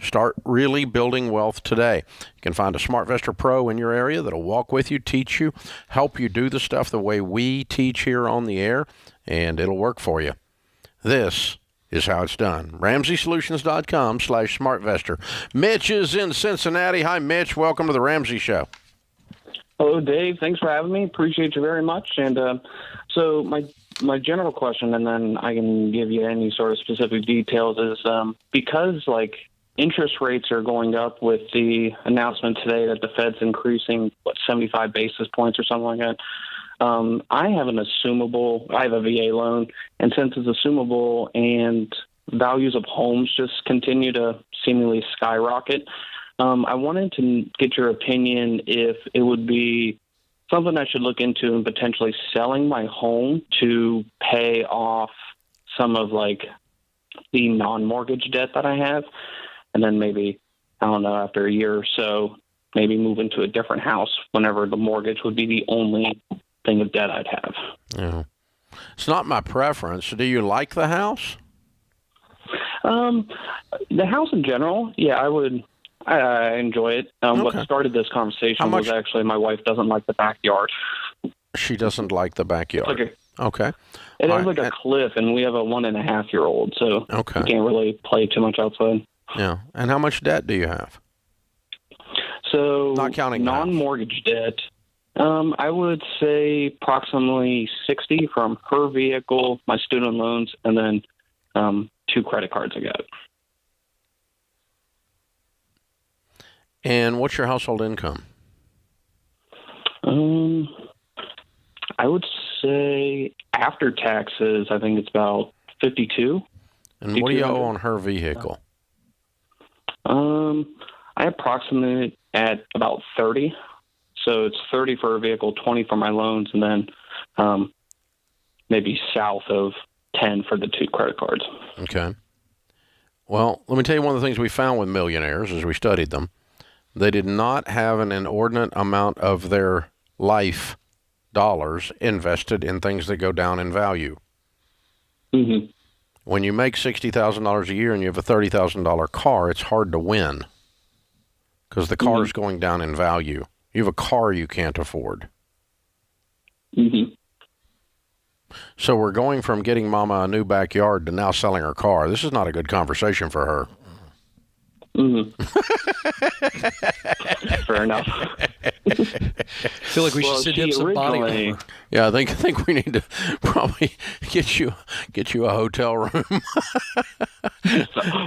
A: Start really building wealth today. You can find a SmartVestor Pro in your area that'll walk with you, teach you, help you do the stuff the way we teach here on the air, and it'll work for you. This is how it's done. RamseySolutions.com/SmartVestor. Mitch is in Cincinnati. Hi, Mitch. Welcome to the Ramsey Show.
N: Hello, Dave. Thanks for having me. Appreciate you very much. And so my general question, and then I can give you any sort of specific details, is because interest rates are going up with the announcement today that the Fed's increasing 75 basis points or something like that. I have a VA loan, and since it's assumable and values of homes just continue to seemingly skyrocket, I wanted to get your opinion if it would be something I should look into and potentially selling my home to pay off some of the non-mortgage debt that I have. And then maybe, I don't know, after a year or so, maybe move into a different house whenever the mortgage would be the only thing of debt I'd have.
A: Yeah. It's not my preference. Do you like the house?
N: The house in general, yeah, I enjoy it.
A: Okay.
N: What started this conversation was actually my wife doesn't like the backyard.
A: She doesn't like the backyard. Okay.
N: It is a cliff, and we have a 1.5-year-old, so we can't really play too much outside.
A: Yeah. And how much debt do you have?
N: So,
A: not counting
N: non-mortgage debt, I would say approximately 60 from her vehicle, my student loans, and then 2 credit cards I got.
A: And what's your household income?
N: I would say after taxes, I think it's about 52.
A: And what do you owe on her vehicle?
N: I approximate at about 30. So it's 30 for her vehicle, 20 for my loans, and then maybe south of 10 for the 2 credit cards.
A: Okay. Well, let me tell you one of the things we found with Millionaires as we studied them. They did not have an inordinate amount of their life dollars invested in things that go down in value.
N: Mm-hmm.
A: When you make $60,000 a year and you have a $30,000 car, it's hard to win because the car is going down in value. You have a car you can't afford.
N: Mm-hmm.
A: So we're going from getting Mama a new backyard to now selling her car. This is not a good conversation for her.
N: Mm-hmm. Fair enough.
C: I feel like we should send him some body armor.
A: Yeah, I think we need to probably get you a hotel room.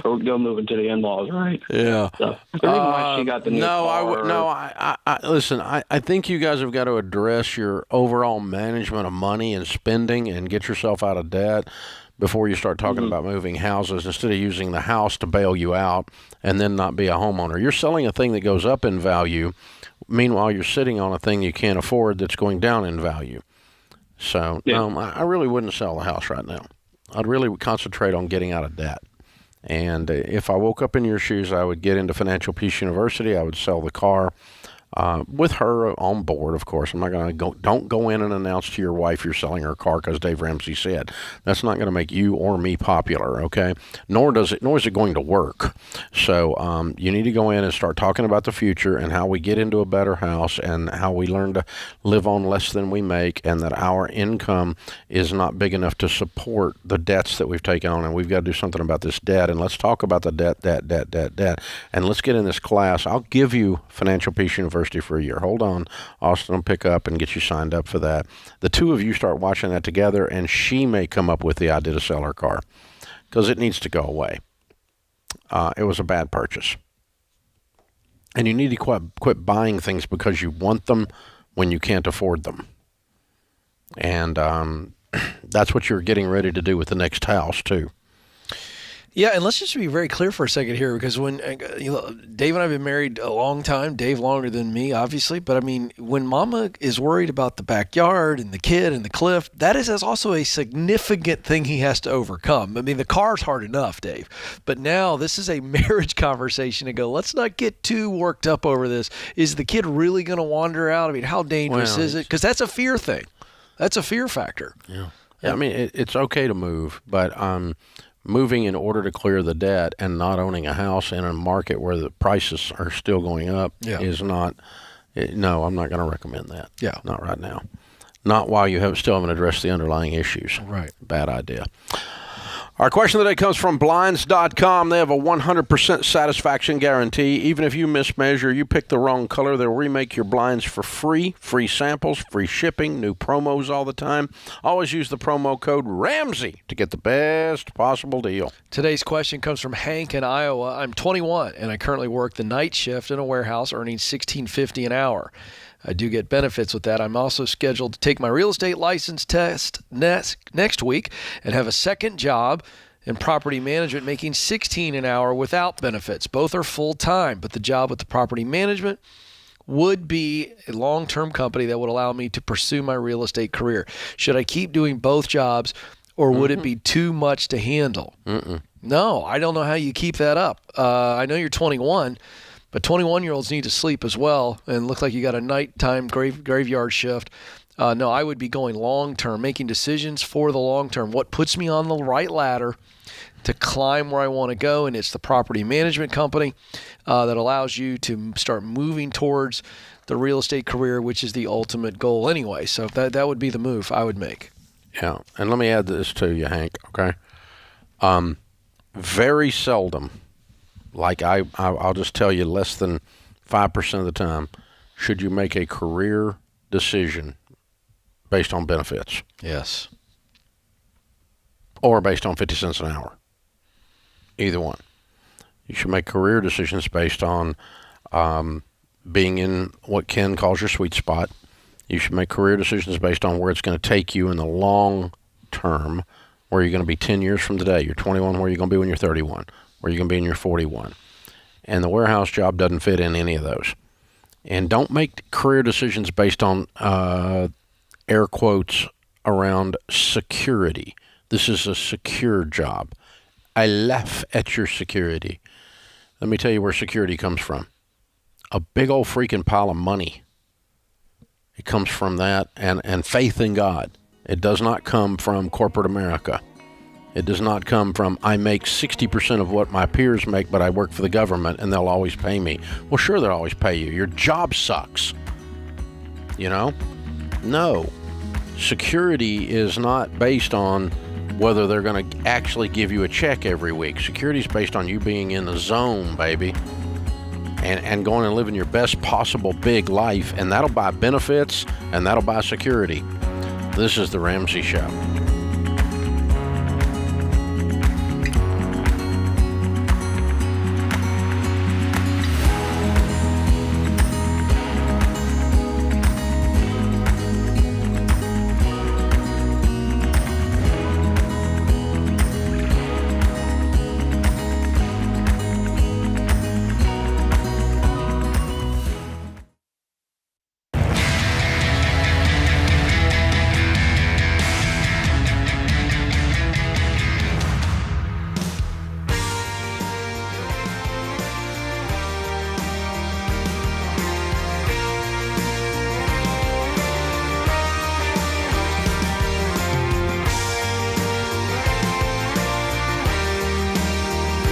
N: We're going moving to the in-laws, right?
A: Yeah.
N: So, the reason why she got the new car.
A: Listen, I think you guys have got to address your overall management of money and spending and get yourself out of debt before you start talking about moving houses, instead of using the house to bail you out and then not be a homeowner. You're selling a thing that goes up in value. Meanwhile, you're sitting on a thing you can't afford that's going down in value. So, I really wouldn't sell the house right now. I'd really concentrate on getting out of debt. And if I woke up in your shoes, I would get into Financial Peace University. I would sell the car with her on board, of course. I'm not going to don't go in and announce to your wife you're selling her car because Dave Ramsey said. That's not going to make you or me popular, okay? Nor is it going to work. So you need to go in and start talking about the future and how we get into a better house and how we learn to live on less than we make, and that our income is not big enough to support the debts that we've taken on, and we've got to do something about this debt. And let's talk about the debt. And let's get in this class. I'll give you Financial Peace University for a year. Hold on. Austin will pick up and get you signed up for that. The two of you start watching that together, and she may come up with the idea to sell her car because it needs to go away. It was a bad purchase. And you need to quit buying things because you want them when you can't afford them. And that's what you're getting ready to do with the next house, too.
C: Yeah, and let's just be very clear for a second here, because when Dave and I have been married a long time, Dave longer than me, obviously, but I mean, when Mama is worried about the backyard and the kid and the cliff, that is also a significant thing he has to overcome. I mean, the car's hard enough, Dave, but now this is a marriage conversation to go, let's not get too worked up over this. Is the kid really going to wander out? I mean, how dangerous is it? Because that's a fear thing. That's a fear factor.
A: Yeah. I mean, it's okay to move, but moving in order to clear the debt and not owning a house in a market where the prices are still going up is not. No, I'm not going to recommend that.
C: Yeah,
A: not right now. Not while you still haven't addressed the underlying issues.
C: Right.
A: Bad idea. Our question of the day comes from Blinds.com. They have a 100% satisfaction guarantee. Even if you mismeasure, you pick the wrong color, they'll remake your blinds for free. Free samples, free shipping, new promos all the time. Always use the promo code Ramsey to get the best possible deal.
C: Today's question comes from Hank in Iowa. I'm 21, and I currently work the night shift in a warehouse, earning $16.50 an hour. I do get benefits with that. I'm also scheduled to take my real estate license test next week and have a second job in property management making $16 an hour without benefits. Both are full-time, but the job with the property management would be a long-term company that would allow me to pursue my real estate career. Should I keep doing both jobs, or would it be too much to handle? No, I don't know how you keep that up. I know you're 21, but 21-year-olds need to sleep as well, and look like you got a nighttime graveyard shift. No, I would be going long-term, making decisions for the long-term. What puts me on the right ladder to climb where I want to go, and it's the property management company that allows you to start moving towards the real estate career, which is the ultimate goal anyway. So that would be the move I would make.
A: Yeah, and let me add this to you, Hank, okay? Very seldom, like I'll just tell you, less than 5% of the time, should you make a career decision based on benefits.
C: Yes.
A: Or based on 50 cents an hour. Either one. You should make career decisions based on being in what Ken calls your sweet spot. You should make career decisions based on where it's going to take you in the long term, where you're going to be 10 years from today. You're 21, where you're going to be when you're 31, where you're going to be when you're 41. And the warehouse job doesn't fit in any of those. And don't make career decisions based on air quotes around security. This is a secure job. I laugh at your security. Let me tell you where security comes from. A big old freaking pile of money. It comes from that and faith in God. It does not come from corporate America. It does not come from, I make 60% of what my peers make, but I work for the government and they'll always pay me. Well, sure, they'll always pay you. Your job sucks. You know? No. Security is not based on whether they're going to actually give you a check every week. Security is based on you being in the zone, baby, and going and living your best possible big life, and that'll buy benefits, and that'll buy security. This is The Ramsey Show.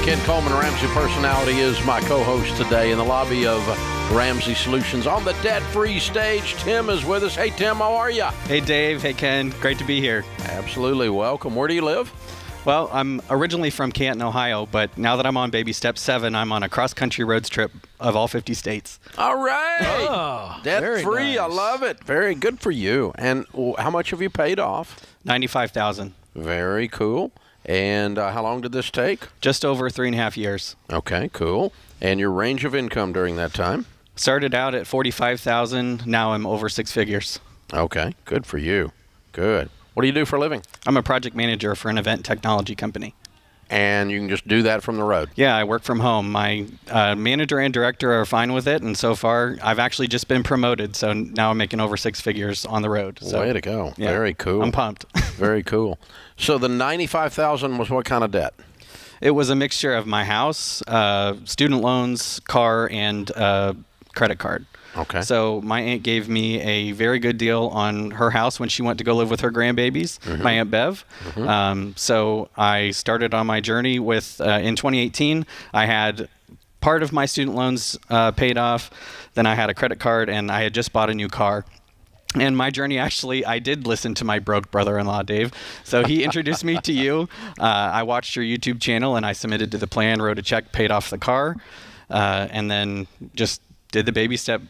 A: Ken Coleman, Ramsey Personality, is my co-host today in the lobby of Ramsey Solutions on the debt-free stage. Tim is with us. Hey, Tim, how are you?
O: Hey, Dave. Hey, Ken. Great to be here.
A: Absolutely. Welcome. Where do you live?
O: Well, I'm originally from Canton, Ohio, but now that I'm on baby step 7, I'm on a cross-country road trip of all 50 states.
A: All right.
C: Oh,
A: debt-free.
C: nice.
A: I love it. Very good for you. And how much have you paid off?
O: $95,000.
A: Very cool. And how long did this take?
O: Just over 3.5 years.
A: Okay, cool. And your range of income during that time?
O: Started out at $45,000. Now I'm over 6 figures.
A: Okay, good for you. Good. What do you do for a living?
O: I'm a project manager for an event technology company.
A: And you can just do that from the road?
O: Yeah, I work from home. My manager and director are fine with it, and so far I've actually just been promoted, so now I'm making over 6 figures on the road. So,
A: way to go.
O: Yeah,
A: very cool.
O: I'm pumped.
A: Very cool. So the $95,000 was what kind of debt?
O: It was a mixture of my house, student loans, car, and credit card.
A: Okay.
O: So my aunt gave me a very good deal on her house when she went to go live with her grandbabies, my Aunt Bev. So I started on my journey with, in 2018, I had part of my student loans paid off. Then I had a credit card, and I had just bought a new car. And my journey, actually, I did listen to my broke brother-in-law, Dave. So he introduced me to you. I watched your YouTube channel, and I submitted to the plan, wrote a check, paid off the car, and then just did the baby step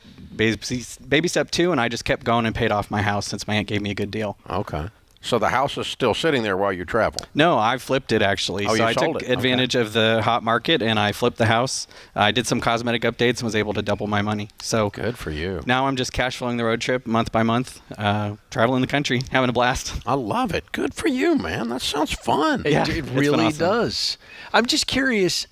O: 2, and I just kept going and paid off my house since my aunt gave me a good deal.
A: Okay. So the house is still sitting there while you travel?
O: No, I flipped it, actually.
A: Oh,
O: so
A: you
O: I
A: sold
O: took
A: it.
O: advantage of the hot market, and I flipped the house. I did some cosmetic updates and was able to double my money. So
A: good for you.
O: Now I'm just cash flowing the road trip month by month, traveling the country, having a blast.
A: I love it. Good for you, man. That sounds fun.
C: It really
O: awesome.
C: does. I'm just curious,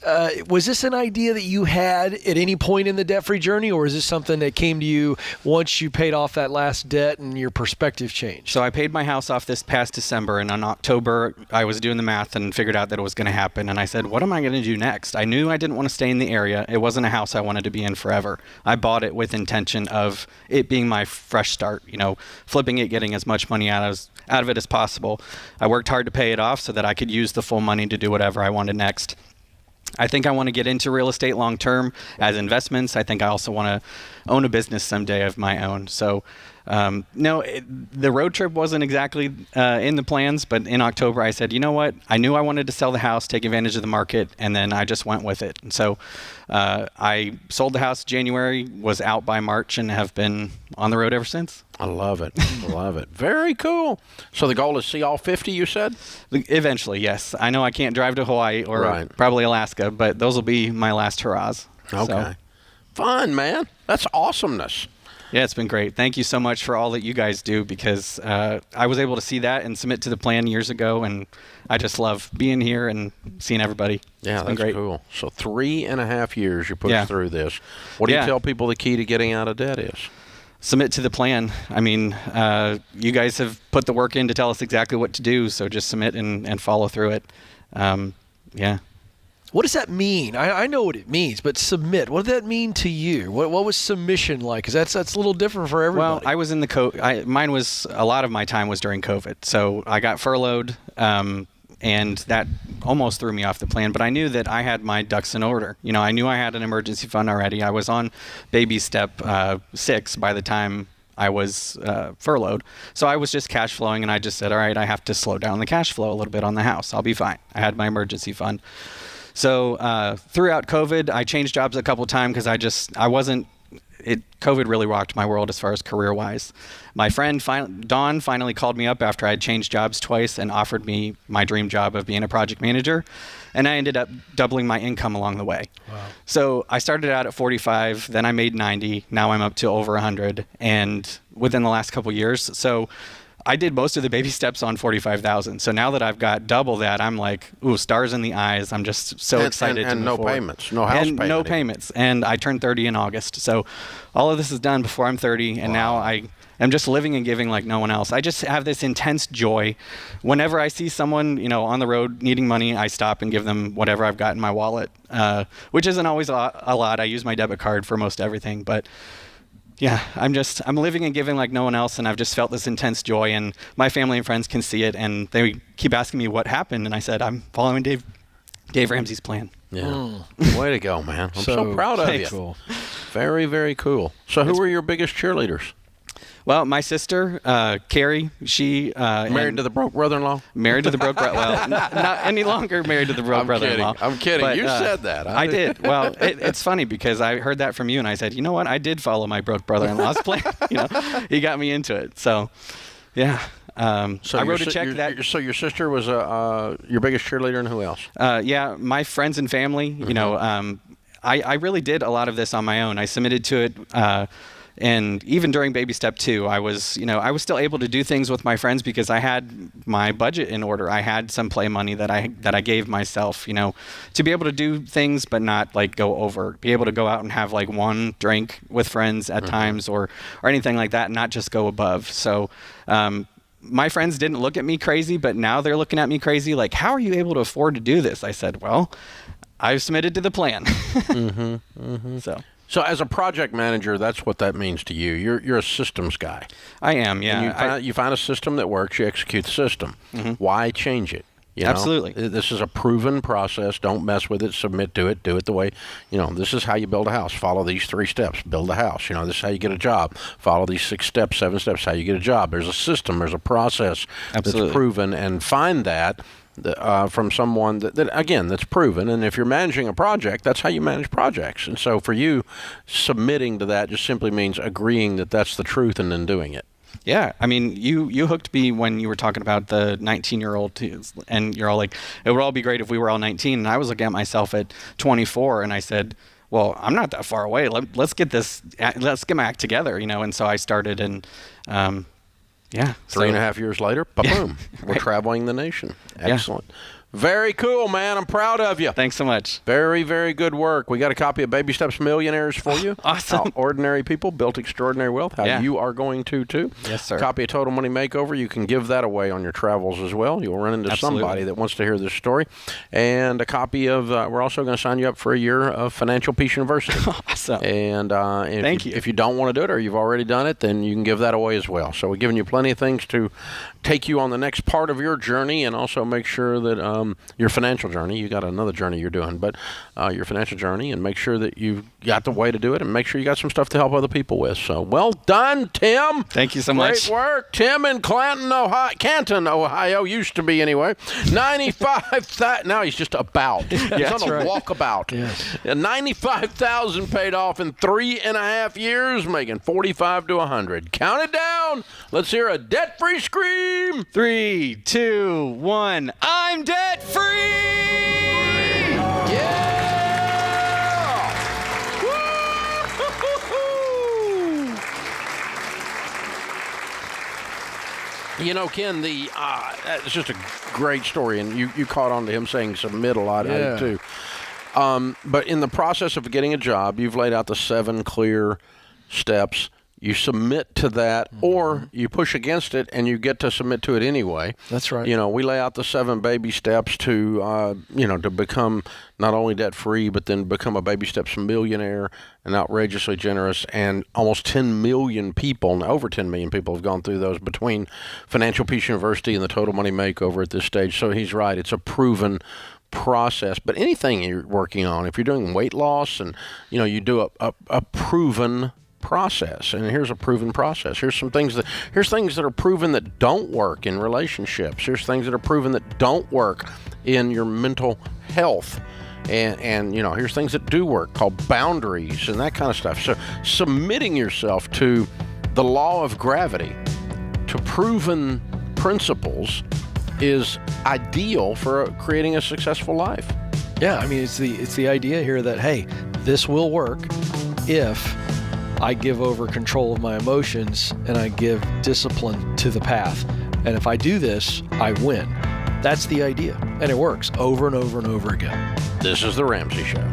C: was this an idea that you had at any point in the debt-free journey, or is this something that came to you once you paid off that last debt and your perspective changed?
O: So I paid my house off this past December, and in October, I was doing the math and figured out that it was going to happen. And I said, what am I going to do next? I knew I didn't want to stay in the area. It wasn't a house I wanted to be in forever. I bought it with intention of it being my fresh start, flipping it, getting as much money out of it as possible. I worked hard to pay it off so that I could use the full money to do whatever I wanted next. I think I want to get into real estate long term as investments. I think I also want to own a business someday of my own. So, the road trip wasn't exactly in the plans, but in October I said, you know what? I knew I wanted to sell the house, take advantage of the market, and then I just went with it. And so I sold the house January, was out by March, and have been on the road ever since.
A: I love it. I love it. Very cool. So the goal is see all 50, you said?
O: Eventually, yes. I know I can't drive to Hawaii or probably Alaska, but those will be my last hurrahs.
A: Okay.
O: So.
A: Fun, man. That's awesomeness.
O: Yeah, it's been great. Thank you so much for all that you guys do, because I was able to see that and submit to the plan years ago, and I just love being here and seeing everybody.
A: Yeah,
O: it's been
A: that's
O: great.
A: Cool. So 3.5 years you pushed through this. What do you tell people the key to getting out of debt is?
O: Submit to the plan. I mean, you guys have put the work in to tell us exactly what to do, so just submit and follow through it. Yeah.
C: What does that mean? I know what it means, but submit. What did that mean to you? What was submission like? Because that's a little different for everybody.
O: Well, I was in the mine was a lot of my time was during COVID, so I got furloughed, and that almost threw me off the plan. But I knew that I had my ducks in order. You know, I knew I had an emergency fund already. I was on baby step 6 by the time I was furloughed. So I was just cash flowing, and I just said, all right, I have to slow down the cash flow a little bit on the house. I'll be fine. I had my emergency fund. So throughout COVID, I changed jobs a couple of times because COVID really rocked my world as far as career-wise. My friend Dawn finally called me up after I had changed jobs twice and offered me my dream job of being a project manager. And I ended up doubling my income along the way. Wow. So I started out at 45, then I made 90. Now I'm up to over 100, and within the last couple years. So I did most of the baby steps on 45,000. So now that I've got double that, I'm like, ooh, stars in the eyes. I'm just so excited to move
A: no
O: forward.
A: Payments, no house payment.
O: No payments. And I turned 30 in August. So all of this is done before I'm 30, and now I am just living and giving like no one else. I just have this intense joy. Whenever I see someone, you know, on the road needing money, I stop and give them whatever I've got in my wallet, which isn't always a lot. I use my debit card for most everything, but yeah, I'm living and giving like no one else, and I've just felt this intense joy, and my family and friends can see it, and they keep asking me what happened, and I said, I'm following Dave Ramsey's plan.
A: Yeah. Way to go, man. I'm so proud of you. Cool. Very, very cool. So who were your biggest cheerleaders?
O: Well, my sister, Carrie, she...
A: married to the broke brother-in-law?
O: Married to the broke brother-in-law. Well, not any longer married to the broke brother-in-law.
A: I'm kidding. But, you said that.
O: I did. Well, it's funny because I heard that from you, and I said, you know what? I did follow my broke brother-in-law's plan. You know, he got me into it. So, yeah. So I wrote a check that...
A: So your sister was your biggest cheerleader, and who else?
O: Yeah, my friends and family. Mm-hmm. You know, I really did a lot of this on my own. I submitted to it... And even during baby step 2, I was still able to do things with my friends because I had my budget in order. I had some play money that I gave myself, you know, to be able to do things but not like go over. Be able to go out and have like one drink with friends at times or anything like that, and not just go above. So my friends didn't look at me crazy, but now they're looking at me crazy like, how are you able to afford to do this? I said, well, I've submitted to the plan.
A: So as a project manager, that's what that means to you. You're a systems guy.
O: I am, yeah.
A: And you find a system that works, you execute the system. Mm-hmm. Why change it? You know?
O: Absolutely.
A: This is a proven process. Don't mess with it. Submit to it. Do it the way, you know, this is how you build a house. Follow these 3 steps. Build a house. You know, this is how you get a job. Follow these 6 steps, 7 steps, how you get a job. There's a system. There's a process that's proven. And find that from someone that again, that's proven. And if you're managing a project, that's how you manage projects. And so for you, submitting to that just simply means agreeing that that's the truth and then doing it.
O: Yeah, I mean, you hooked me when you were talking about the 19-year-old, and you're all like, it would all be great if we were all 19. And I was looking at myself at 24, and I said, well, I'm not that far away. Let's get my act together, you know. And so I started, and yeah.
A: 3.5 years later, boom, we're traveling the nation. Excellent. Yeah. Very cool, man. I'm proud of you.
O: Thanks so much.
A: Very, very good work. We got a copy of Baby Steps Millionaires for you.
O: Awesome.
A: How ordinary people built extraordinary wealth. How you are going to, too.
O: Yes, sir.
A: Copy of Total Money Makeover. You can give that away on your travels as well. You'll run into somebody that wants to hear this story. And a copy of, we're also going to sign you up for a year of Financial Peace University.
O: Awesome.
A: And
O: Thank you.
A: If you don't want to do it or you've already done it, then you can give that away as well. So we're giving you plenty of things to take you on the next part of your journey, and also make sure that your financial journey, you got another journey you're doing, but your financial journey, and make sure that you've got the way to do it, and make sure you got some stuff to help other people with. So well done, Tim.
O: Thank you so much.
A: Great work. Tim in Canton, Ohio, used to be anyway. 95,000. Now he's just about. He's on a walkabout.
C: Yes.
A: 95,000 paid off in 3.5 years, making 45 to 100. Count it down. Let's hear a debt-free scream.
O: 3, 2, 1. I'm debt free.
A: Yeah. Woo! You know, Ken, it's just a great story, and you caught on to him saying submit a lot. I did too. But in the process of getting a job, you've laid out the 7 clear steps. you submit to that, or you push against it and you get to submit to it anyway.
C: That's right.
A: You know, we lay out the 7 baby steps to, to become not only debt-free, but then become a baby steps millionaire and outrageously generous. And almost 10 million people, over 10 million people have gone through those between Financial Peace University and the Total Money Makeover at this stage. So he's right. It's a proven process. But anything you're working on, if you're doing weight loss and, you do a proven process, and here's a proven process. Here's things that are proven that don't work in relationships. Here's things that are proven that don't work in your mental health. And here's things that do work, called boundaries and that kind of stuff. So submitting yourself to the law of gravity, to proven principles, is ideal for creating a successful life.
C: Yeah, I mean, it's the idea here that, hey, this will work if I give over control of my emotions and I give discipline to the path. And if I do this, I win. That's the idea. And it works over and over and over again.
A: This is The Ramsey Show.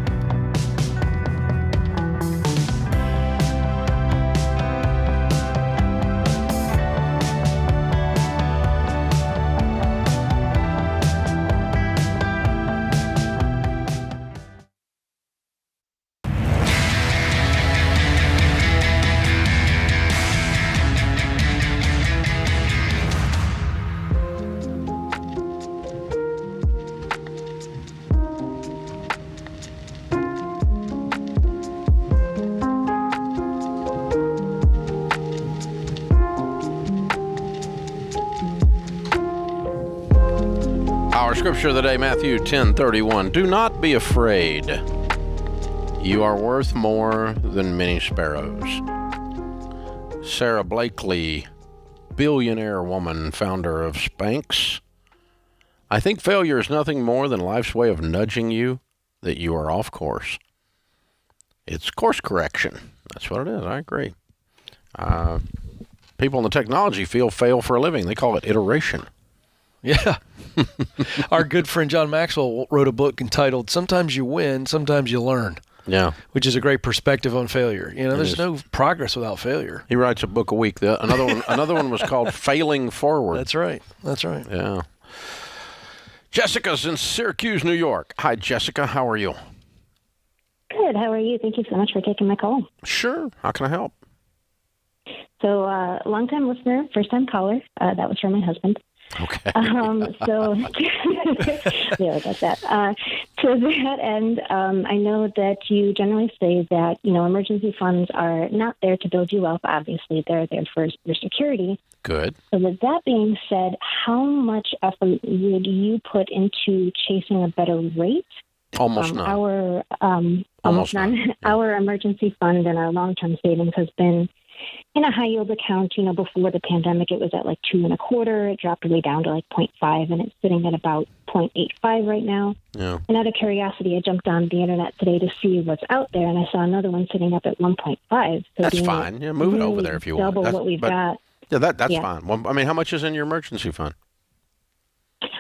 A: Our scripture of the day, Matthew 10:31. Do not be afraid. You are worth more than many sparrows. Sarah Blakely, billionaire woman, founder of Spanx. I think failure is nothing more than life's way of nudging you that you are off course. It's course correction. That's what it is. I agree. People in the technology field fail for a living. They call it iteration.
C: Yeah. Our good friend John Maxwell wrote a book entitled Sometimes You Win, Sometimes You Learn.
A: Yeah.
C: Which is a great perspective on failure. There's no progress without failure.
A: He writes a book a week. Another one was called Failing Forward.
C: That's right.
A: Yeah. Jessica's in Syracuse, New York. Hi, Jessica. How are you?
M: Good. How are you? Thank you so much for taking my call.
A: Sure. How can I help?
M: So, long-time listener, first-time caller. That was from my husband.
A: Okay.
M: So, yeah, I got that. To that end, I know that you generally say that, emergency funds are not there to build you up. Obviously, they're there for your security.
A: Good.
M: So with that being said, how much effort would you put into chasing a better rate?
A: Almost none.
M: Almost none. Yeah. Our emergency fund and our long-term savings has been in a high-yield account. Before the pandemic, it was at like 2.25. It dropped way down to like 0.5, and it's sitting at about 0.85 right now.
A: Yeah.
M: And out of curiosity, I jumped on the internet today to see what's out there, and I saw another one sitting up at 1.5. So
A: that's fine. Yeah, move it over there if you want.
M: Double what we've got.
A: Yeah, that's fine. Well, I mean, how much is in your emergency fund?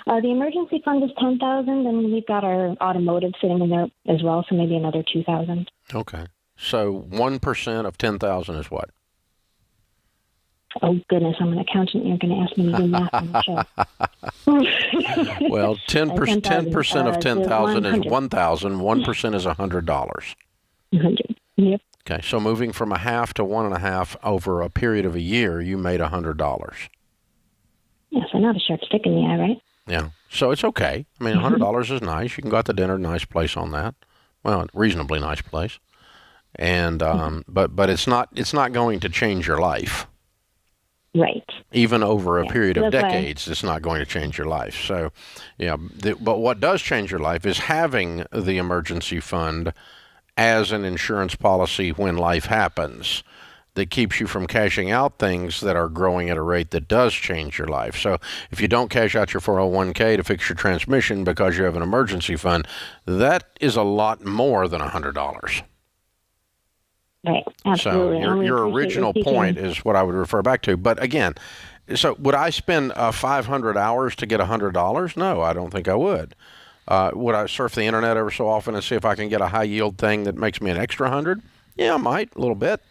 M: The emergency fund is $10,000, and we've got our automotive sitting in there as well, so maybe another $2,000.
A: Okay. So 1% of 10,000 is what?
M: Oh, goodness, I'm an accountant. You're going to ask me to do math on the show.
A: Well, 10% of 10,000 is 1,000. 1% is $100.
M: 100. Yep.
A: Okay, so moving from a half to 1.5 over a period of a year, you made $100.
M: Yeah, so not a sharp stick in the eye, right?
A: Yeah, so it's okay. I mean, $100 is nice. You can go out to dinner, nice place on that. Well, reasonably nice place. And but it's not going to change your life.
M: Right.
A: Even over a period of decades, it's not going to change your life. So, yeah, but what does change your life is having the emergency fund as an insurance policy when life happens that keeps you from cashing out things that are growing at a rate that does change your life. So if you don't cash out your 401k to fix your transmission because you have an emergency fund, that is a lot more than $100.
M: Right, absolutely.
A: So your original point is what I would refer back to. But again, so would I spend 500 hours to get $100? No, I don't think I would. Would I surf the internet ever so often and see if I can get a high yield thing that makes me an extra 100? Yeah, I might, a little bit.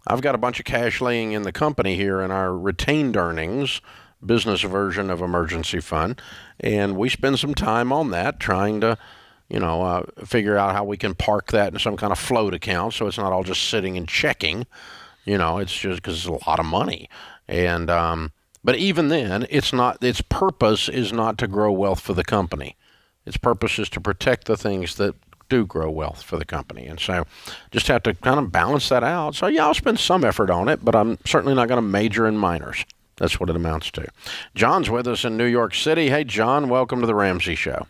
A: I've got a bunch of cash laying in the company here in our retained earnings business version of emergency fund, and we spend some time on that trying to figure out how we can park that in some kind of float account so it's not all just sitting and checking. It's just because it's a lot of money. And but even then, its purpose is not to grow wealth for the company. Its purpose is to protect the things that do grow wealth for the company. And so just have to kind of balance that out. So yeah, I'll spend some effort on it, but I'm certainly not going to major in minors. That's what it amounts to. John's with us in New York City. Hey, John, welcome to the Ramsey Show.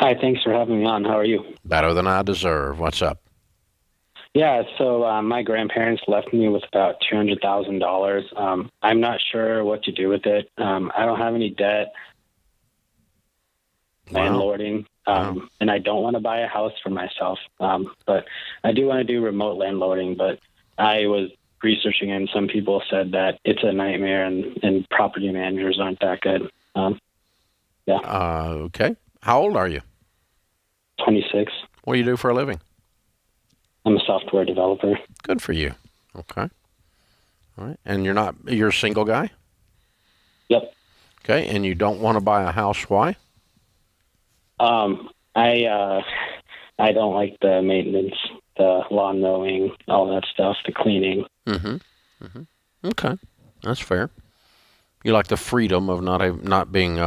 P: Hi, thanks for having me on. How are you?
A: Better than I deserve. What's up?
P: Yeah, so my grandparents left me with about $200,000. I'm not sure what to do with it. I don't have any debt, landlording, and I don't want to buy a house for myself. But I do want to do remote landlording, but I was researching and some people said that it's a nightmare and property managers aren't that good.
A: Okay. How old are you?
P: 26.
A: What do you do for a living?
P: I'm a software developer.
A: Good for you. Okay. All right. And you're a single guy?
P: Yep.
A: Okay. And you don't want to buy a house. Why?
P: I don't like the maintenance, the lawn mowing, all that stuff, the cleaning.
A: Okay. That's fair. You like the freedom of not being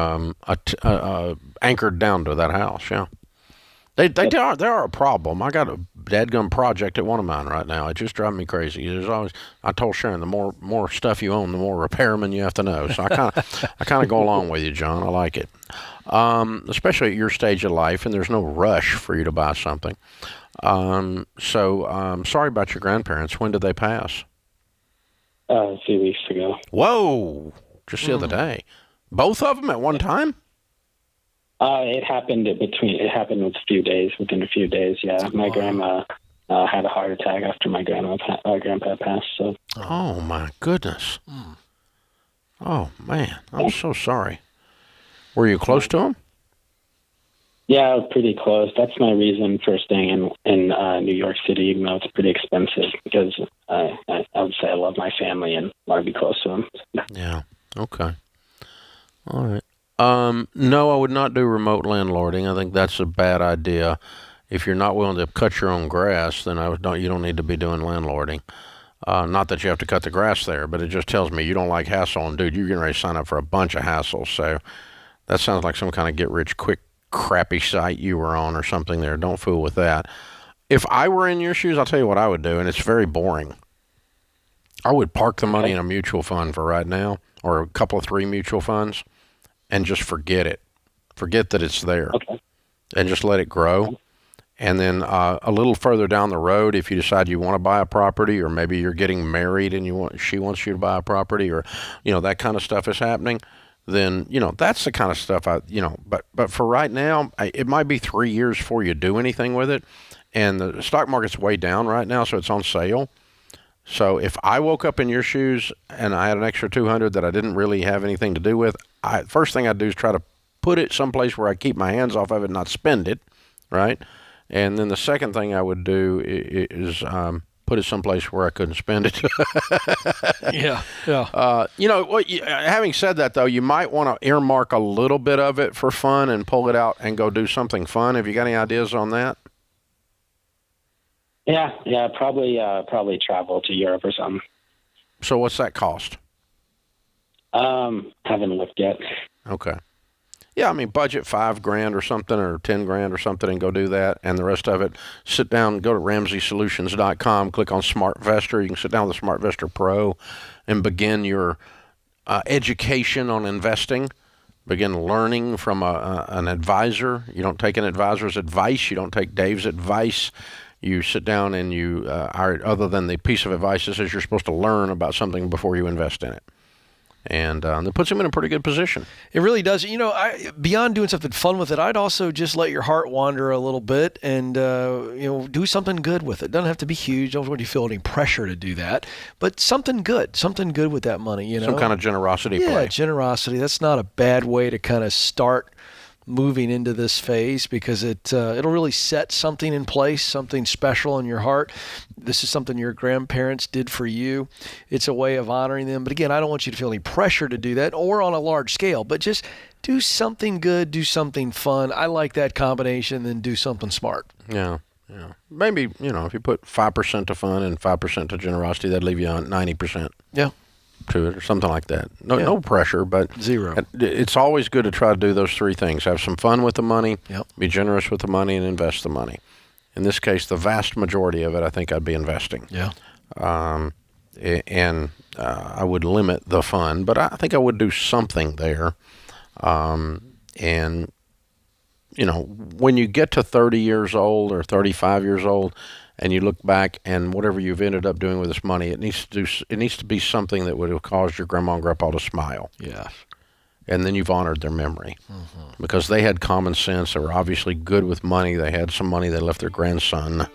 A: anchored down to that house, yeah. They are a problem. I got a dadgum project at one of mine right now. It just drives me crazy. There's always, I told Sharon, the more stuff you own, the more repairmen you have to know. So I kind of go along with you, John. I like it, especially at your stage of life, and there's no rush for you to buy something. Sorry about your grandparents. When did they pass?
P: A few weeks ago.
A: Whoa! Just the other day. Both of them at one time?
P: It happened within a few days. Yeah, my grandma had a heart attack after my grandpa passed. So.
A: Oh my goodness. Oh man, I'm so sorry. Were you close to him?
P: Yeah, pretty close. That's my reason for staying in New York City, even though it's pretty expensive, because I would say I love my family and want to be close to them.
A: Yeah. Okay. All right. No, I would not do remote landlording. I think that's a bad idea. If you're not willing to cut your own grass, then you don't need to be doing landlording. Not that you have to cut the grass there, but it just tells me you don't like hassle. And dude, you're getting ready to sign up for a bunch of hassles. So that sounds like some kind of get-rich-quick crappy site you were on or something there. Don't fool with that. If I were in your shoes, I'll tell you what I would do, and it's very boring. I would park the money in a mutual fund for right now, or a couple of 3 mutual funds, and just forget it. Forget that it's there.
P: Okay.
A: And just let it grow. And then a little further down the road, if you decide you want to buy a property, or maybe you're getting married and she wants you to buy a property, or that kind of stuff is happening, then that's the kind of stuff but for right now, it might be 3 years before you do anything with it. And the stock market's way down right now, so it's on sale. So if I woke up in your shoes and I had an extra 200 that I didn't really have anything to do with, first thing I'd do is try to put it someplace where I keep my hands off of it and not spend it, right? And then the second thing I would do is put it someplace where I couldn't spend it.
C: Yeah.
A: Having said that, though, you might want to earmark a little bit of it for fun and pull it out and go do something fun. Have you got any ideas on that?
P: Yeah, probably travel to Europe or something.
A: So what's that cost?
P: Haven't looked yet.
A: Okay. Yeah, I mean, budget $5,000 or something, or $10,000 or something, and go do that. And the rest of it, sit down, go to RamseySolutions.com, click on SmartVestor. You can sit down with the SmartVestor Pro and begin your education on investing. Begin learning from an advisor. You don't take an advisor's advice. You don't take Dave's advice. You sit down and you other than the piece of advice that says you're supposed to learn about something before you invest in it. And it puts him in a pretty good position.
C: It really does. Beyond doing something fun with it, I'd also just let your heart wander a little bit and, do something good with it. Doesn't have to be huge. Don't want you to feel any pressure to do that. But something good with that money,
A: Some kind of generosity play.
C: Yeah, generosity. That's not a bad way to kind of start moving into this phase because it'll really set something in place, something special in your heart. This is something your grandparents did for you. It's a way of honoring them. But again, I don't want you to feel any pressure to do that or on a large scale, but just do something good, do something fun. I like that combination, then do something smart.
A: Yeah. Yeah. Maybe, if you put 5% to fun and 5% to generosity, that'd leave you on 90%.
C: Yeah.
A: To it or something like that. No pressure, but
C: zero.
A: It's always good to try to do those three things. Have some fun with the money,
C: Yep.
A: be generous with the money, and invest the money. In this case, the vast majority of it, I think I'd be investing.
C: Yeah.
A: And I would limit the fun, but I think I would do something there. And when you get to 30 years old or 35 years old and you look back and whatever you've ended up doing with this money, it needs to be something that would have caused your grandma and grandpa to smile.
C: Yeah.
A: And then you've honored their memory because they had common sense. They were obviously good with money. They had some money. They left their grandson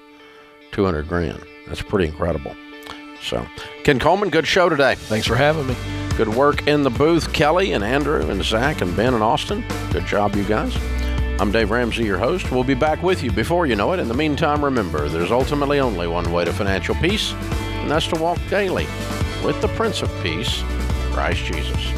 A: $200,000. That's pretty incredible. So, Ken Coleman, good show today.
C: Thanks for having me.
A: Good work in the booth, Kelly and Andrew and Zach and Ben and Austin. Good job, you guys. I'm Dave Ramsey, your host. We'll be back with you before you know it. In the meantime, remember, there's ultimately only one way to financial peace, and that's to walk daily with the Prince of Peace, Christ Jesus.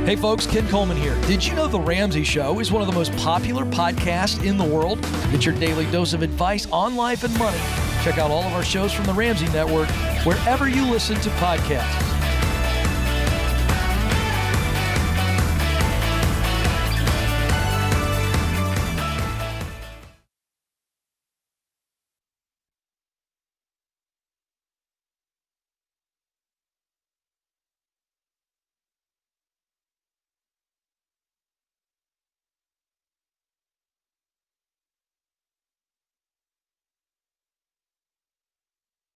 C: Hey folks, Ken Coleman here. Did you know The Ramsey Show is one of the most popular podcasts in the world? Get your daily dose of advice on life and money. Check out all of our shows from The Ramsey Network wherever you listen to podcasts.